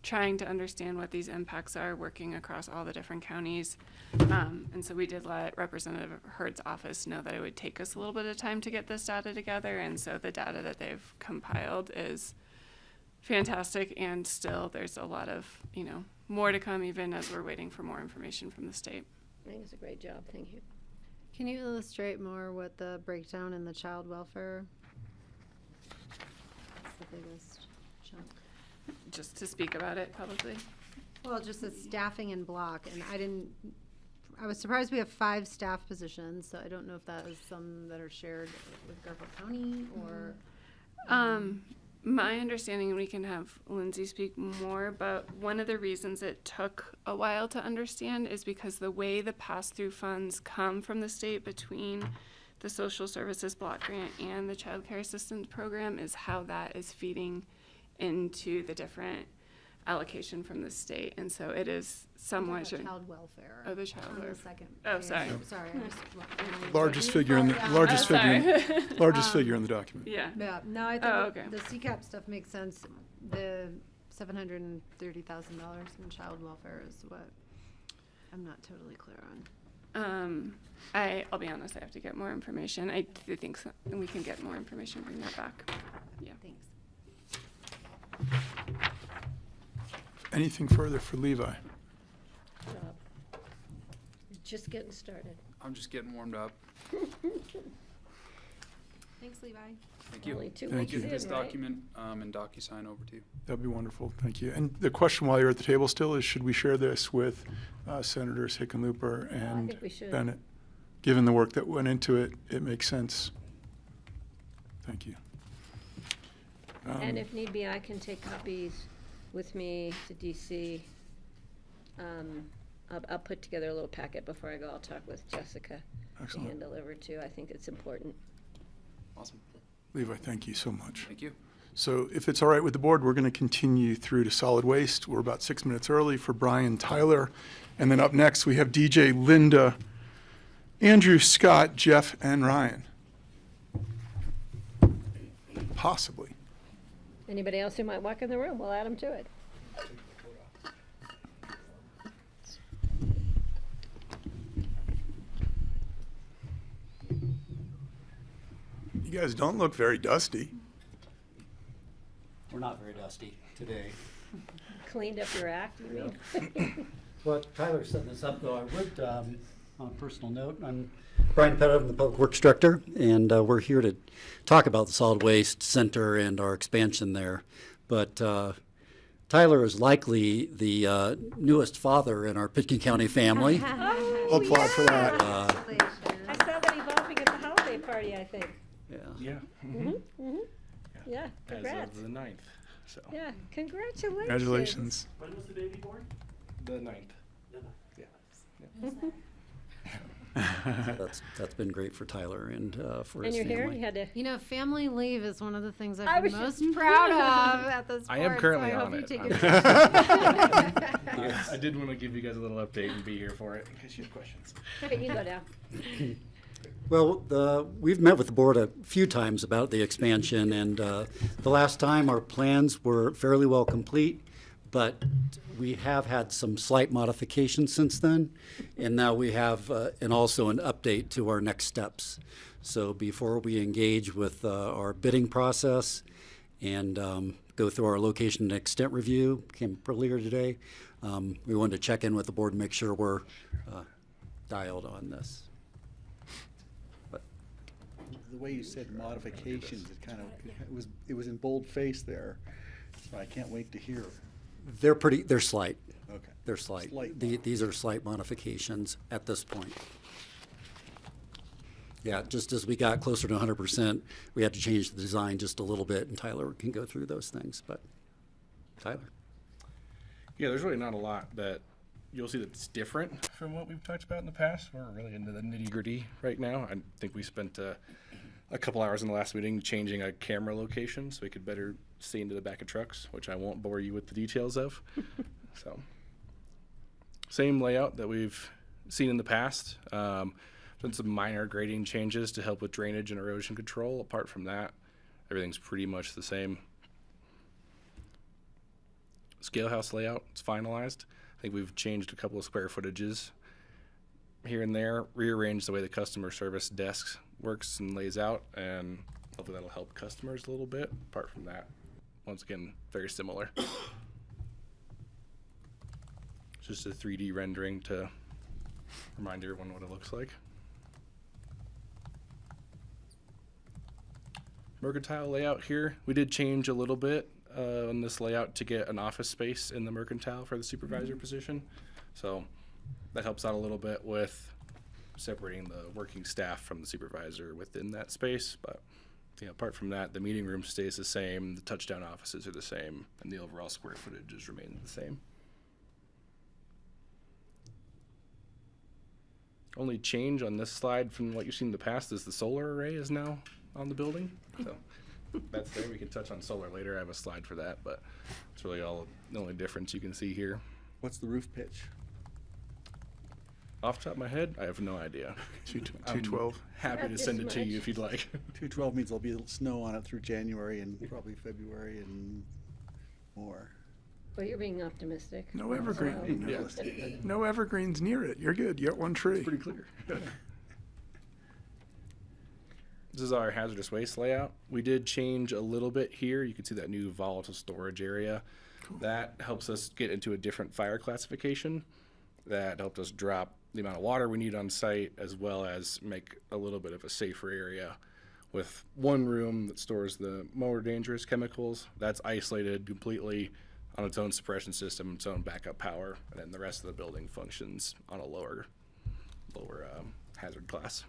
trying to understand what these impacts are, working across all the different counties. And so we did let Representative Hurd's office know that it would take us a little bit of time to get this data together. And so the data that they've compiled is fantastic, and still there's a lot of, more to come, even as we're waiting for more information from the state. I think it's a great job, thank you. Can you illustrate more what the breakdown in the child welfare? What's the biggest chunk? Just to speak about it publicly. Well, just the staffing and block, and I was surprised we have 5 staff positions, so I don't know if that is some that are shared with Garfield County or. My understanding, and we can have Lindsay speak more, but one of the reasons it took a while to understand is because the way the pass-through funds come from the state between the social services block grant and the child care assistance program is how that is feeding into the different allocation from the state. And so it is somewhat. Child welfare. Oh, the child On the welfare. second Oh, page. sorry. Sorry, I just. Largest figure in the, largest figure, largest figure in the document. Yeah. Yeah, no, I Oh, think okay. the CCAP stuff makes sense. The $730,000 in child welfare is what I'm not totally clear on. I'll be honest, I have to get more information. I do think so, and we can get more information, bring that back. Yeah. Thanks. Anything further for Levi? Job. Just getting started. I'm just getting warmed up. Thanks, Levi. Thank you. Only 2 Thank weeks you. Get in, this right? document and DocuSign over to you. That'd be wonderful. Thank you. And the question while you're at the table still is, should we share this with Senators Hickenlooper and think we should. Bennett? Given the work that went into it, it makes sense. Thank you. And if need be, I can take copies with me to DC. I'll put together a little packet before I go. I'll talk with Jessica to Excellent. hand deliver to. I think it's important. Awesome. Levi, thank you so much. Thank you. So if it's all right with the board, we're going to continue through to solid waste. We're about 6 minutes early for Brian Tyler. And then up next, we have DJ, Linda, Andrew, Scott, Jeff, and Ryan. Possibly. Anybody else who might walk in the room, we'll add them to it. You guys don't look very dusty. We're not very dusty today. Cleaned up your act, you mean? Well, Tyler's setting this up, though. I would, on a personal note, I'm Brian Pettit, I'm the Public Works Director, and we're here to talk about the Solid Waste Center and our expansion there. But Tyler is likely the newest father in our Pitkin County family. I'll applaud for that. I saw that evolving at the holiday party, I think. Yeah. Yeah. Yeah, As congrats. of the 9th, so. Yeah, congratulations. Congratulations. When was the baby born? The 9th. So that's been great for Tyler and for And his you're here, family. you had to, You know, family leave is one of the things I I'm was most just- proud of at this I point. am currently so I on hope it. you take I'm- advantage. I did want to give you guys a little update and be here for it in case you have questions. okay, you go down. Well, we've met with the board a few times about the expansion, and the last time our plans were fairly well complete, but we have had some slight modifications since then, and now we have, and also an update to our next steps. So before we engage with our bidding process and go through our location and extent review, came earlier today, we wanted to check in with the board and make sure we're dialed on this. The way you said modifications, it kind of, it was in bold face there, so I can't wait to hear. They're slight. Okay. They're slight. Slight These are slight modifications at this point. Yeah, just as we got closer to 100%, we had to change the design just a little bit, and Tyler can go through those things, but Tyler? Yeah, there's really not a lot that you'll see that's different from what we've talked about in the past. We're really into the nitty-gritty right now. I think we spent a couple hours in the last meeting changing a camera location so we could better see into the back of trucks, which I won't bore you with the details of. So, Same layout that we've seen in the past. Done some minor grading changes to help with drainage and erosion control. Apart from that, everything's pretty much the same. Scale house layout is finalized. I think we've changed a couple of square footages here and there, rearranged the way the customer service desk works and lays out, and hopefully that'll help customers a little bit. Apart from that, once again, very similar. Just a 3D rendering to remind everyone what it looks like. Mercantile layout here, we did change a little bit on this layout to get an office space in the mercantile for the supervisor position. So that helps out a little bit with separating the working staff from the supervisor within that space. But apart from that, the meeting room stays the same, the touchdown offices are the same, and the overall square footage remains the same. Only change on this slide from what you've seen in the past is the solar array is now on the building. So that's there. We can touch on solar later. I have a slide for that, but it's really all the only difference you can see here. What's the roof pitch? Off the top of my head, I have no idea. 212. Happy Not to this send it to much. you if you'd like. 212 means there'll be snow on it through January and probably February and more. Well, you're being optimistic. No evergreen. Yeah. No evergreens near it. You're good. You got one tree. Pretty clear. This is our hazardous waste layout. We did change a little bit here. You can see that new volatile storage area. That helps us get into a different fire classification. That helped us drop the amount of water we need on site, as well as make a little bit of a safer area with one room that stores the more dangerous chemicals. That's isolated completely on its own suppression system, its own backup power, and then the rest of the building functions on a lower hazard class.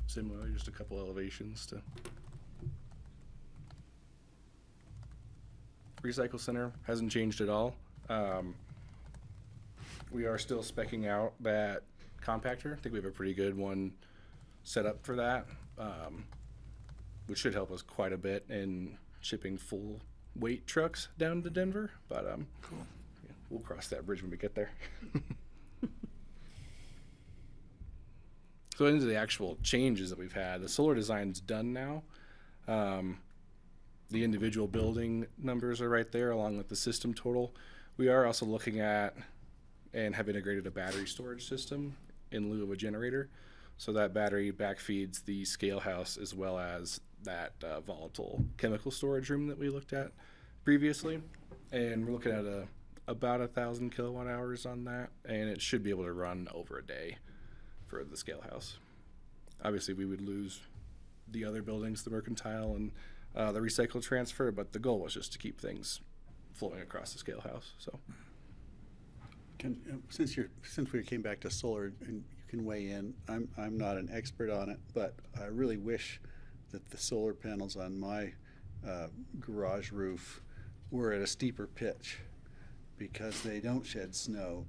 Similarly, just a couple elevations to recycle center hasn't changed at all. We are still specking out that compactor. I think we have a pretty good one set up for that, which should help us quite a bit in shipping full weight trucks down to Denver. But cool. Yeah, we'll cross that bridge when we get there. So into the actual changes that we've had, the solar design's done now. The individual building numbers are right there along with the system total. We are also looking at and have integrated a battery storage system in lieu of a generator. So that battery backfeeds the scale house as well as that volatile chemical storage room that we looked at previously. And we're looking at about 1,000 kilowatt hours on that, and it should be able to run over a day for the scale house. Obviously, we would lose the other buildings, the mercantile and the recycle transfer, but the goal was just to keep things flowing across the scale house. So, Since we came back to solar, and you can weigh in, I'm not an expert on it, but I really wish that the solar panels on my garage roof were at a steeper pitch, because they don't shed snow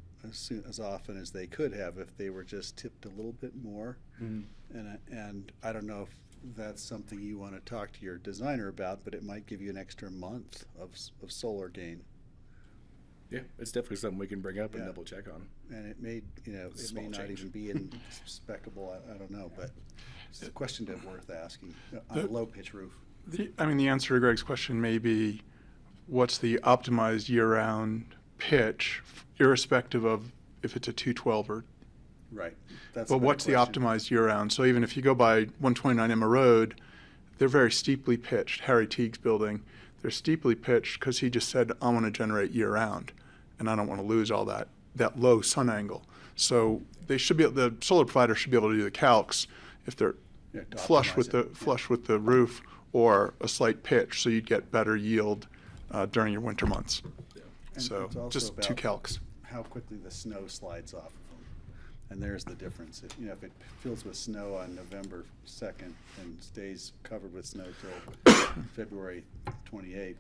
as often as they could have if they were just tipped a little bit more. And I don't know if that's something you want to talk to your designer about, but it might give you an extra month of solar gain. yeah, it's definitely something we can bring up and Yeah. double check on. And it may, it may Small not change. even be inspectable, I don't know, but it's a question worth asking on a low pitch roof. The answer to Greg's question may be, what's the optimized year-round pitch, irrespective of if it's a 212 or. Right. That's But what's the optimized year-round? So even if you go by 129 Emma Road, they're very steeply pitched. Harry Teague's building, they're steeply pitched because he just said, I want to generate year-round, and I don't want to lose all that low sun angle. So they should be, the solar provider should be able to do the calcs if they're Yeah, to flush optimize with it. flush with the roof or a slight pitch, so you'd get better yield during your winter months. And So it's also just two about calcs. how quickly the snow slides off of them. And there's the difference. If it fills with snow on November 2nd and stays covered with snow till February 28th,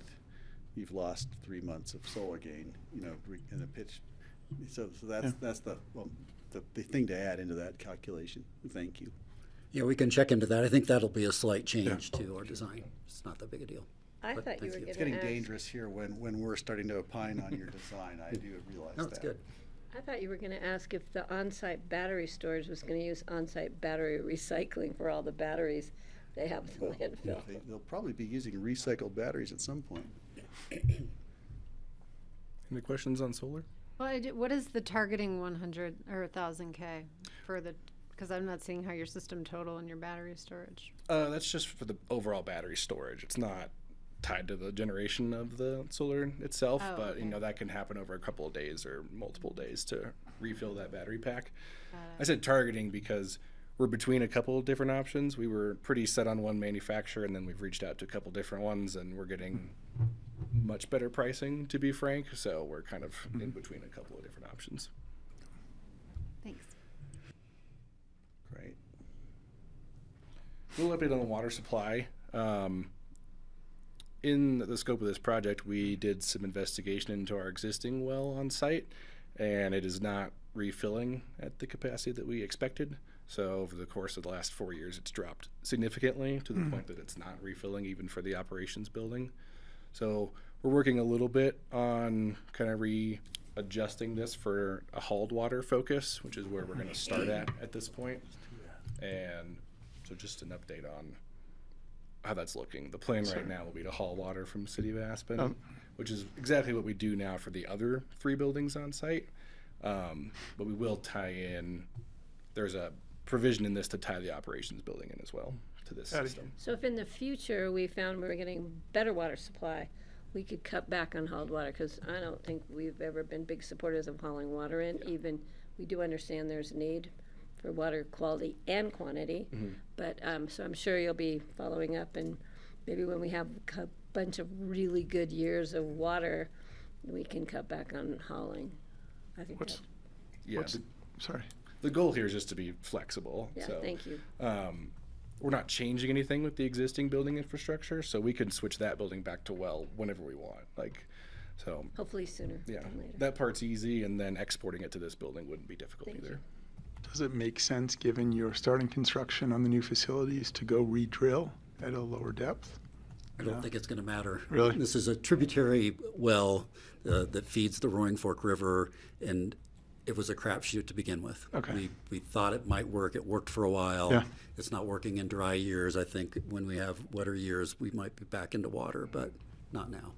you've lost 3 months of solar gain, in the pitch. So that's the thing to add into that calculation. Thank you. Yeah, we can check into that. I think that'll be a slight change to our design. It's not that big a deal. I But thought you thank were you. going It's to getting ask. dangerous here when we're starting to opine on your design. I do realize No, that. it's good. I thought you were going to ask if the on-site battery storage was going to use on-site battery recycling for all the batteries they have in the landfill. They'll probably be using recycled batteries at some point. Any questions on solar? Well, what is the targeting 100 or 1,000 K for the? Because I'm not seeing how your system total and your battery storage. That's just for the overall battery storage. It's not tied to the generation of the solar itself, Oh, but okay. you know that can happen over a couple of days or multiple days to refill that battery pack. I said targeting because we're between a couple of different options. We were pretty set on one manufacturer, and then we've reached out to a couple different ones, and we're getting much better pricing, to be frank. So we're kind of in between a couple of different options. Thanks. Great. A little update on the water supply. In the scope of this project, we did some investigation into our existing well on site, and it is not refilling at the capacity that we expected. So over the course of the last 4 years, it's dropped significantly to the point that it's not refilling even for the operations building. So we're working a little bit on kind of readjusting this for a hauled water focus, which is where we're going to start at this point. And so just an update on how that's looking. The plan right now will be to haul water from the city of Aspen, which is exactly what we do now for the other 3 buildings on site. But we will tie in, there's a provision in this to tie the operations building in as well to this system. So if in the future we found we were getting better water supply, we could cut back on hauled water, because I don't think we've ever been big supporters of hauling water in. Even, we do understand there's a need for water quality and quantity, but so I'm sure you'll be following up, and maybe when we have a bunch of really good years of water, we can cut back on hauling. I think What's- that, Yeah, Sorry. the goal here is just to be flexible. yeah, So, thank you. we're not changing anything with the existing building infrastructure, so we can switch that building back to well whenever we want. So Hopefully sooner yeah, than later. that part's easy, and then exporting it to this building wouldn't be difficult Thank either. you. Does it make sense, given you're starting construction on the new facilities, to go re-drill at a lower depth? I don't think it's going to matter. Really? This is a tributary well that feeds the Roaring Fork River, and it was a crapshoot to begin with. Okay. We thought it might work. It worked for a while. Yeah. It's not working in dry years. I think when we have wetter years, we might be back into water, but not now.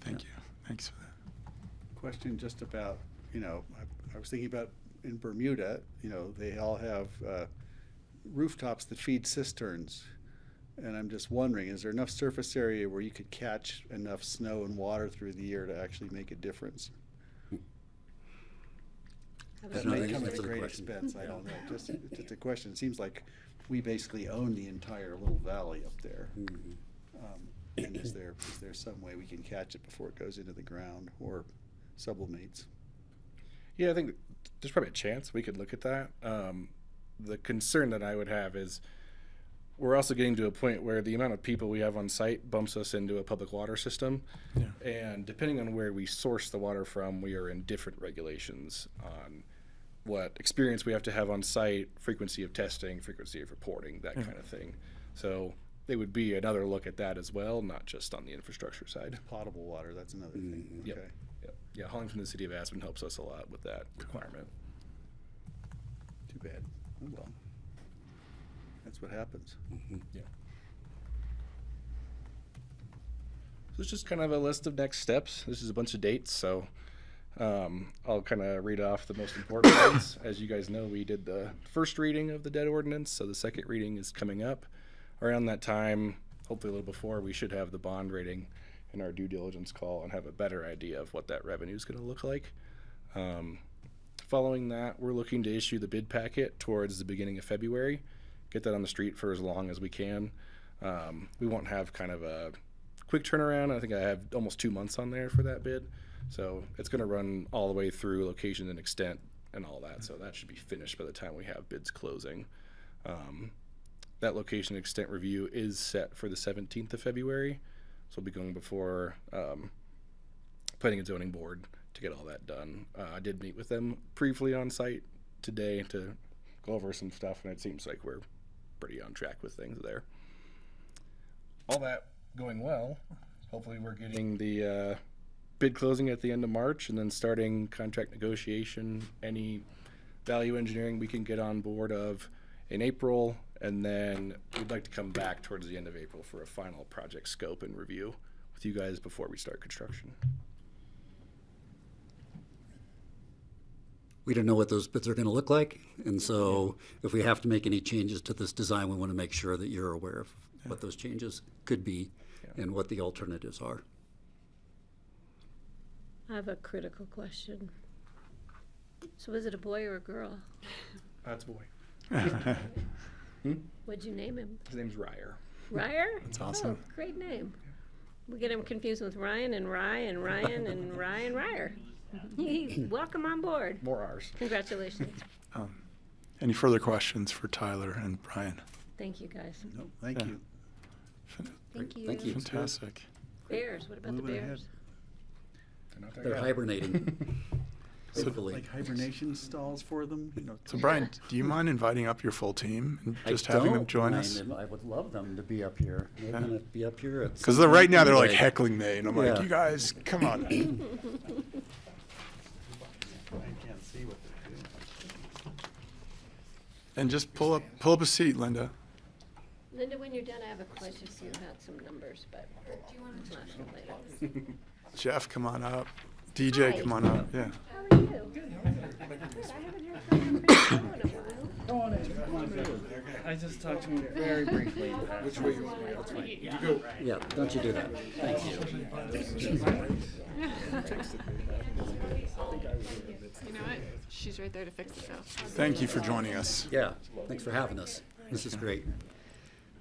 Thank you. Thanks for that. Question just about, I was thinking about in Bermuda, they all have rooftops that feed cisterns. And I'm just wondering, is there enough surface area where you could catch enough snow and water through the year to actually make a difference? That No, may thanks come at for a the great question. expense, I don't know, just a question. It seems like we basically own the entire little valley up there. And is there some way we can catch it before it goes into the ground or sublimates? Yeah, I think there's probably a chance we could look at that. The concern that I would have is we're also getting to a point where the amount of people we have on site bumps us into a public water system. Yeah. And depending on where we source the water from, we are in different regulations on what experience we have to have on site, frequency of testing, frequency of reporting, that kind of thing. So it would be another look at that as well, not just on the infrastructure side. Potable water, that's another thing. Yep. Okay. Yeah, hauling from the city of Aspen helps us a lot with that requirement. Too bad. Oh, well. That's what happens. Yeah. So it's just kind of a list of next steps. This is a bunch of dates, so I'll kind of read off the most important ones. As you guys know, we did the first reading of the debt ordinance, so the second reading is coming up. Around that time, hopefully a little before, we should have the bond rating in our due diligence call and have a better idea of what that revenue is going to look like. Following that, we're looking to issue the bid packet towards the beginning of February. Get that on the street for as long as we can. We won't have kind of a quick turnaround. I think I have almost 2 months on there for that bid. So it's going to run all the way through location and extent and all that. So that should be finished by the time we have bids closing. That location extent review is set for the 17th of February. So we'll be going before Planning and Zoning Board to get all that done. I did meet with them briefly on site today to go over some stuff, and it seems like we're pretty on track with things there. All that going well, hopefully we're getting the bid closing at the end of March and then starting contract negotiation, any value engineering we can get on board of in April. And then we'd like to come back towards the end of April for a final project scope and review with you guys before we start construction. We don't know what those bids are going to look like, and so if we have to make any changes to this design, we want to make sure that you're aware of what those changes could be and what the alternatives are. I have a critical question. So is it a boy or a girl? That's a boy. What'd you name him? His name's Ryer. Ryer? That's awesome. Oh, great name. We get him confused with Ryan and Rye and Ryan and Ryan Ryer. Welcome on board. More R's. Congratulations. Any further questions for Tyler and Brian? Thank you, guys. No, thank Yeah. you. Thank you. Thank you. Fantastic. Bears, what about the Moving Bears? ahead. They're hibernating. Hopefully. Like hibernation stalls for them, you know. So Brian, do you mind inviting up your full team and I just having them don't join mind us? them. I would love them to be up here. They're going to be up here at Because some right point now they're like anyway. heckling me, and I'm like, Yeah. you guys, come on. I can't see what they're doing. And just pull up a seat, Linda. Linda, when you're done, I have a question for you about some numbers, but do you want to later? Jeff, come on up. DJ, Hi. come on up. Yeah. How are you? Good, I haven't heard from you in a while. I just talked to him very briefly. Which way you want me? That's fine. You go. Yeah, don't you do that. Thank you. You know what? She's right there to fix it though. Thank you for joining us. Yeah, thanks for having us. This is great.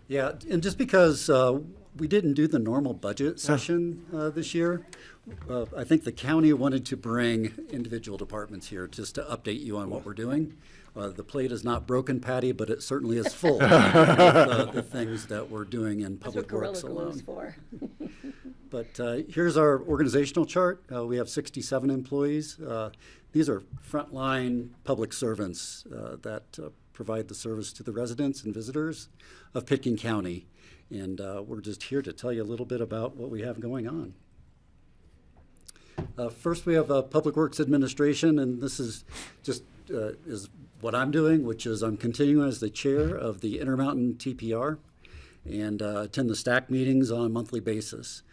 Yeah, and just because we didn't do the normal budget session this year, I think the county wanted to bring individual departments here just to update you on what we're doing. The plate is not broken, Patty, but it certainly is full with the things that we're doing in That's what public Gorilla works Glue alone. is for. But here's our organizational chart. We have 67 employees. These are frontline public servants that provide the service to the residents and visitors of Pitkin County. And we're just here to tell you a little bit about what we have going on. First, we have Public Works Administration, and this is just is what I'm doing, which is I'm continuing as the chair of the Intermountain TPR and attend the STAC meetings on a monthly basis.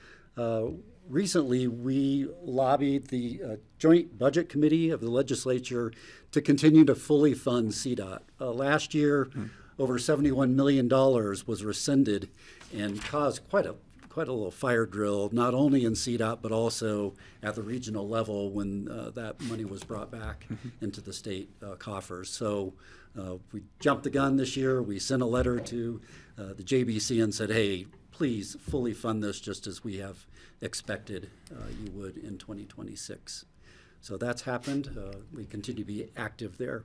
Recently, we lobbied the Joint Budget Committee of the legislature to continue to fully fund CDOT. Last year, over $71 million was rescinded and caused quite a little fire drill, not only in CDOT, but also at the regional level when that money was brought back into the state coffers. So we jumped the gun this year. We sent a letter to the JBC and said, hey, please fully fund this just as we have expected you would in 2026. So that's happened. We continue to be active there.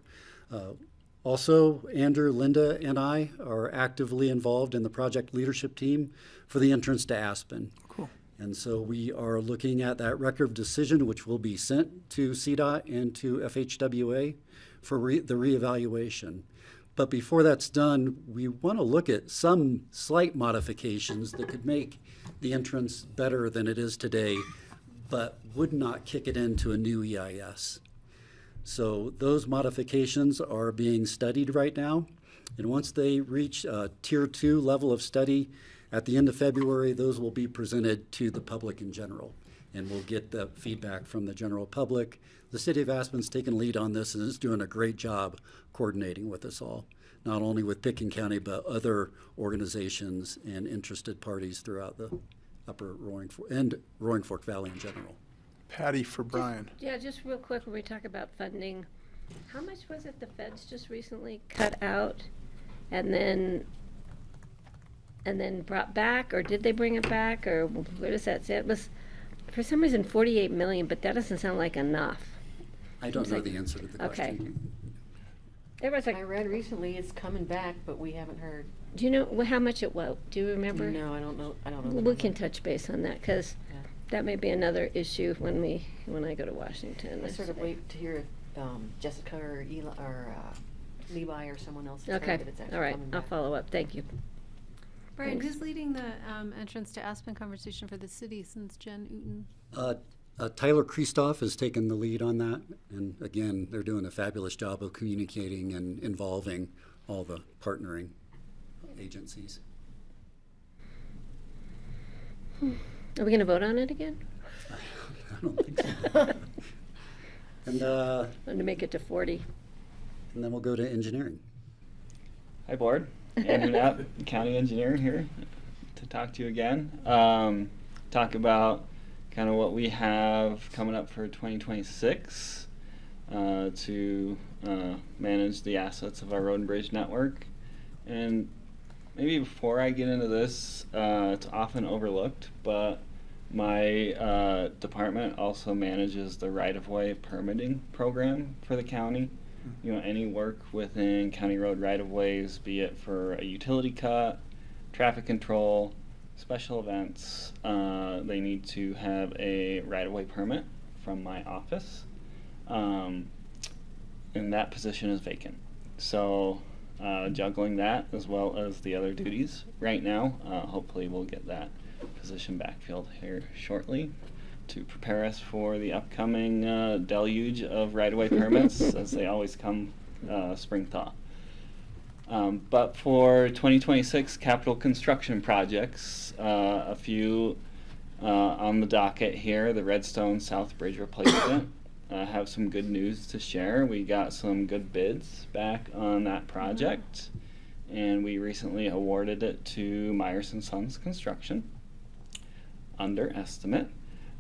Also, Andrew, Linda, and I are actively involved in the project leadership team for the entrance to Aspen. Cool. And so we are looking at that record of decision, which will be sent to CDOT and to FHWA for the reevaluation. But before that's done, we want to look at some slight modifications that could make the entrance better than it is today, but would not kick it into a new EIS. So those modifications are being studied right now. And once they reach Tier 2 level of study at the end of February, those will be presented to the public in general. And we'll get the feedback from the general public. The City of Aspen's taken lead on this and is doing a great job coordinating with us all, not only with Pitkin County, but other organizations and interested parties throughout the upper Roaring Fork and Roaring Fork Valley in general. Patty for Brian. Yeah, just real quick, when we talk about funding, how much was it the feds just recently cut out and then brought back, or did they bring it back, or where does that say? It was, for some reason, 48 million, but that doesn't sound like enough. I don't know the answer to the Okay. question. There was I like, read recently it's coming back, but we haven't heard. do you know how much it was? Do you remember? No, I don't know. I don't know. Well, the we can number. touch base on that, because Yeah. that may be another issue when I go to Washington. I sort of wait to hear if Jessica or Eli or Levi or someone else has heard Okay, that it's actually all right, coming I'll back. follow up, thank you. Brian, Thanks. who's leading the entrance to Aspen conversation for the city since Jen Uten? Tyler Kristoff has taken the lead on that, and again, they're doing a fabulous job of communicating and involving all the partnering agencies. Are we going to vote on it again? I don't think so. And And to make it to 40. then we'll go to engineering. Hi, board. Andrew Knapp, county engineer here to talk to you again. Talk about kind of what we have coming up for 2026 to manage the assets of our road and bridge network. And maybe before I get into this, it's often overlooked, but my department also manages the right-of-way permitting program for the county. You know, any work within county road right-of-ways, be it for a utility cut, traffic control, special events, they need to have a right-of-way permit from my office. And that position is vacant. So juggling that as well as the other duties right now, hopefully we'll get that position backfilled here shortly to prepare us for the upcoming deluge of right-of-way permits as they always come spring thaw. But for 2026 capital construction projects, a few on the docket here. The Redstone South Bridge replacement. Have some good news to share. We got some good bids back on that project, and we recently awarded it to Myers & Sons Construction under estimate.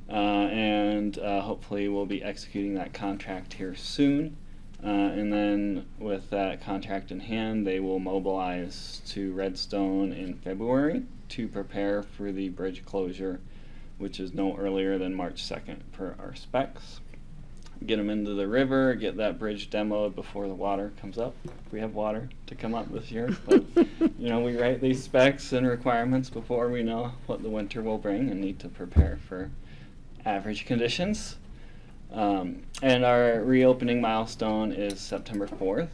And hopefully we'll be executing that contract here soon. And then with that contract in hand, they will mobilize to Redstone in February to prepare for the bridge closure, which is no earlier than March 2nd per our specs. Get them into the river, get that bridge demoed before the water comes up. We have water to come up this year, but you know, we write these specs and requirements before we know what the winter will bring and need to prepare for average conditions. And our reopening milestone is September 4th.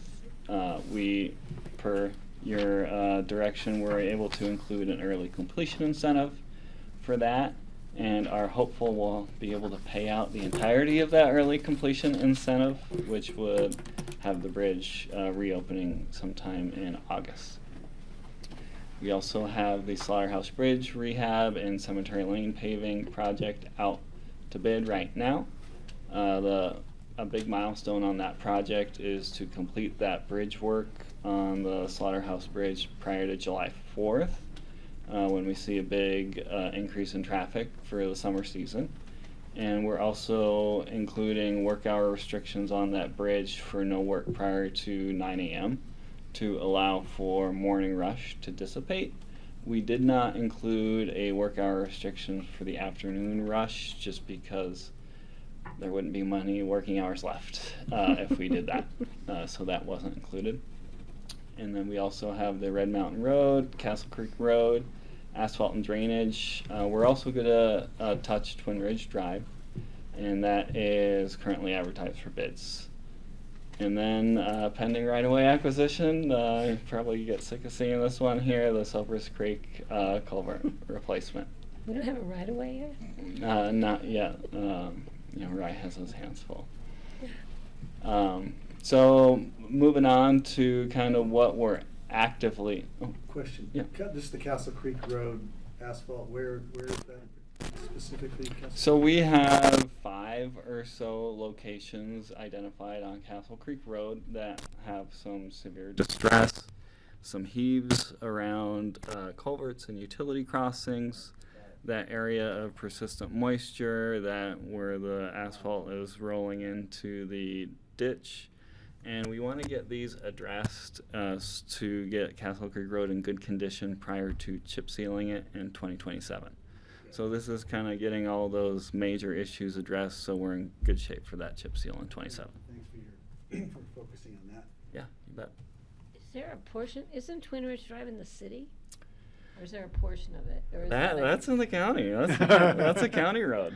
We, per your direction, were able to include an early completion incentive for that, and are hopeful we'll be able to pay out the entirety of that early completion incentive, which would have the bridge reopening sometime in August. We also have the Slaughterhouse Bridge rehab and Cemetery Lane paving project out to bid right now. A big milestone on that project is to complete that bridge work on the Slaughterhouse Bridge prior to July 4th, when we see a big increase in traffic for the summer season. And we're also including work hour restrictions on that bridge for no work prior to 9 a.m. to allow for morning rush to dissipate. We did not include a work hour restriction for the afternoon rush just because there wouldn't be many working hours left if we did that. So that wasn't included. And then we also have the Red Mountain Road, Castle Creek Road, asphalt and drainage. We're also going to touch Twin Ridge Drive, and that is currently advertised for bids. And then pending right-of-way acquisition, you probably get sick of seeing this one here, the Silvers Creek culvert replacement. We don't have a right-of-way yet? Not yet. You know, Rye has his hands full. So moving on to kind of what we're actively. Question. Yeah. This is the Castle Creek Road asphalt. Where is that specifically? So we have 5 or so locations identified on Castle Creek Road that have some severe distress, some heaves around culverts and utility crossings, that area of persistent moisture, that where the asphalt is rolling into the ditch. And we want to get these addressed to get Castle Creek Road in good condition prior to chip sealing it in 2027. So this is kind of getting all those major issues addressed, so we're in good shape for that chip seal in 27. Thanks for focusing on that. Yeah, you bet. Is there a portion, isn't Twin Ridge Drive in the city? Or is there a portion of it? Or is That's in the county. That's a county road.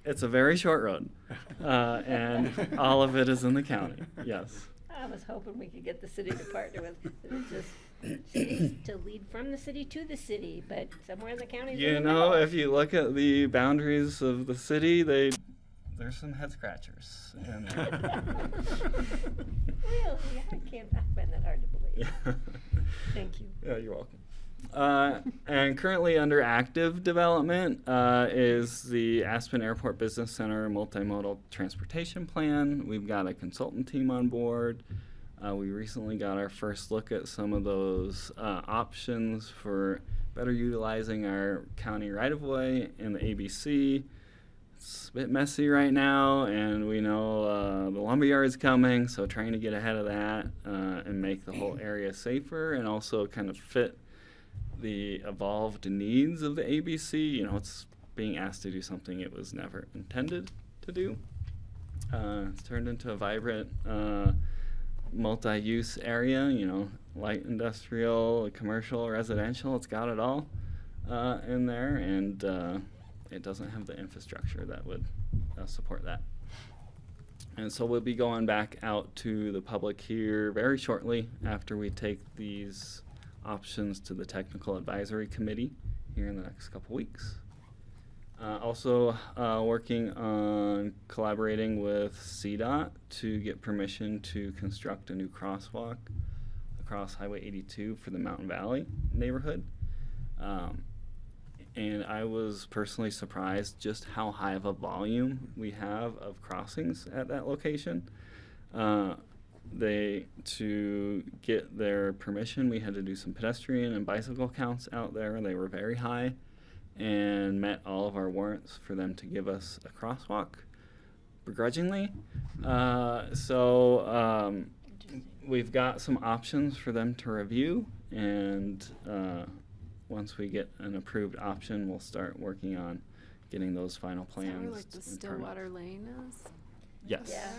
It's a very short road, and all of it is in the county. Yes. I was hoping we could get the city to partner with. It's just cities to lead from the city to the city, but somewhere in the county. You know, if you look at the boundaries of the city, there's some head scratchers. Really, I find that hard to believe. Thank you. Yeah, you're welcome. And currently under active development is the Aspen Airport Business Center multimodal transportation plan. We've got a consultant team on board. We recently got our first look at some of those options for better utilizing our county right-of-way in the ABC. It's a bit messy right now, and we know the lumberyard is coming, so trying to get ahead of that and make the whole area safer and also kind of fit the evolved needs of the ABC. You know, it's being asked to do something it was never intended to do. It's turned into a vibrant multi-use area, you know, light industrial, commercial, residential. It's got it all in there, and it doesn't have the infrastructure that would support that. And so we'll be going back out to the public here very shortly after we take these options to the Technical Advisory Committee here in the next couple weeks. Also working on collaborating with CDOT to get permission to construct a new crosswalk across Highway 82 for the Mountain Valley neighborhood. And I was personally surprised just how high of a volume we have of crossings at that location. To get their permission, we had to do some pedestrian and bicycle counts out there, and they were very high and met all of our warrants for them to give us a crosswalk begrudgingly. We've got some options for them to review, and once we get an approved option, we'll start working on getting those final plans. Is that where like the and Stillwater Lane is? Yes. Yeah.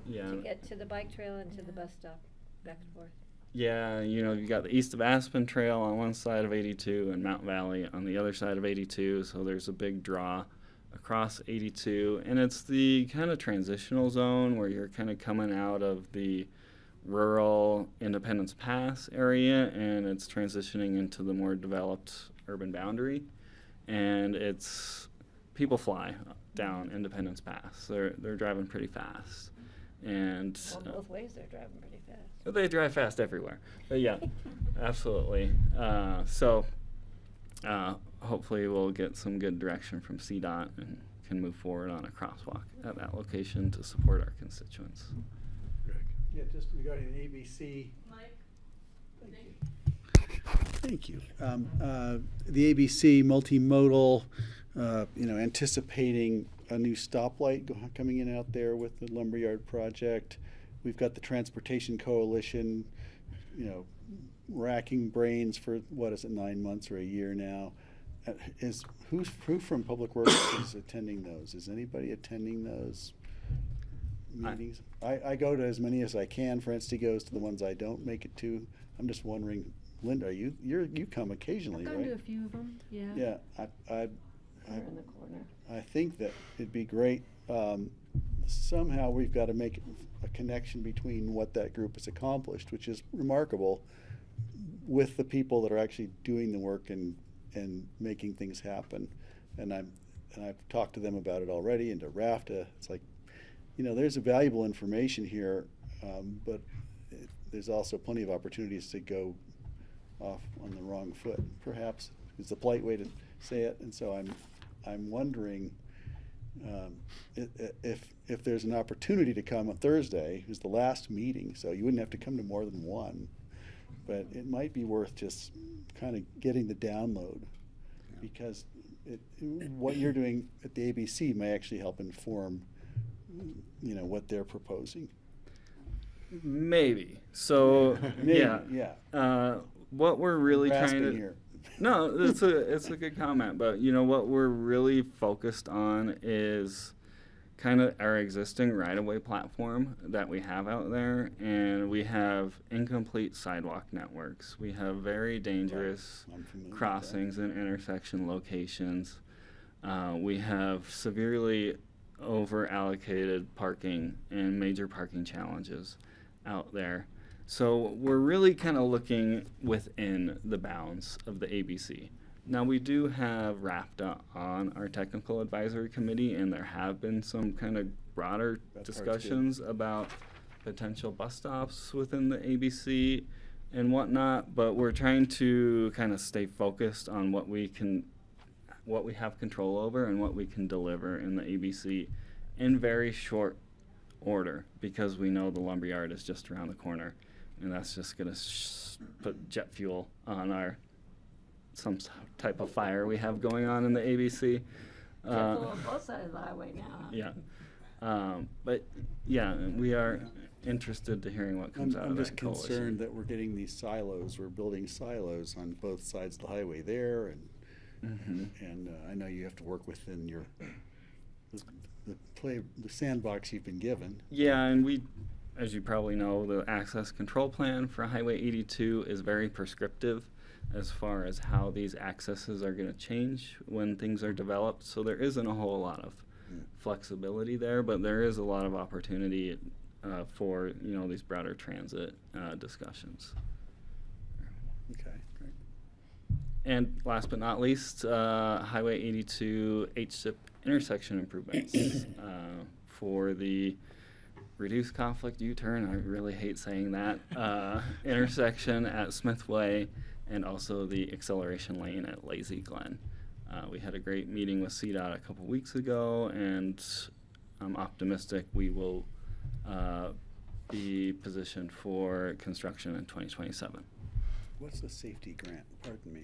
Yeah. To get to the bike trail and to the bus stop, back and forth. Yeah, you know, you got the East of Aspen Trail on one side of 82 and Mountain Valley on the other side of 82, so there's a big draw across 82, and it's the kind of transitional zone where you're kind of coming out of the rural Independence Pass area, and it's transitioning into the more developed urban boundary, and it's people fly down Independence Pass. They're driving pretty fast. And Well, both ways they're driving pretty fast. they drive fast everywhere. But yeah, absolutely. Hopefully we'll get some good direction from CDOT and can move forward on a crosswalk at that location to support our constituents. Yeah, just regarding the ABC. Mike? Thank you. The ABC multimodal, anticipating a new stoplight coming in out there with the lumberyard project. We've got the Transportation Coalition, racking brains for, 9 months or a year now. Who from Public Works is attending those? Is anybody attending those meetings? I go to as many as I can. Francie goes to the ones I don't make it to. I'm just wondering, Linda, you come occasionally, I've right? gone to a few of them, yeah. Yeah, They're in the corner. I think that it'd be great. Somehow we've got to make a connection between what that group has accomplished, which is remarkable, with the people that are actually doing the work and making things happen. And I've talked to them about it already, and to RAFTA. It's like, there's a valuable information here, but there's also plenty of opportunities to go off on the wrong foot, perhaps is the polite way to say it. And so I'm wondering if there's an opportunity to come on Thursday, who's the last meeting, so you wouldn't have to come to more than one, but it might be worth just kind of getting the download, because what you're doing at the ABC may actually help inform, what they're proposing. Maybe. So Maybe, yeah. What we're really trying Grasping to here. No, it's a good comment, but what we're really focused on is kind of our existing right-of-way platform that we have out there, and we have incomplete sidewalk networks. We have very dangerous I'm familiar with that. crossings and intersection locations. We have severely over-allocated parking and major parking challenges out there. So we're really kind of looking within the bounds of the ABC. Now we do have RAPTA on our technical advisory committee, and there have been some kind of broader That part's good. discussions about potential bus stops within the ABC and whatnot, but we're trying to kind of stay focused on what we have control over and what we can deliver in the ABC in very short order, because we know the lumberyard is just around the corner, and that's just going to put jet fuel on some type of fire we have going on in the ABC. On both sides of the highway now. Yeah. But yeah, we are interested to hearing what comes out I'm of just that coalition. concerned that we're getting these silos, we're building silos on both sides of the highway there, and I know you have to work within the sandbox you've been given. Yeah, and we, as you probably know, the access control plan for Highway 82 is very prescriptive as far as how these accesses are going to change when things are developed. So there isn't a whole lot of flexibility there, but there is a lot of opportunity for these broader transit discussions. Okay, great. And last but not least, Highway 82 HSIP intersection improvements for the reduced conflict U-turn. I really hate saying that. Intersection at Smith Way, and also the acceleration lane at Lazy Glen. We had a great meeting with CDOT a couple weeks ago, and I'm optimistic we will be positioned for construction in 2027. What's the safety grant? Pardon me.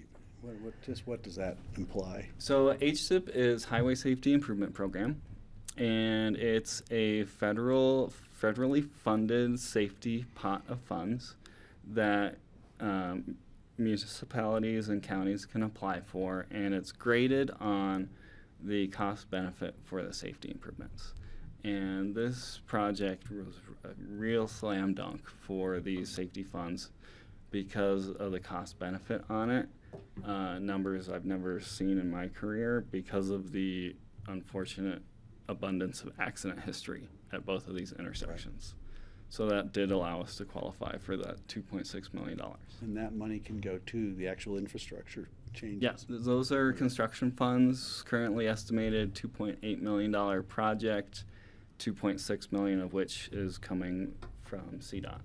What does that imply? So HSIP is Highway Safety Improvement Program, and it's a federally funded safety pot of funds that municipalities and counties can apply for, and it's graded on the cost benefit for the safety improvements. And this project was a real slam dunk for these safety funds because of the cost benefit on it. Numbers I've never seen in my career because of the unfortunate abundance of accident history at both of these intersections. So that did allow us to qualify for that $2.6 million. And that money can go to the actual infrastructure changes? Yes, those are construction funds, currently estimated $2.8 million project, $2.6 million of which is coming from CDOT.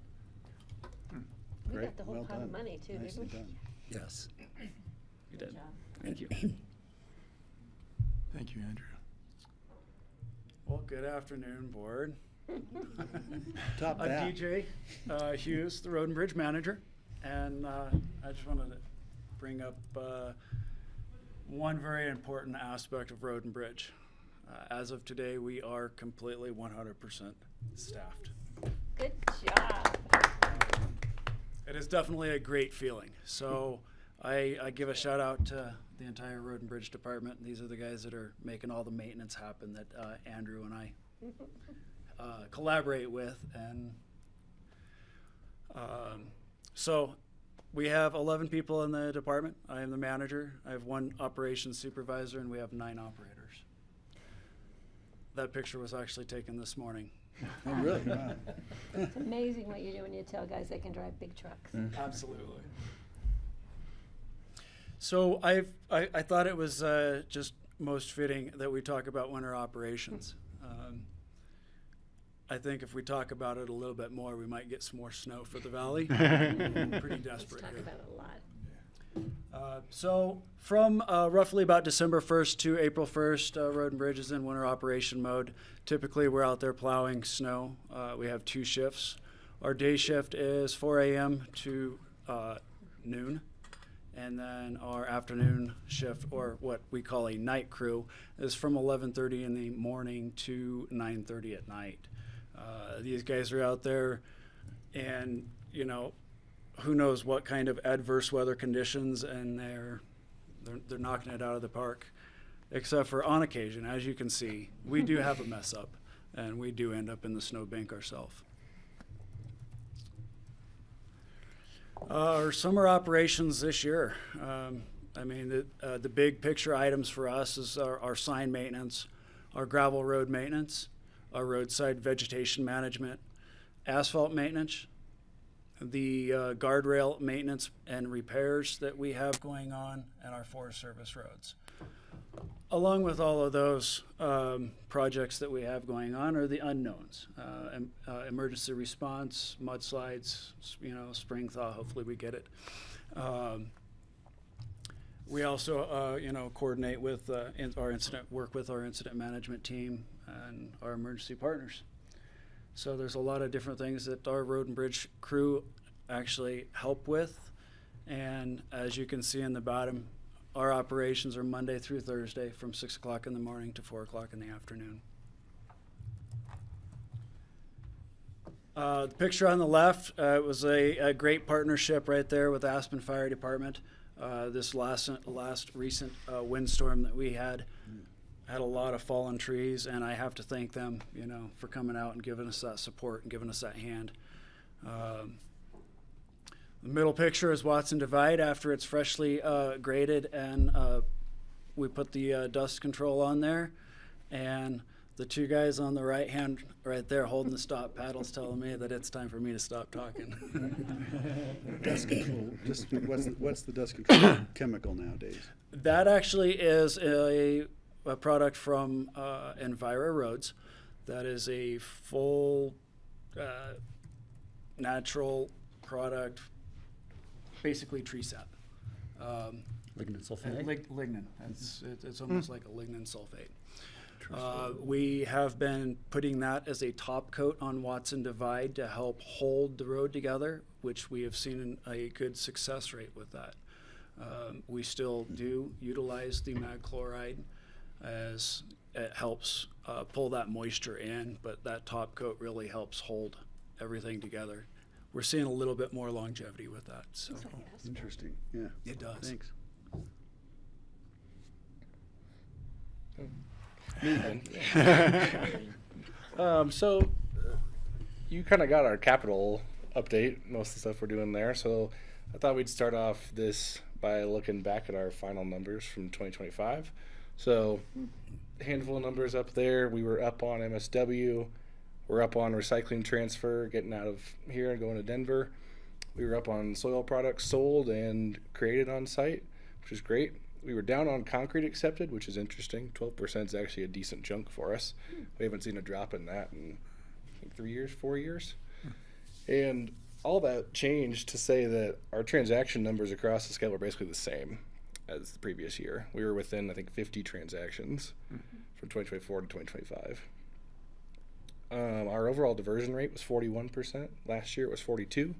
We Great, got the whole well pot of done. money too, Nicely didn't we? done. Yes. You did. Thank you. Thank you, Andrew. Well, good afternoon, board. Top I'm that. DJ Hughes, the Road and Bridge Manager, and I just wanted to bring up one very important aspect of Road and Bridge. As of today, we are completely 100% staffed. Good job. It is definitely a great feeling. So I give a shout out to the entire Road and Bridge Department. These are the guys that are making all the maintenance happen that Andrew and I collaborate with. And so we have 11 people in the department. I am the manager. I have one operations supervisor, and we have 9 operators. That picture was actually taken this morning. Oh, really? Wow. It's amazing what you do when you tell guys they can drive big trucks. Absolutely. So I thought it was just most fitting that we talk about winter operations. I think if we talk about it a little bit more, we might get some more snow for the valley. Pretty desperate Let's talk here. about it a lot. So from roughly about December 1st to April 1st, Road and Bridge is in winter operation mode. Typically, we're out there plowing snow. We have 2 shifts. Our day shift is 4 a.m. to noon. And then our afternoon shift, or what we call a night crew, is from 11:30 in the morning to 9:30 at night. These guys are out there, and who knows what kind of adverse weather conditions, and they're knocking it out of the park. Except for on occasion, as you can see, we do have a mess up, and we do end up in the snowbank ourselves. Our summer operations this year, the big picture items for us is our sign maintenance, our gravel road maintenance, our roadside vegetation management, asphalt maintenance, the guardrail maintenance and repairs that we have going on, and our Forest Service roads. Along with all of those projects that we have going on are the unknowns. Emergency response, mudslides, spring thaw, hopefully we get it. We also, coordinate with work with our incident management team and our emergency partners. So there's a lot of different things that our road and bridge crew actually help with. And as you can see in the bottom, our operations are Monday through Thursday from 6 o'clock in the morning to 4 o'clock in the afternoon. The picture on the left was a great partnership right there with Aspen Fire Department. This last recent windstorm that we had a lot of fallen trees, and I have to thank them, for coming out and giving us that support and giving us that hand. The middle picture is Watson Divide after it's freshly graded, and we put the dust control on there, and the two guys on the right hand right there holding the stop paddles telling me that it's time for me to stop talking. Dust control, just what's the dust control chemical nowadays? That actually is a product from Envira Roads. That is a full natural product, basically tree sap. Lignin sulfate? Lignin. It's almost like a lignin sulfate. We have been putting that as a top coat on Watson Divide to help hold the road together, which we have seen a good success rate with that. We still do utilize the mag chloride as it helps pull that moisture in, but that top coat really helps hold everything together. We're seeing a little bit more longevity with that. So Interesting, yeah. it does. Thanks. So you kind of got our capital update, most of the stuff we're doing there. So I thought we'd start off this by looking back at our final numbers from 2025. So a handful of numbers up there. We were up on MSW. We're up on recycling transfer, getting out of here and going to Denver. We were up on soil products sold and created on site, which is great. We were down on concrete accepted, which is interesting. 12% is actually a decent chunk for us. We haven't seen a drop in that in I think 3 years, 4 years. And all that changed to say that our transaction numbers across the scale were basically the same as the previous year. We were within, I think, 50 transactions from 2024 to 2025. Our overall diversion rate was 41%. Last year it was 42%.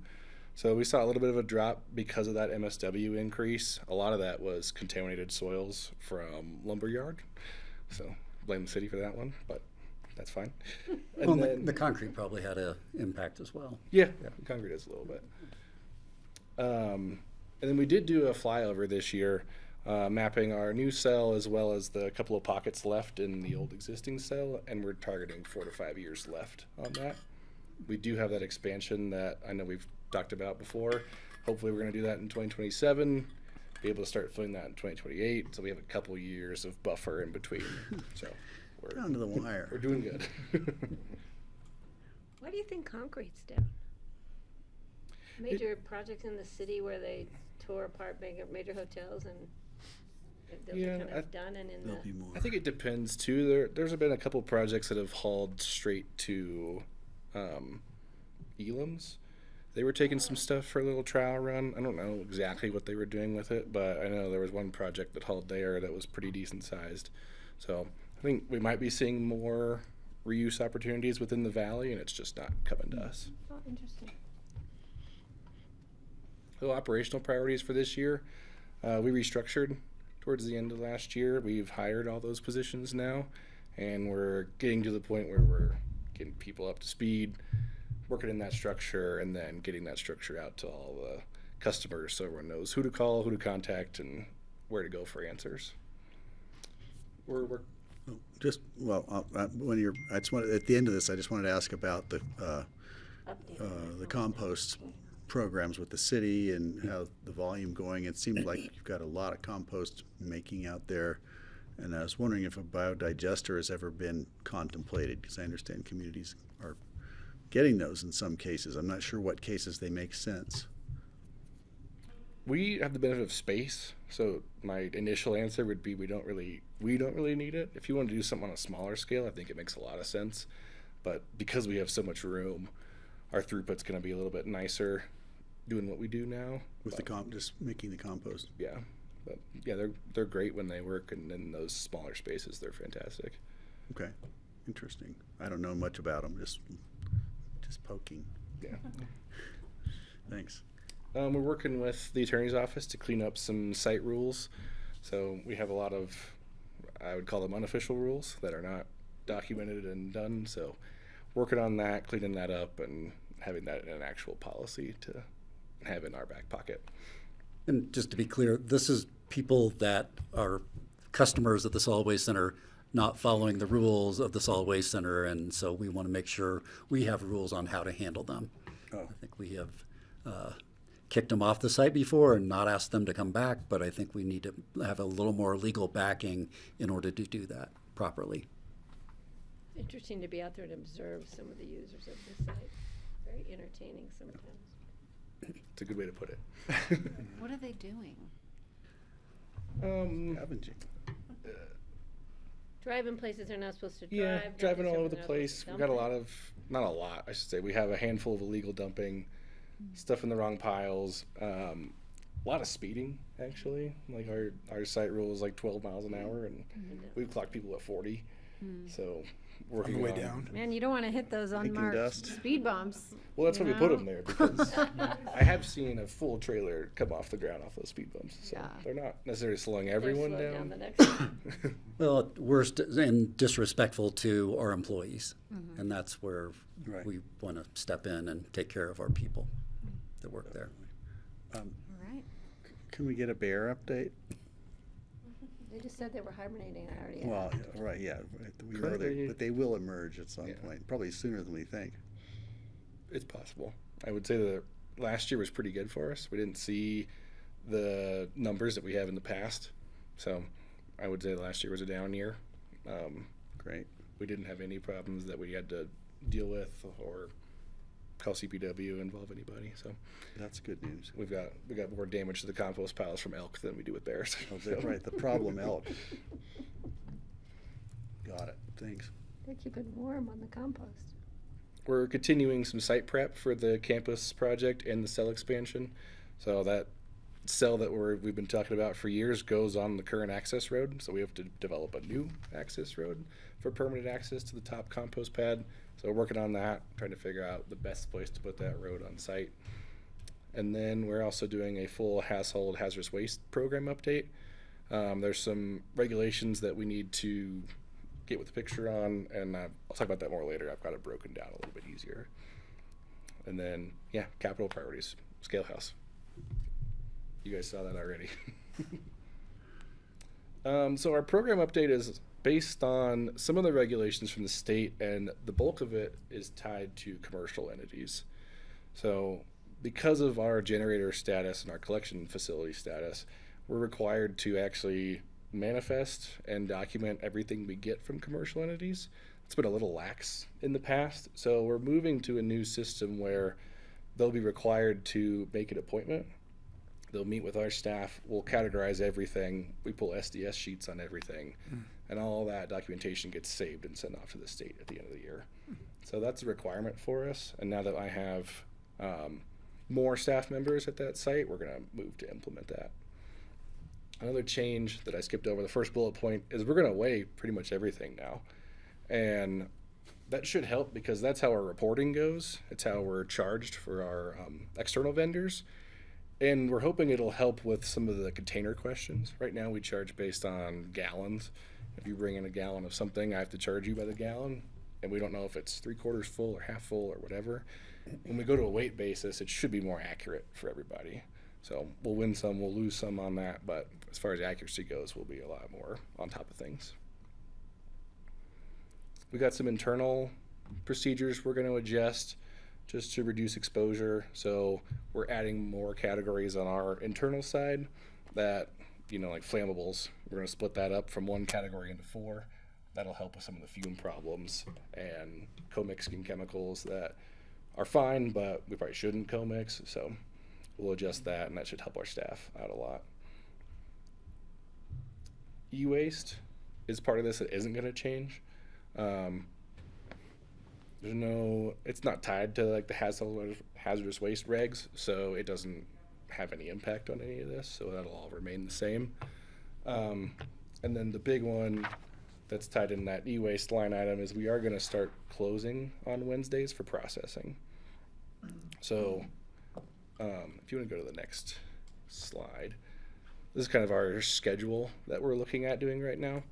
So we saw a little bit of a drop because of that MSW increase. A lot of that was contaminated soils from lumberyard. So blame the city for that one, but that's fine. And Well, then, the concrete probably had an impact as well. yeah, concrete is a little bit. And then we did do a flyover this year, mapping our new cell as well as the couple of pockets left in the old existing cell, and we're targeting 4 to 5 years left on that. We do have that expansion that I know we've talked about before. Hopefully we're going to do that in 2027, be able to start filling that in 2028, so we have a couple years of buffer in between. So we're Down to the wire. we're doing good. Why do you think concrete's down? Major projects in the city where they tore apart major hotels and those Yeah, are kind of done and in There'll the. be more. I think it depends too. There's been a couple projects that have hauled straight to Elam's. They were taking some stuff for a little trial run. I don't know exactly what they were doing with it, but I know there was one project that hauled there that was pretty decent sized. So I think we might be seeing more reuse opportunities within the valley, and it's just not coming to us. Oh, interesting. So operational priorities for this year, we restructured towards the end of last year. We've hired all those positions now, and we're getting to the point where we're getting people up to speed, working in that structure, and then getting that structure out to all the customers so everyone knows who to call, who to contact, and where to go for answers. We're When you're, I just wanted, at the end of this, I just wanted to ask about the compost programs with the city and how the volume going. It seems like you've got a lot of compost making out there, and I was wondering if a biodigester has ever been contemplated, because I understand communities are getting those in some cases. I'm not sure what cases they make sense. We have the benefit of space, so my initial answer would be we don't really need it. If you want to do something on a smaller scale, I think it makes a lot of sense. But because we have so much room, our throughput's going to be a little bit nicer doing what we do now. With just making the compost. Yeah, but yeah, they're great when they work, and in those smaller spaces, they're fantastic. Okay, interesting. I don't know much about them. Just poking. Yeah. Thanks. We're working with the attorney's office to clean up some site rules. So we have a lot of, I would call them unofficial rules that are not documented and done. So working on that, cleaning that up, and having that in an actual policy to have in our back pocket. And just to be clear, this is people that are customers at the solid waste center not following the rules of the solid waste center, and so we want to make sure we have rules on how to handle them. Oh. I think we have kicked them off the site before and not asked them to come back, but I think we need to have a little more legal backing in order to do that properly. Interesting to be out there and observe some of the users of the site. Very entertaining sometimes. It's a good way to put it. What are they doing? Scavenging. Driving places they're not supposed to drive. Yeah, not driving all over the disturbing they're not place. supposed We've to got a dump lot of, not a lot, I should say. We have a handful of illegal dumping, stuff in the wrong piles. A lot of speeding, actually. Like our site rule is like 12 miles an hour, and we've clocked people at 40. So working On the way on- down. Man, you don't want to hit those unmarked dust. speed bumps. Well, that's you why we put know? them there, because I have seen a full trailer come off the ground off those speed bumps. So Yeah. they're not necessarily slowing They're everyone slowed down. the next one. Well, at worst, and disrespectful to our employees. And that's where Right. we want to step in and take care of our people that work there. All right. Can we get a bear update? They just said they were hibernating. I already Well, right, yeah. We know Currently- but they will emerge at some Yeah. point, probably sooner than we think. It's possible. I would say that last year was pretty good for us. We didn't see the numbers that we have in the past. So I would say last year was a down year. Great. We didn't have any problems that we had to deal with or call CPW, involve anybody. So That's good news. we got more damage to the compost piles from elk than we do with bears. Oh, right, the problem elk. Got it, thanks. They're keeping warm on the compost. We're continuing some site prep for the campus project and the cell expansion. So that cell that we've been talking about for years goes on the current access road. So we have to develop a new access road for permanent access to the top compost pad. So we're working on that, trying to figure out the best place to put that road on site. And then we're also doing a full household hazardous waste program update. There's some regulations that we need to get with the picture on, and I'll talk about that more later. I've got it broken down a little bit easier. And then, yeah, capital priorities, scale house. You guys saw that already. So our program update is based on some of the regulations from the state, and the bulk of it is tied to commercial entities. So because of our generator status and our collection facility status, we're required to actually manifest and document everything we get from commercial entities. It's been a little lax in the past, so we're moving to a new system where they'll be required to make an appointment. They'll meet with our staff, we'll categorize everything, we pull SDS sheets on everything, and all that documentation gets saved and sent off to the state at the end of the year. So that's a requirement for us, and now that I have more staff members at that site, we're gonna move to implement that. Another change that I skipped over, the first bullet point, is we're gonna weigh pretty much everything now. And that should help because that's how our reporting goes. It's how we're charged for our external vendors. And we're hoping it'll help with some of the container questions. Right now we charge based on gallons. If you bring in a gallon of something, I have to charge you by the gallon. And we don't know if it's 3/4 full or half full or whatever. When we go to a weight basis, it should be more accurate for everybody. So we'll win some, we'll lose some on that, but as far as accuracy goes, we'll be a lot more on top of things. We got some internal procedures we're going to adjust just to reduce exposure. So we're adding more categories on our internal side that, like flammables. We're going to split that up from one category into 4. That'll help with some of the fume problems and co-mixing chemicals that are fine, but we probably shouldn't co-mix. So we'll adjust that, and that should help our staff out a lot. E-waste is part of this that isn't going to change. It's not tied to like the hazardous waste regs, so it doesn't have any impact on any of this, so that'll all remain the same. And then the big one that's tied in that e-waste line item is we are going to start closing on Wednesdays for processing. So if you want to go to the next slide, this is kind of our schedule that we're looking at doing right now.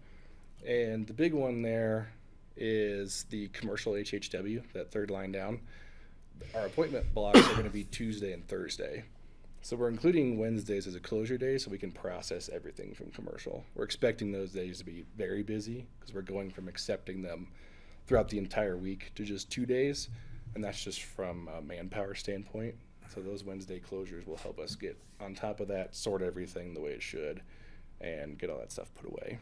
And the big one there is the commercial HHW, that third line down. Our appointment blocks are going to be Tuesday and Thursday. So we're including Wednesdays as a closure day so we can process everything from commercial. We're expecting those days to be very busy because we're going from accepting them throughout the entire week to just 2 days. And that's just from a manpower standpoint. So those Wednesday closures will help us get on top of that, sort everything the way it should, and get all that stuff put away.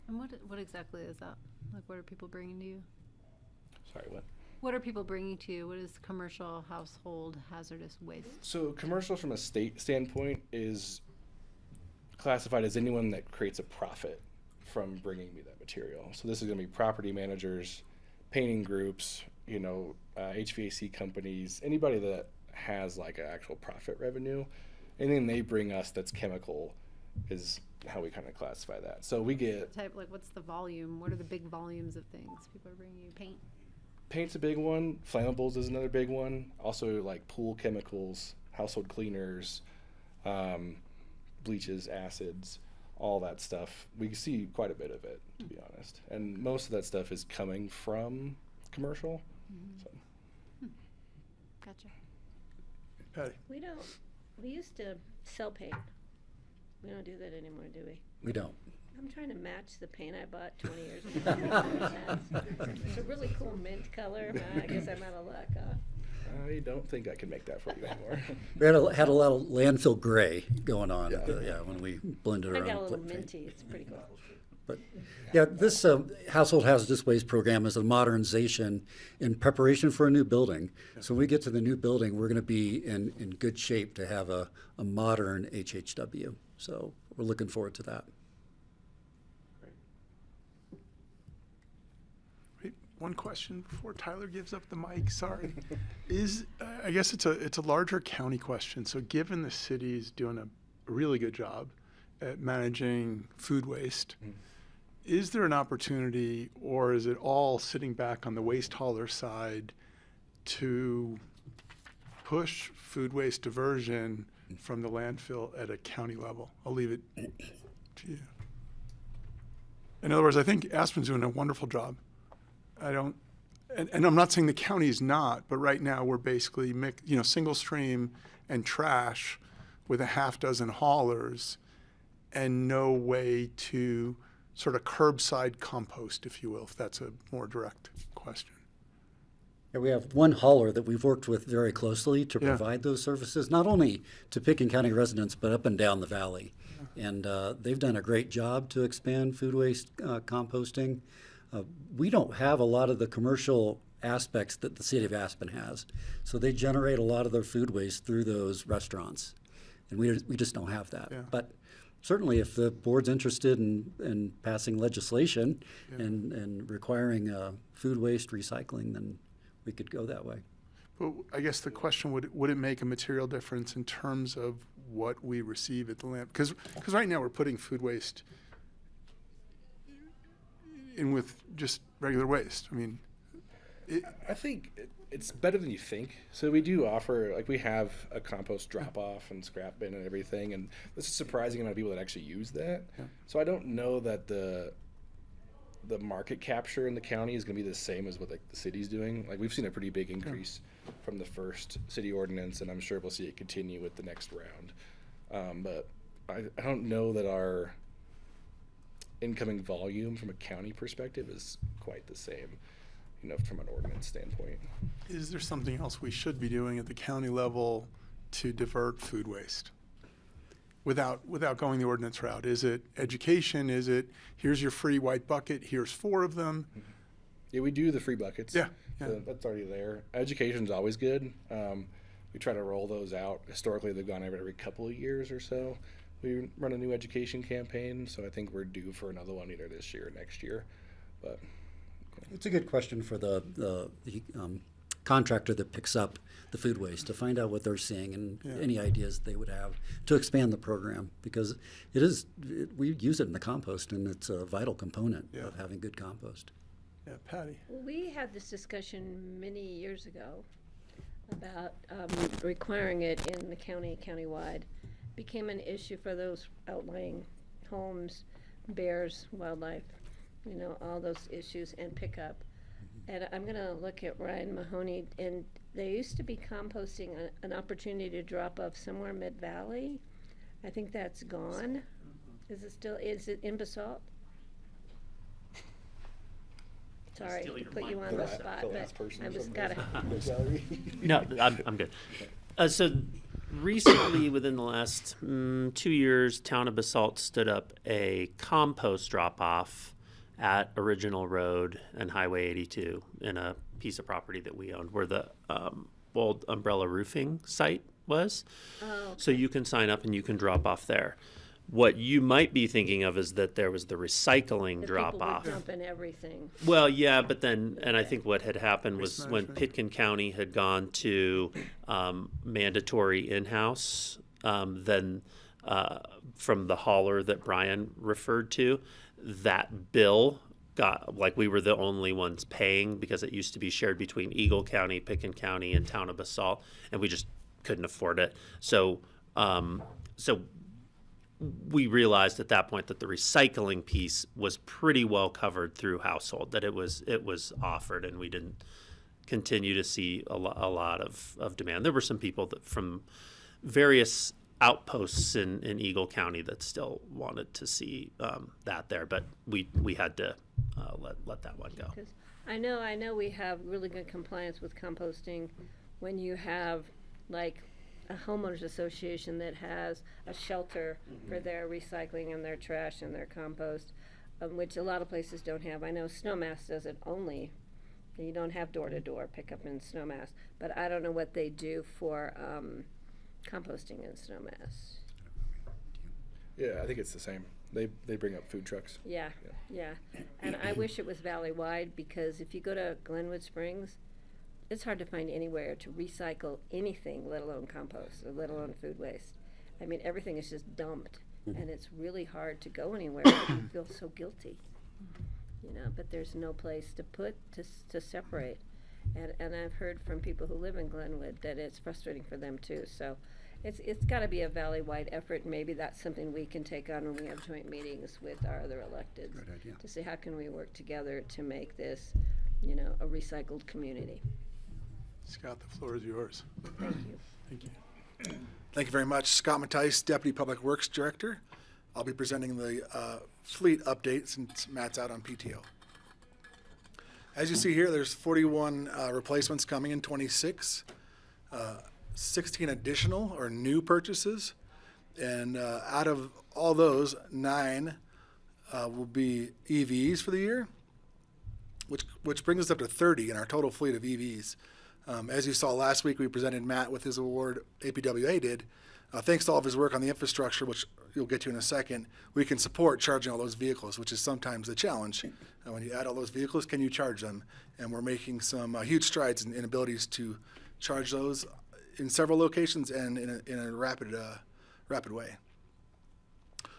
And what exactly is that? Like, what are people bringing to you? Sorry, what? What are people bringing to you? What is commercial household hazardous waste? So commercial from a state standpoint is classified as anyone that creates a profit from bringing me that material. So this is going to be property managers, painting groups, HVAC companies, anybody that has like an actual profit revenue. Anything they bring us that's chemical is how we kind of classify that. So we get What's the volume? What are the big volumes of things people are bringing you? Paint? Paint's a big one. Flammables is another big one. Also like pool chemicals, household cleaners, bleaches, acids, all that stuff. We see quite a bit of it, to be honest. And most of that stuff is coming from commercial. Mm-hmm. So. Gotcha. Patty? We used to sell paint. We don't do that anymore, do we? We don't. I'm trying to match the paint I bought 20 years ago. It's a really cool mint color. I guess I'm out of luck, huh? I don't think I can make that for you anymore. We had a lot of landfill gray going on. When we blended I around. got a little paint. minty. It's pretty cool. But yeah, this household hazardous waste program is a modernization in preparation for a new building. So when we get to the new building, we're going to be in good shape to have a modern HHW. So we're looking forward to that. Wait, one question before Tyler gives up the mic. Sorry. I guess it's a larger county question. So given the city's doing a really good job at managing food waste, is there an opportunity, or is it all sitting back on the waste hauler side to push food waste diversion from the landfill at a county level? I'll leave it to you. In other words, I think Aspen's doing a wonderful job. And I'm not saying the county is not, but right now we're basically single stream and trash with a half dozen haulers and no way to sort of curbside compost, if you will, if that's a more direct question. Yeah, we have one hauler that we've worked with very closely to provide those services, not only to Pickens County residents, but up and down the valley. And they've done a great job to expand food waste composting. We don't have a lot of the commercial aspects that the city of Aspen has. So they generate a lot of their food waste through those restaurants. And we just don't have that. Yeah. But certainly if the board's interested in passing legislation and requiring food waste recycling, then we could go that way. But I guess the question, would it make a material difference in terms of what we receive at the land? Because right now we're putting food waste in with just regular waste. I mean, I think it's better than you think. So we do offer, we have a compost drop-off and scrap bin and everything, and this is a surprising amount of people that actually use that. Yeah. So I don't know that the market capture in the county is going to be the same as what the city's doing. We've seen a pretty big increase from the first city ordinance, and I'm sure we'll see it continue with the next round. But I don't know that our incoming volume from a county perspective is quite the same, from an ordinance standpoint. is there something else we should be doing at the county level to divert food waste without going the ordinance route? Is it education? Is it, here's your free white bucket, here's 4 of them? Yeah, we do the free buckets. Yeah, yeah. So that's already there. Education's always good. We try to roll those out. Historically, they've gone every couple of years or so. We run a new education campaign, so I think we're due for another one either this year or next year. But It's a good question for the contractor that picks up the food waste to find out what they're seeing and any ideas they would have to expand the program, because we use it in the compost, and it's a vital component of having good compost. Yeah, Patty. We had this discussion many years ago about requiring it in the countywide. Became an issue for those outlying homes, bears, wildlife, all those issues, and pickup. And I'm going to look at Ryan Mahoney, and there used to be composting, an opportunity to drop off somewhere mid-valley. I think that's gone. Is it in Basalt? Sorry to put you on the spot, but I just gotta. No, I'm good. So recently, within the last 2 years, Town of Basalt stood up a compost drop-off at Original Road and Highway 82 in a piece of property that we owned, where the old Umbrella Roofing site was. Oh, okay. So you can sign up and you can drop off there. What you might be thinking of is that there was the recycling drop-off. People were dumping everything. Well, yeah, but then, and I think what had happened was when Pitkin County had gone to mandatory in-house, then from the hauler that Brian referred to, that bill got, like, we were the only ones paying because it used to be shared between Eagle County, Pitkin County, and Town of Basalt, and we just couldn't afford it. So we realized at that point that the recycling piece was pretty well covered through household, that it was offered, and we didn't continue to see a lot of demand. There were some people that from various outposts in Eagle County that still wanted to see that there, but we had to let that one go. I know we have really good compliance with composting when you have like a homeowners association that has a shelter for their recycling and their trash and their compost, which a lot of places don't have. I know Snowmass does it only. You don't have door-to-door pickup in Snowmass, but I don't know what they do for composting in Snowmass. yeah, I think it's the same. They bring up food trucks. Yeah. And I wish it was valley-wide, because if you go to Glenwood Springs, it's hard to find anywhere to recycle anything, let alone compost, or let alone food waste. I mean, everything is just dumped, and it's really hard to go anywhere because you feel so guilty, but there's no place to put, to separate. And I've heard from people who live in Glenwood that it's frustrating for them too. So it's gotta be a valley-wide effort, and maybe that's something we can take on when we have joint meetings with our other electeds. Great idea. To see how can we work together to make this, a recycled community. Scott, the floor is yours. Thank you. Thank you. Thank you very much. Scott Mattice, Deputy Public Works Director. I'll be presenting the fleet update since Matt's out on PTO. As you see here, there's 41 replacements coming in 26, 16 additional or new purchases, and out of all those, 9 will be EVs for the year, which brings us up to 30 in our total fleet of EVs. As you saw last week, we presented Matt with his award, APWA did. Thanks to all of his work on the infrastructure, which you'll get to in a second, we can support charging all those vehicles, which is sometimes the challenge. When you add all those vehicles, can you charge them? And we're making some huge strides in abilities to charge those in several locations and in a rapid way.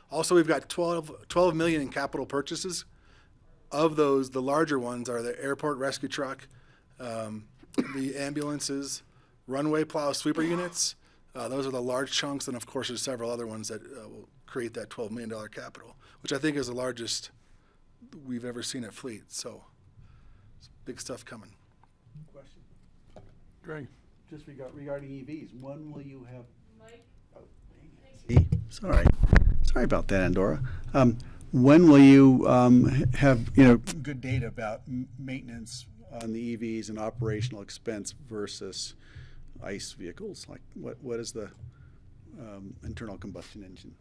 Also, we've got 12 million in capital purchases. Of those, the larger ones are the airport rescue truck, the ambulances, runway plow sweeper units. Those are the large chunks, and of course there's several other ones that will create that $12 million capital, which I think is the largest we've ever seen at Fleet. So it's big stuff coming. Question. Greg. Just regarding EVs, when will you have? Mike? Sorry about that, Andorra. When will you have good data about maintenance on the EVs and operational expense versus ICE vehicles? Like what is the internal combustion engine?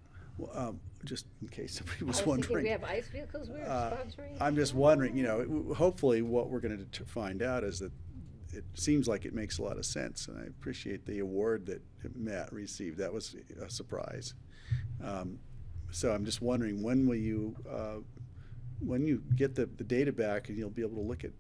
Just in case somebody was I was thinking wondering. we have ICE vehicles we were sponsoring. I'm just wondering, hopefully what we're going to find out is that it seems like it makes a lot of sense, and I appreciate the award that Matt received. That was a surprise. So I'm just wondering, when you get the data back and you'll be able to look at,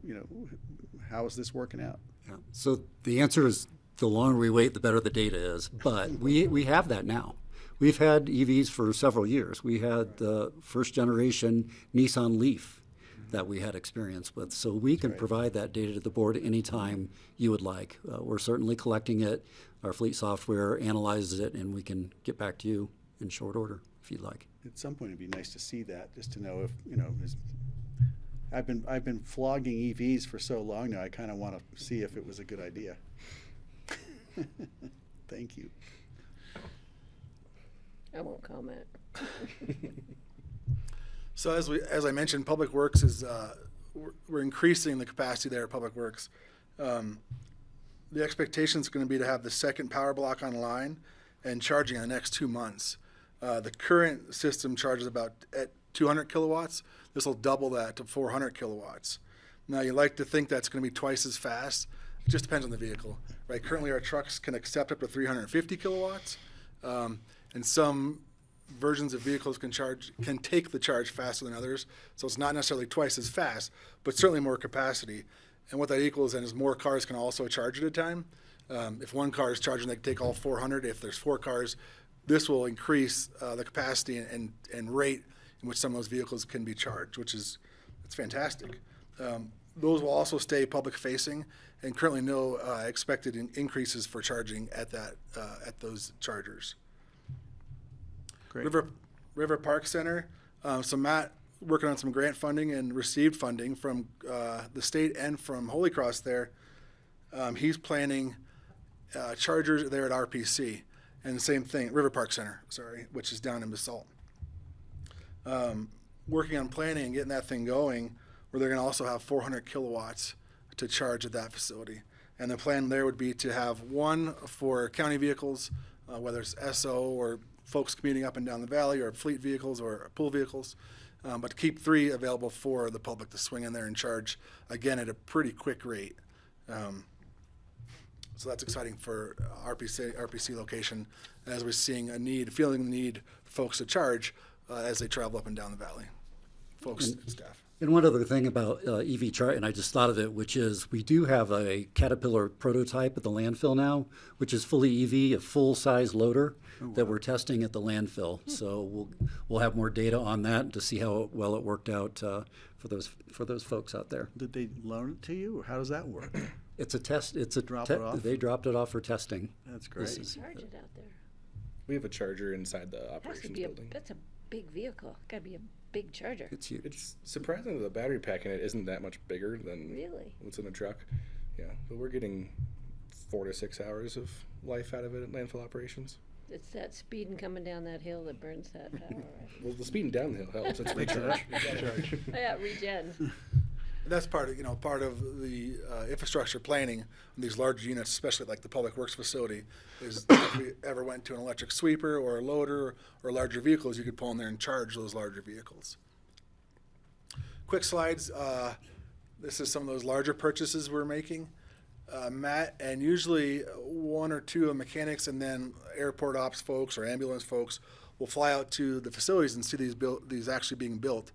how is this working out? Yeah. So the answer is, the longer we wait, the better the data is. But we have that now. We've had EVs for several years. We had the first generation Nissan Leaf that we had experience with. So we can provide that data to the board anytime you would like. We're certainly collecting it. Our fleet software analyzes it, and we can get back to you in short order if you'd like. At some point, it'd be nice to see that, just to know if, I've been flogging EVs for so long now, I kind of want to see if it was a good idea. Thank you. I won't comment. So as I mentioned, Public Works is we're increasing the capacity there at Public Works. The expectation is going to be to have the second power block online and charging in the next 2 months. The current system charges about at 200 kilowatts. This will double that to 400 kilowatts. Now, you like to think that's going to be twice as fast. It just depends on the vehicle, right? Currently, our trucks can accept up to 350 kilowatts. And some versions of vehicles can take the charge faster than others. So it's not necessarily twice as fast, but certainly more capacity. And what that equals then is more cars can also charge at a time. If one car is charging, they can take all 400. If there's 4 cars, this will increase the capacity and rate in which some of those vehicles can be charged, it's fantastic. Those will also stay public facing, and currently no expected increases for charging at those chargers. Great. River Park Center. So Matt working on some grant funding and received funding from the state and from Holy Cross there. He's planning chargers there at RPC, and the same thing, River Park Center, which is down in Basalt. Working on planning and getting that thing going, where they're going to also have 400 kilowatts to charge at that facility. And the plan there would be to have one for county vehicles, whether it's SO or folks commuting up and down the valley, or fleet vehicles or pool vehicles, but to keep 3 available for the public to swing in there and charge, again, at a pretty quick rate. So that's exciting for RPC location, as we're seeing feeling the need for folks to charge as they travel up and down the valley, folks and staff. And one other thing about EV charge, and I just thought of it, which is we do have a Caterpillar prototype at the landfill now, which is fully EV, a full-size loader that we're testing at the landfill. So we'll have more data on that to see how well it worked out for those folks out there. Did they loan it to you, or how does that work? It's a test. It's a Drop it off? They dropped it off for testing. That's great. Charge it out there. We have a charger inside the Has to operations be building. that's a big vehicle. Got to be a big charger. It's huge. It's surprising that the battery pack in it isn't that much bigger than Really? what's in the truck. Yeah, but we're getting 4 to 6 hours of life out of it at landfill operations. It's that speeding coming down that hill that burns that power, right? Well, the speeding down the hill helps. It's recharge. Oh, yeah, regen. That's part of the infrastructure planning on these large units, especially like the Public Works facility, is if we ever went to an electric sweeper or a loader or larger vehicles, you could pull in there and charge those larger vehicles. Quick slides. This is some of those larger purchases we're making. Matt, and usually 1 or 2 of mechanics and then airport ops folks or ambulance folks will fly out to the facilities and see these actually being built.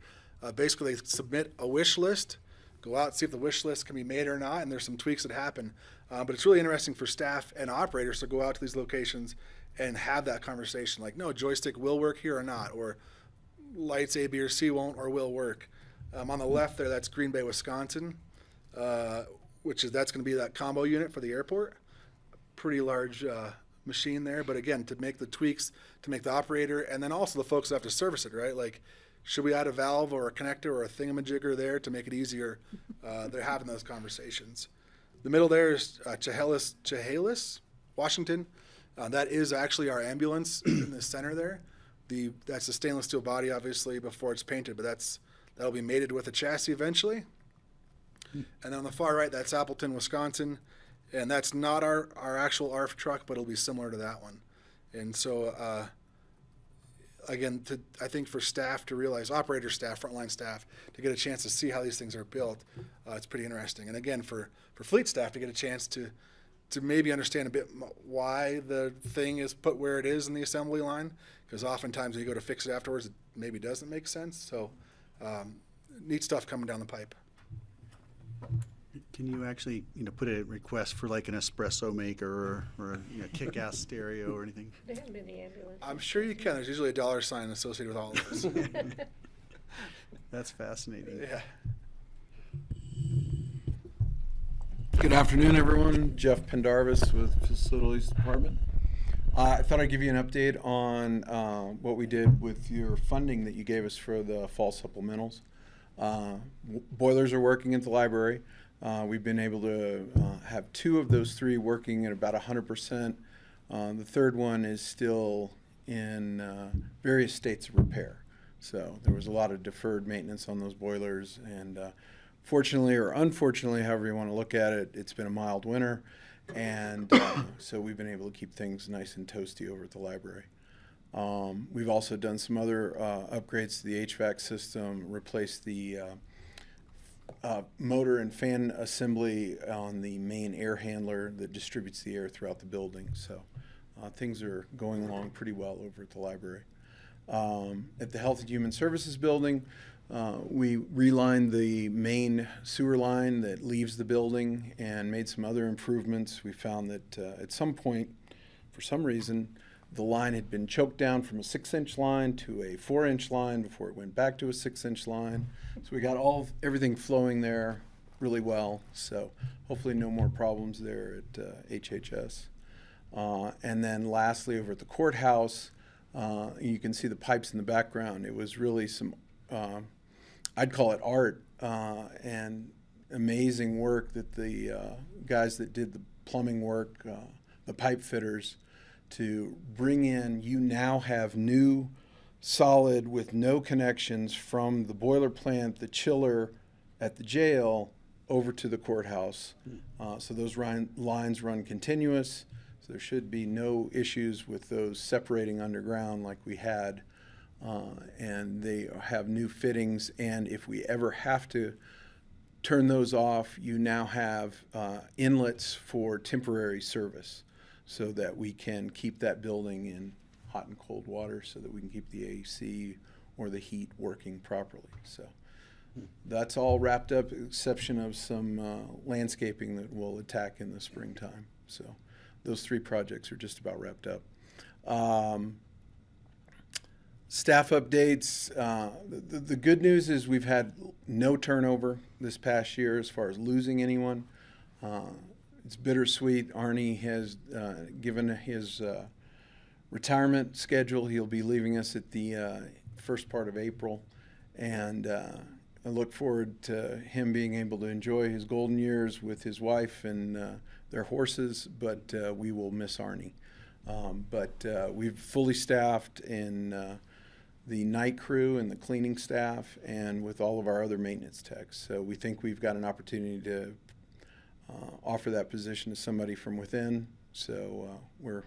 Basically, they submit a wish list, go out, see if the wish list can be made or not, and there's some tweaks that happen. But it's really interesting for staff and operators to go out to these locations and have that conversation, like, no, joystick will work here or not, or lights A, B, or C won't or will work. On the left there, that's Green Bay, Wisconsin, that's going to be that combo unit for the airport. Pretty large machine there, but again, to make the tweaks, to make the operator, and then also the folks that have to service it, right? Like, should we add a valve or a connector or a thingamajigger there to make it easier? They're having those conversations. The middle there is Chehalis, Washington. That is actually our ambulance in the center there. That's the stainless steel body, obviously, before it's painted, but that'll be mated with a chassis eventually. And then on the far right, that's Appleton, Wisconsin. And that's not our actual ARF truck, but it'll be similar to that one. And so again, I think for staff to realize, operator staff, frontline staff, to get a chance to see how these things are built, it's pretty interesting. And again, for fleet staff to get a chance to maybe understand a bit why the thing is put where it is in the assembly line, because oftentimes when you go to fix it afterwards, it maybe doesn't make sense. So neat stuff coming down the pipe. Can you actually, put a request for like an espresso maker or kick-ass stereo or anything? There haven't been the ambulance. I'm sure you can. There's usually a dollar sign associated with all of this. That's fascinating. Yeah. Good afternoon, everyone. Jeff Pendarvis with Facilities Department. I thought I'd give you an update on what we did with your funding that you gave us for the fall supplementals. Boilers are working at the library. We've been able to have 2 of those 3 working at about 100%. The third one is still in various states of repair. So there was a lot of deferred maintenance on those boilers, and fortunately or unfortunately, however you want to look at it, it's been a mild winter, and so we've been able to keep things nice and toasty over at the library. We've also done some other upgrades to the HVAC system, replaced the motor and fan assembly on the main air handler that distributes the air throughout the building. So things are going along pretty well over at the library. At the Health and Human Services building, we relined the main sewer line that leaves the building and made some other improvements. We found that at some point, for some reason, the line had been choked down from a 6-inch line to a 4-inch line before it went back to a 6-inch line. So we got everything flowing there really well. So hopefully no more problems there at HHS. And then lastly, over at the courthouse, you can see the pipes in the background. It was really some, I'd call it art, and amazing work that the guys that did the plumbing work, the pipe fitters, to bring in, you now have new solid with no connections from the boiler plant, the chiller at the jail over to the courthouse. So those lines run continuous, so there should be no issues with those separating underground like we had. And they have new fittings, and if we ever have to turn those off, you now have inlets for temporary service, so that we can keep that building in hot and cold water, so that we can keep the AC or the heat working properly. So that's all wrapped up, exception of some landscaping that we'll attack in the springtime. So those 3 projects are just about wrapped up. Staff updates. The good news is we've had no turnover this past year as far as losing anyone. It's bittersweet. Arnie has given his retirement schedule. He'll be leaving us at the first part of April, and I look forward to him being able to enjoy his golden years with his wife and their horses, but we will miss Arnie. But we've fully staffed in the night crew and the cleaning staff, and with all of our other maintenance techs. So we think we've got an opportunity to offer that position to somebody from within. So we're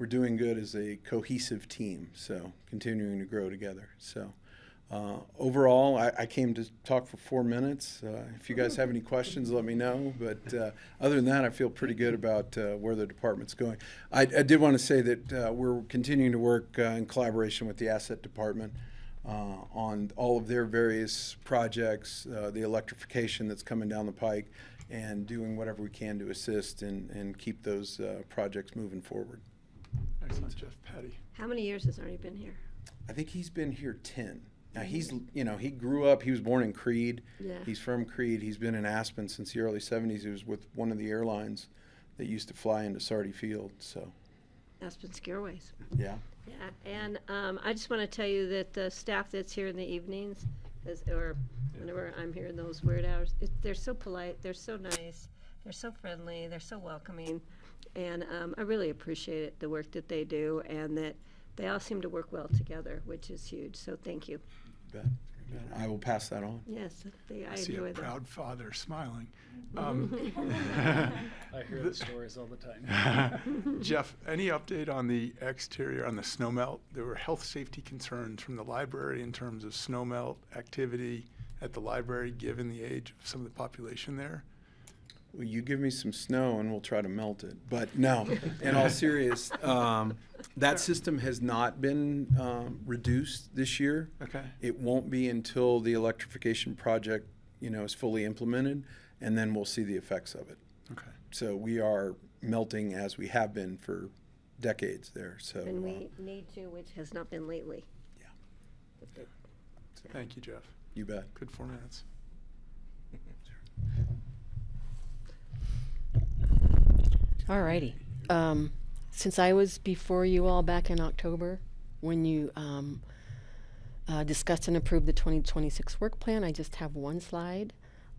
doing good as a cohesive team, so continuing to grow together. So overall, I came to talk for 4 minutes. If you guys have any questions, let me know. But other than that, I feel pretty good about where the department's going. I did want to say that we're continuing to work in collaboration with the asset department on all of their various projects, the electrification that's coming down the pike, and doing whatever we can to assist and keep those projects moving forward. Excellent, Jeff. Patty. How many years has Arnie been here? I think he's been here 10. Now he's, he grew up, he was born in Creede. Yeah. He's from Creede. He's been in Aspen since the early 70s. He was with one of the airlines that used to fly into Sardi Field, so. Aspen Skiways. Yeah. Yeah, and I just want to tell you that the staff that's here in the evenings, or whenever I'm here in those weird hours, they're so polite, they're so nice, they're so friendly, they're so welcoming, and I really appreciate it, the work that they do, and that they all seem to work well together, which is huge. So thank you. Bet. I will pass that on. Yes, I I see a enjoy that. proud father smiling. I hear the stories all the time. Jeff, any update on the exterior, on the snow melt? There were health safety concerns from the library in terms of snow melt activity at the library, given the age of some of the population there. Well, you give me some snow and we'll try to melt it. But no, in all serious, that system has not been reduced this year. Okay. It won't be until the electrification project, is fully implemented, and then we'll see the effects of it. Okay. So we are melting as we have been for decades there. So And we need to, which has not been lately. Yeah. Thank you, Jeff. You bet. Good 4 minutes. Alrighty. Since I was before you all back in October, when you discussed and approved the 2026 work plan, I just have one slide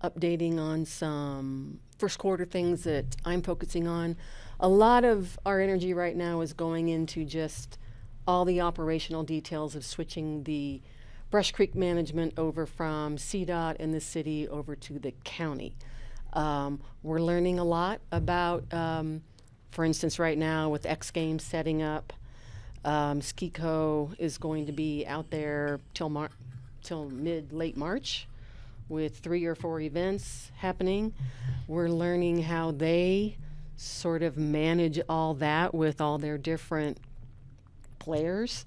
updating on some first quarter things that I'm focusing on. A lot of our energy right now is going into just all the operational details of switching the Brush Creek management over from CDOT and the city over to the county. We're learning a lot about, for instance, right now with X Games setting up, Skico is going to be out there till late March with 3 or 4 events happening. We're learning how they sort of manage all that with all their different players.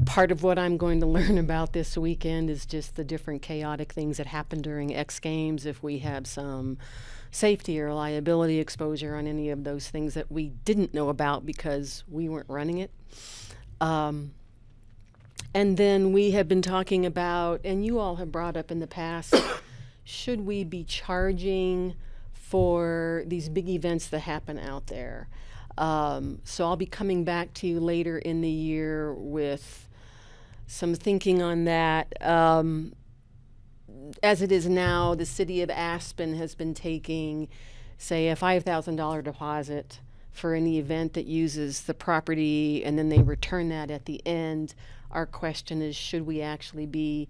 Part of what I'm going to learn about this weekend is just the different chaotic things that happen during X Games if we have some safety or liability exposure on any of those things that we didn't know about because we weren't running it. And then we have been talking about, and you all have brought up in the past, should we be charging for these big events that happen out there? So I'll be coming back to you later in the year with some thinking on that. As it is now, the city of Aspen has been taking, say, a $5,000 deposit for any event that uses the property, and then they return that at the end. Our question is, should we actually be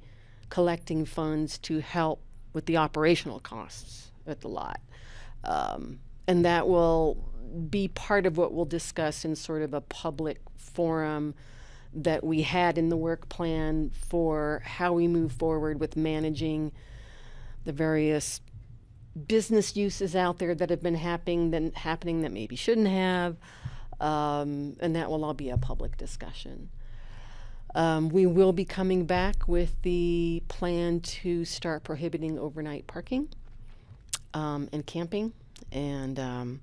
collecting funds to help with the operational costs at the lot? And that will be part of what we'll discuss in sort of a public forum that we had in the work plan for how we move forward with managing the various business uses out there that have been happening that maybe shouldn't have, and that will all be a public discussion. We will be coming back with the plan to start prohibiting overnight parking and camping, and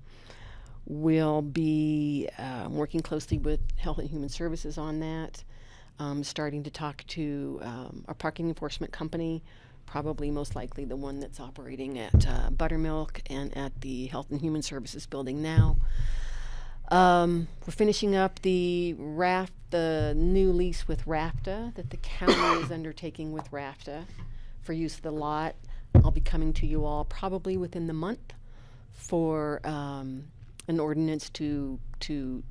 we'll be working closely with Health and Human Services on that, starting to talk to our parking enforcement company, probably most likely the one that's operating at Buttermilk and at the Health and Human Services building now. We're finishing up the new lease with RAFTA that the county is undertaking with RAFTA for use of the lot. I'll be coming to you all probably within the month for an ordinance to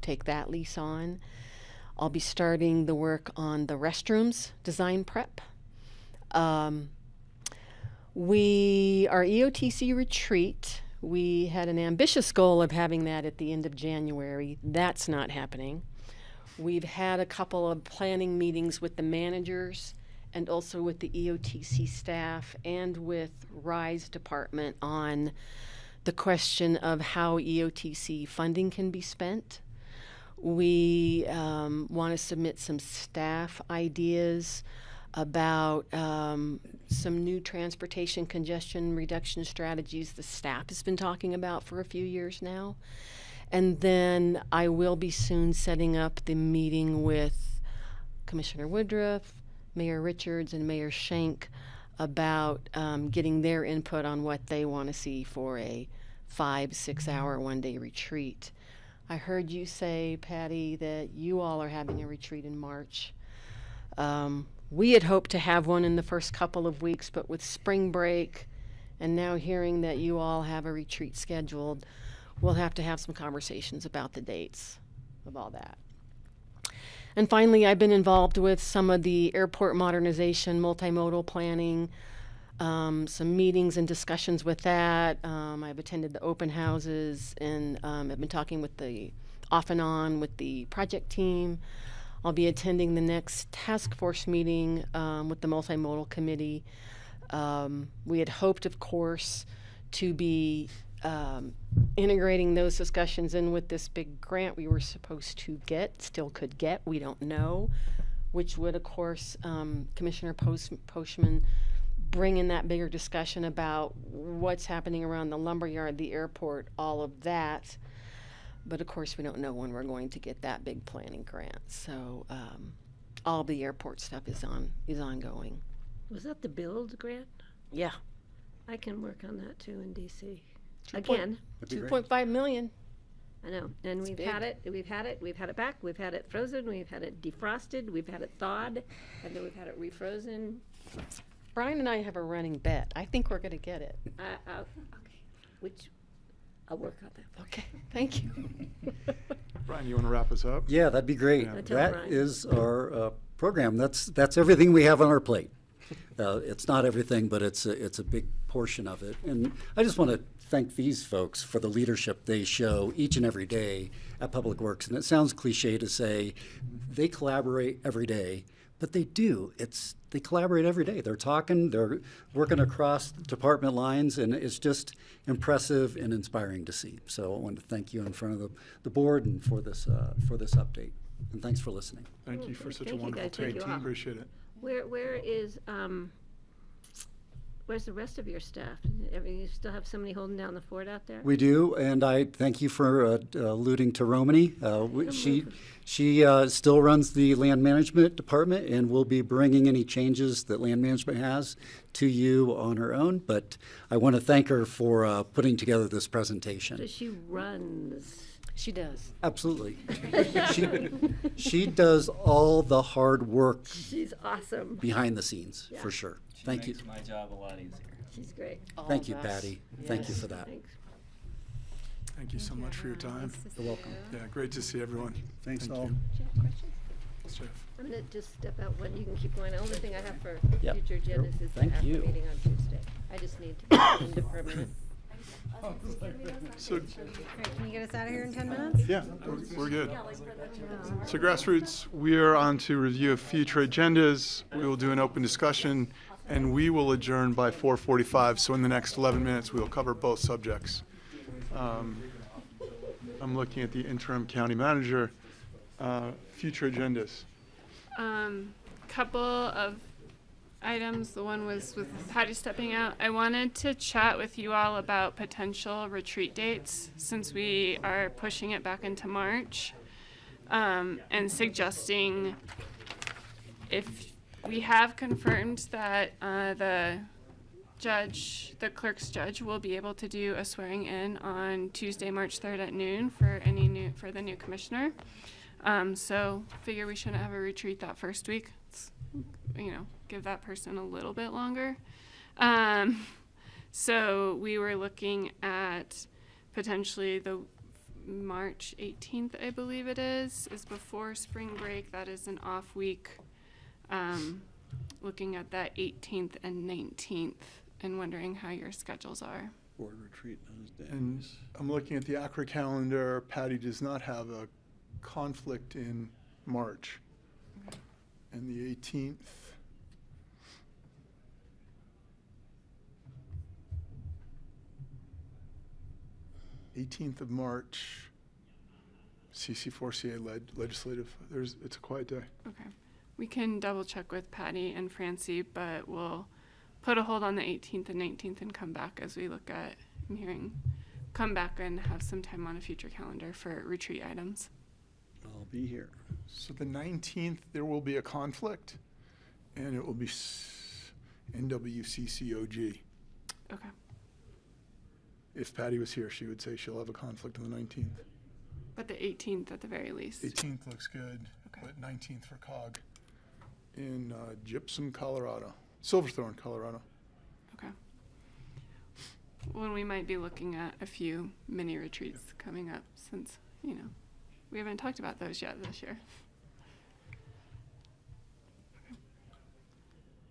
take that lease on. I'll be starting the work on the restrooms design prep. Our EOTC retreat, we had an ambitious goal of having that at the end of January. That's not happening. We've had a couple of planning meetings with the managers and also with the EOTC staff and with RISE department on the question of how EOTC funding can be spent. We want to submit some staff ideas about some new transportation congestion reduction strategies the staff has been talking about for a few years now. And then I will be soon setting up the meeting with Commissioner Woodruff, Mayor Richards, and Mayor Schenk about getting their input on what they want to see for a 5-6 hour one-day retreat. I heard you say, Patty, that you all are having a retreat in March. We had hoped to have one in the first couple of weeks, but with spring break and now hearing that you all have a retreat scheduled, we'll have to have some conversations about the dates of all that. And finally, I've been involved with some of the airport modernization, multimodal planning, some meetings and discussions with that. I've attended the open houses, and I've been talking with off and on with the project team. I'll be attending the next task force meeting with the multimodal committee. We had hoped, of course, to be integrating those discussions in with this big grant we were supposed to get, still could get, we don't know, which would, of course, Commissioner Postman bring in that bigger discussion about what's happening around the lumberyard, the airport, all of that. But of course, we don't know when we're going to get that big planning grant. So all the airport stuff is ongoing. Was that the build grant? Yeah. I can work on that too in DC. Again, 2.5 million. I know. And we've had it back, we've had it frozen, we've had it defrosted, we've had it thawed, and then we've had it refrozen. Brian and I have a running bet. I think we're going to get it. Okay. I'll work on that. Okay, thank you. Brian, you want to wrap us up? Yeah, that'd be great. Yeah. That is our program. That's everything we have on our plate. It's not everything, but it's a big portion of it. And I just want to thank these folks for the leadership they show each and every day at Public Works. And it sounds cliche to say they collaborate every day, but they do. They collaborate every day. They're talking, they're working across department lines, and it's just impressive and inspiring to see. So I want to thank you in front of the board and for this update. And thanks for listening. Thank you for such a Thank you, wonderful guys. Thank you team. all. Appreciate it. Where's the rest of your staff? You still have somebody holding down the fort out there? We do, and I thank you for alluding to Romany. She still runs the land management department, and will be bringing any changes that land management has to you on her own. But I want to thank her for putting together this presentation. So she runs. She does. Absolutely. She does all the hard work She's awesome. behind the scenes, Yeah. for sure. She Thank you. makes my job a lot easier. She's great. Thank you, Patty. Thank you Yes. for that. Thanks. Thank you so much for your time. You're welcome. Yeah, great to see everyone. Thanks Thank all. you. Do you have questions? Jeff. I'm going to just step out one. You can keep going. The only thing I have for Yep. future agendas is the Thank AFCO you. meeting on Tuesday. I just need to get into for a minute. So, Great, can you get us out of here in 10 minutes? yeah, we're good. So Grassroots, we are on to review of future agendas. We will do an open discussion, and we will adjourn by 4:45. So in the next 11 minutes, we will cover both subjects. I'm looking at the interim county manager. Future agendas. Couple of items. The one was with Patty stepping out. I wanted to chat with you all about potential retreat dates since we are pushing it back into March, and suggesting if we have confirmed that the clerk's judge will be able to do a swearing in on Tuesday, March 3rd at noon for the new commissioner. So figure we shouldn't have a retreat that first week. It's, give that person a little bit longer. So we were looking at potentially the March 18th, I believe it is before spring break. That is an off week. Looking at that 18th and 19th and wondering how your schedules are. Board retreat those days. And I'm looking at the ACRA calendar. Patty does not have a conflict in March. And the 18th. of March, CC4CA legislative. It's a quiet day. Okay. We can double check with Patty and Francie, but we'll put a hold on the 18th and 19th and come back as we look at come back and have some time on a future calendar for retreat items. I'll be here. So the 19th, there will be a conflict, and it will be NWCCOG. Okay. If Patty was here, she would say she'll have a conflict on the 19th. But the 18th at the very least. 18th looks good, Okay. but 19th for COG in Gypsum, Colorado. Silverthorne, Colorado. Okay. Well, we might be looking at a few mini retreats coming up since, we haven't talked about those yet this year.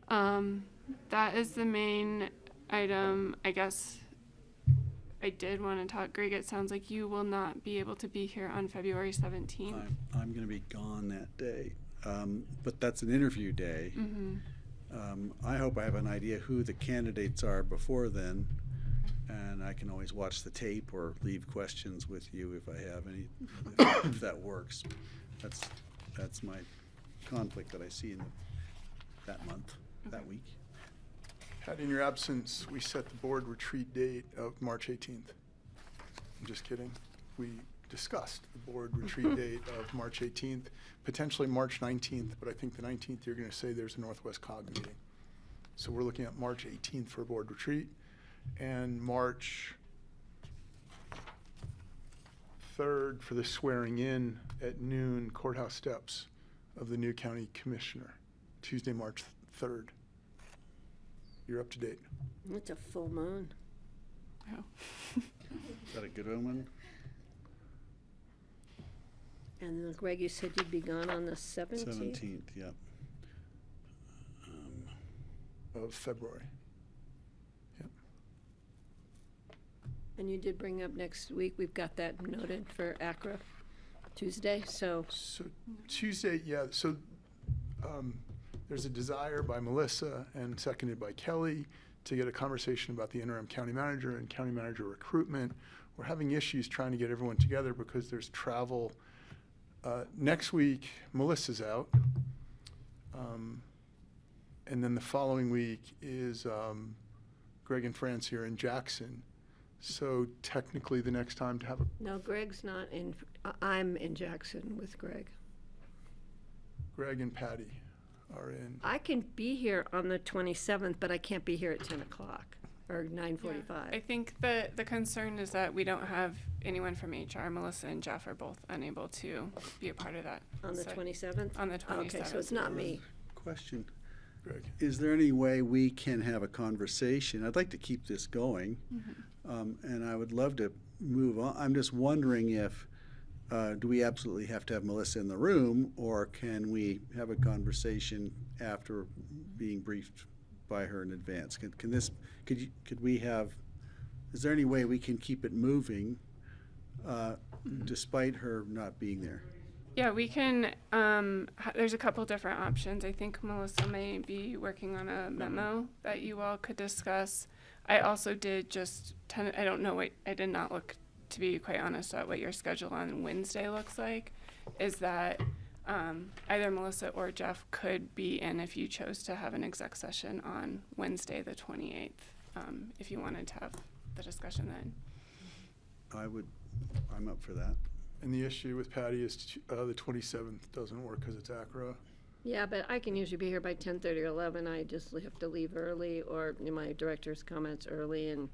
That is the main item. I guess I did want to talk, Greg. It sounds like you will not be able to be here on February 17th. I'm going to be gone that day, but that's an interview day. I hope I have an idea who the candidates are before then, and I can always watch the tape or leave questions with you if I have any, if that works. That's my conflict that I see in that month, that week. Pat, in your absence, we set the board retreat date of March 18th. I'm just kidding. We discussed the board retreat date of March 18th, potentially March 19th, but I think the 19th you're going to say there's a Northwest COG meeting. So we're looking at March 18th for a board retreat, and March 3rd for the swearing in at noon courthouse steps of the new county commissioner, Tuesday, March 3rd. You're up to date. It's a full moon. Oh. Is that a good omen? And then, Greg, you said you'd be gone on the 17th? 17th, yeah. Of February. Yep. And you did bring up next week, we've got that noted for ACRA Tuesday, so. So Tuesday, yeah, so there's a desire by Melissa and seconded by Kelly to get a conversation about the interim county manager and county manager recruitment. We're having issues trying to get everyone together because there's travel. Next week, Melissa's out. And then the following week is Greg and France here in Jackson. So technically the next time to have a, No, Greg's not in, I'm in Jackson with Greg. Greg and Patty are in. I can be here on the 27th, but I can't be here at 10 o'clock or 9:45. I think the concern is that we don't have anyone from HR. Melissa and Jeff are both unable to be a part of that. On the So- 27th? On the 27th. Okay, so it's not me. Question. Greg. Is there any way we can have a conversation? I'd like to keep this going, and I would love to move on. I'm just wondering if, do we absolutely have to have Melissa in the room, or can we have a conversation after being briefed by her in advance? Could we have, is there any way we can keep it moving despite her not being there? Yeah, we can, there's a couple different options. I think Melissa may be working on a memo that you all could discuss. I also did just, I don't know what, I did not look, to be quite honest, at what your schedule on Wednesday looks like. Is that either Melissa or Jeff could be in if you chose to have an exec session on Wednesday, the 28th, if you wanted to have the discussion then. I'm up for that. And the issue with Patty is the 27th doesn't work because it's ACRA. Yeah, but I can usually be here by 10:30 or 11. I just have to leave early, or my director's comments early, and.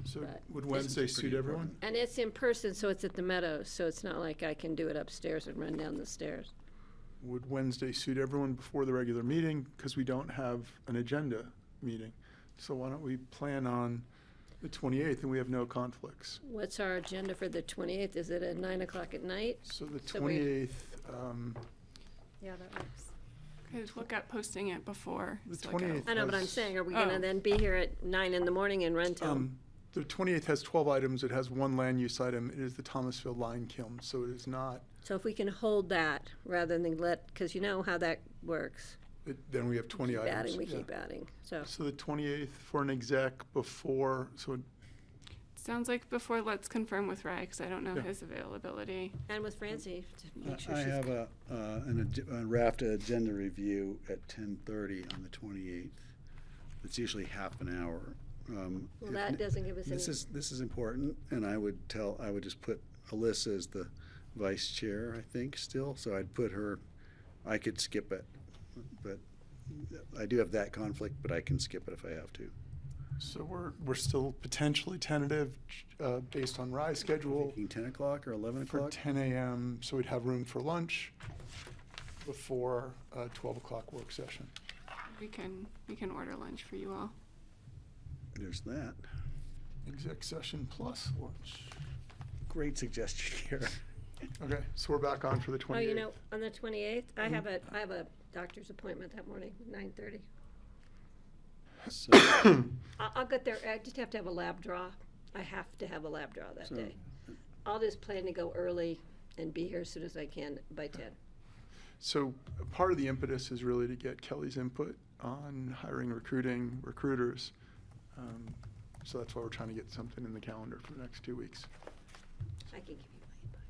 So But would Wednesday suit everyone? And it's in person, so it's at the Meadows, so it's not like I can do it upstairs and run down the stairs. Would Wednesday suit everyone before the regular meeting? Because we don't have an agenda meeting. So why don't we plan on the 28th and we have no conflicts? What's our agenda for the 28th? Is it at 9 o'clock at night? So the So we- 28th, Yeah, that works. Could look at posting it before. The so like a- 28th I know, but I'm has- saying, are we gonna Oh. then be here at 9 in the morning and run till? The 28th has 12 items. It has one land use item. It is the Thomasville Lime Kiln, so it is not, So if we can hold that rather than because you know how that works. then we have 20 Keep items. adding, we yeah. keep adding, so. So the 28th for an exec before, so Sounds like before, let's confirm with Ray, because I don't know Yeah. his availability. And with Francie, to make sure I she's. have a draft agenda review at 10:30 on the 28th. It's usually half an hour. Well, If that ne- doesn't give us any. This is important, and I would just put Alyssa as the vice chair, I think, still, so I'd put her, I could skip it, but I do have that conflict, but I can skip it if I have to. So we're still potentially tentative, based on Rye's schedule, Thinking 10 o'clock or 11 for o'clock? 10 a.m., so we'd have room for lunch before a 12 o'clock work session. We can order lunch for you all. There's that. Exec session plus lunch. Great suggestion here. Okay, so we're back on for the 28th. Oh, you know, on the 28th, I have a doctor's appointment that morning, 9:30. So, I'll get there. I just have to have a lab draw. I have to have a lab draw that So- day. I'll just plan to go early and be here as soon as I can by 10. So part of the impetus is really to get Kelly's input on hiring, recruiting, recruiters. So that's why we're trying to get something in the calendar for the next 2 weeks. I can give you my input.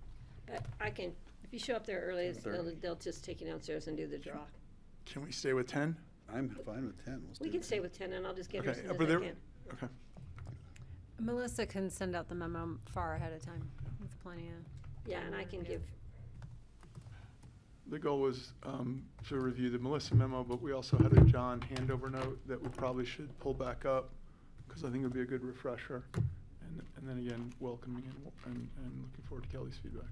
But I can, if you show up there early, they'll just take you downstairs and do the draw. Can we stay with 10? I'm fine with 10. We'll We can stay with 10 and I'll just get her as Okay, soon as but I there, can. okay. Melissa can send out the memo far ahead of time with plenty of. Yeah, and I can give, The goal was to review the Melissa memo, but we also had a John handover note that we probably should pull back up because I think it would be a good refresher. And then again, welcoming and looking forward to Kelly's feedback.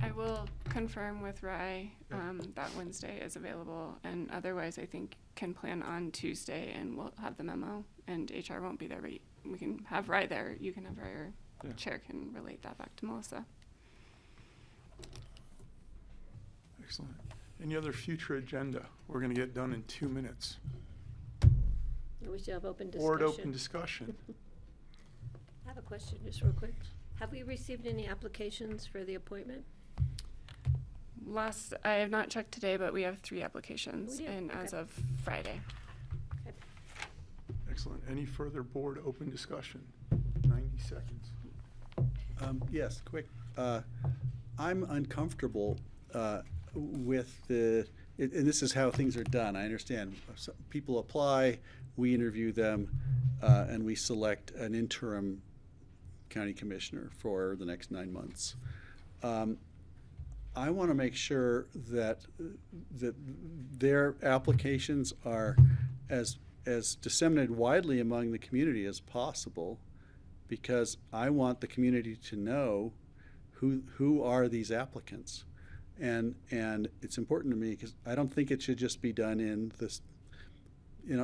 I will confirm with Rye that Wednesday is available, and otherwise I think can plan on Tuesday, and we'll have the memo, and HR won't be there, but we can have Rye there. You can have Rye, or Yeah. Chair can relate that back to Melissa. Excellent. Any other future agenda? We're going to get done in 2 minutes. we should have open discussion. Board open discussion. I have a question, just real quick. Have we received any applications for the appointment? I have not checked today, but we have 3 applications We do, in as okay. of Friday. Excellent. Any further board open discussion? 90 seconds. Yes, quick. I'm uncomfortable with and this is how things are done. I understand. People apply, we interview them, and we select an interim county commissioner for the next 9 months. I want to make sure that their applications are as disseminated widely among the community as possible, because I want the community to know who are these applicants, and it's important to me because I don't think it should just be done in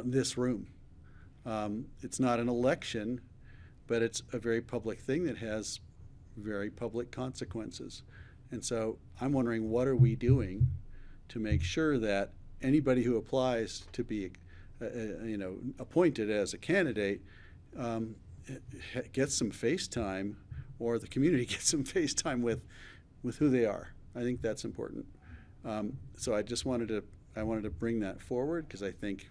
this room. It's not an election, but it's a very public thing that has very public consequences. And so I'm wondering, what are we doing to make sure that anybody who applies to be, appointed as a candidate gets some face time, or the community gets some face time with who they are. I think that's important. So I just wanted to bring that forward because I think,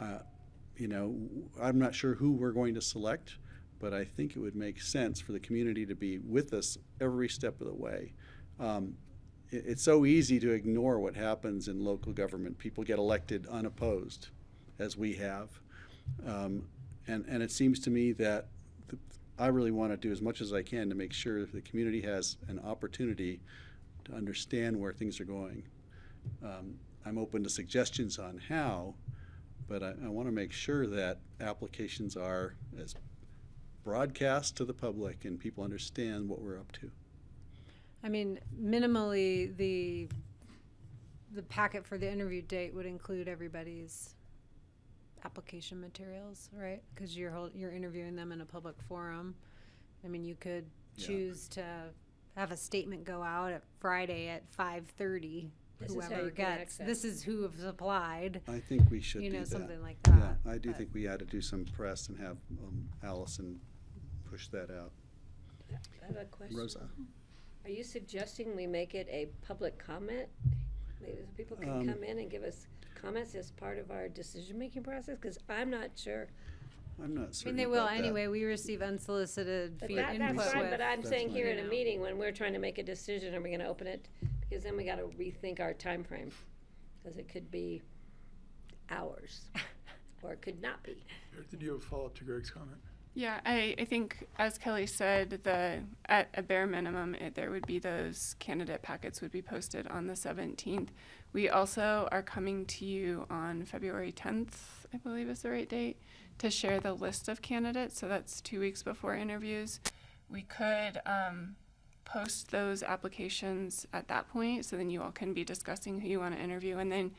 I'm not sure who we're going to select, but I think it would make sense for the community to be with us every step of the way. It's so easy to ignore what happens in local government. People get elected unopposed, as we have. And it seems to me that I really want to do as much as I can to make sure the community has an opportunity to understand where things are going. I'm open to suggestions on how, but I want to make sure that applications are as broadcast to the public and people understand what we're up to. I mean, minimally, the packet for the interview date would include everybody's application materials, right? Because you're interviewing them in a public forum. I mean, you could choose to have a statement go out at Friday at 5:30. This is how Whoever you can gets, access. this is who has applied. I think we should do that. Something like that. Yeah, I do but- think we ought to do some press and have Allison push that out. I have a question. Rosa. Are you suggesting we make it a public comment? Maybe people can come in and give us comments as part of our decision-making process? Because I'm not sure. I'm not I certain mean, they will about that. anyway. We receive unsolicited But input that's fine, with. but I'm saying here at a know. meeting, when we're trying to make a decision, are we gonna open it? Because then we gotta rethink our time frame, because it could be hours, or it could not be. Did you have a follow-up to Greg's comment? Yeah, I think, as Kelly said, at a bare minimum, there would be those candidate packets would be posted on the 17th. We also are coming to you on February 10th, I believe is the right date, to share the list of candidates. So that's 2 weeks before interviews. We could post those applications at that point, so then you all can be discussing who you want to interview, and then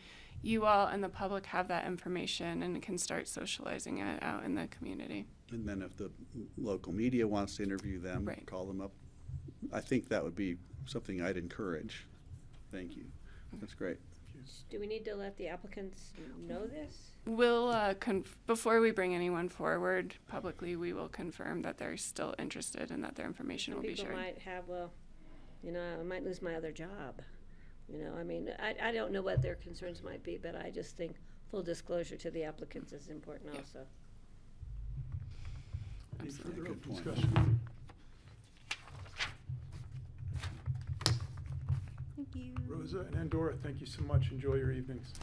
you all and the public have that information and can start socializing it out in the community. And then if the local media wants to interview them, Right. call them up. I think that would be something I'd encourage. Thank you. That's great. Do we need to let the applicants know this? We'll, before we bring anyone forward publicly, we will confirm that they're still interested and that their information will be People shared. might have, well, you know, I might lose my other job. You know, I mean, I don't know what their concerns might be, but I just think full disclosure to the applicants is important also. Any further open discussion? Thank you. Rosa and Andorra, thank you so much. Enjoy your evenings.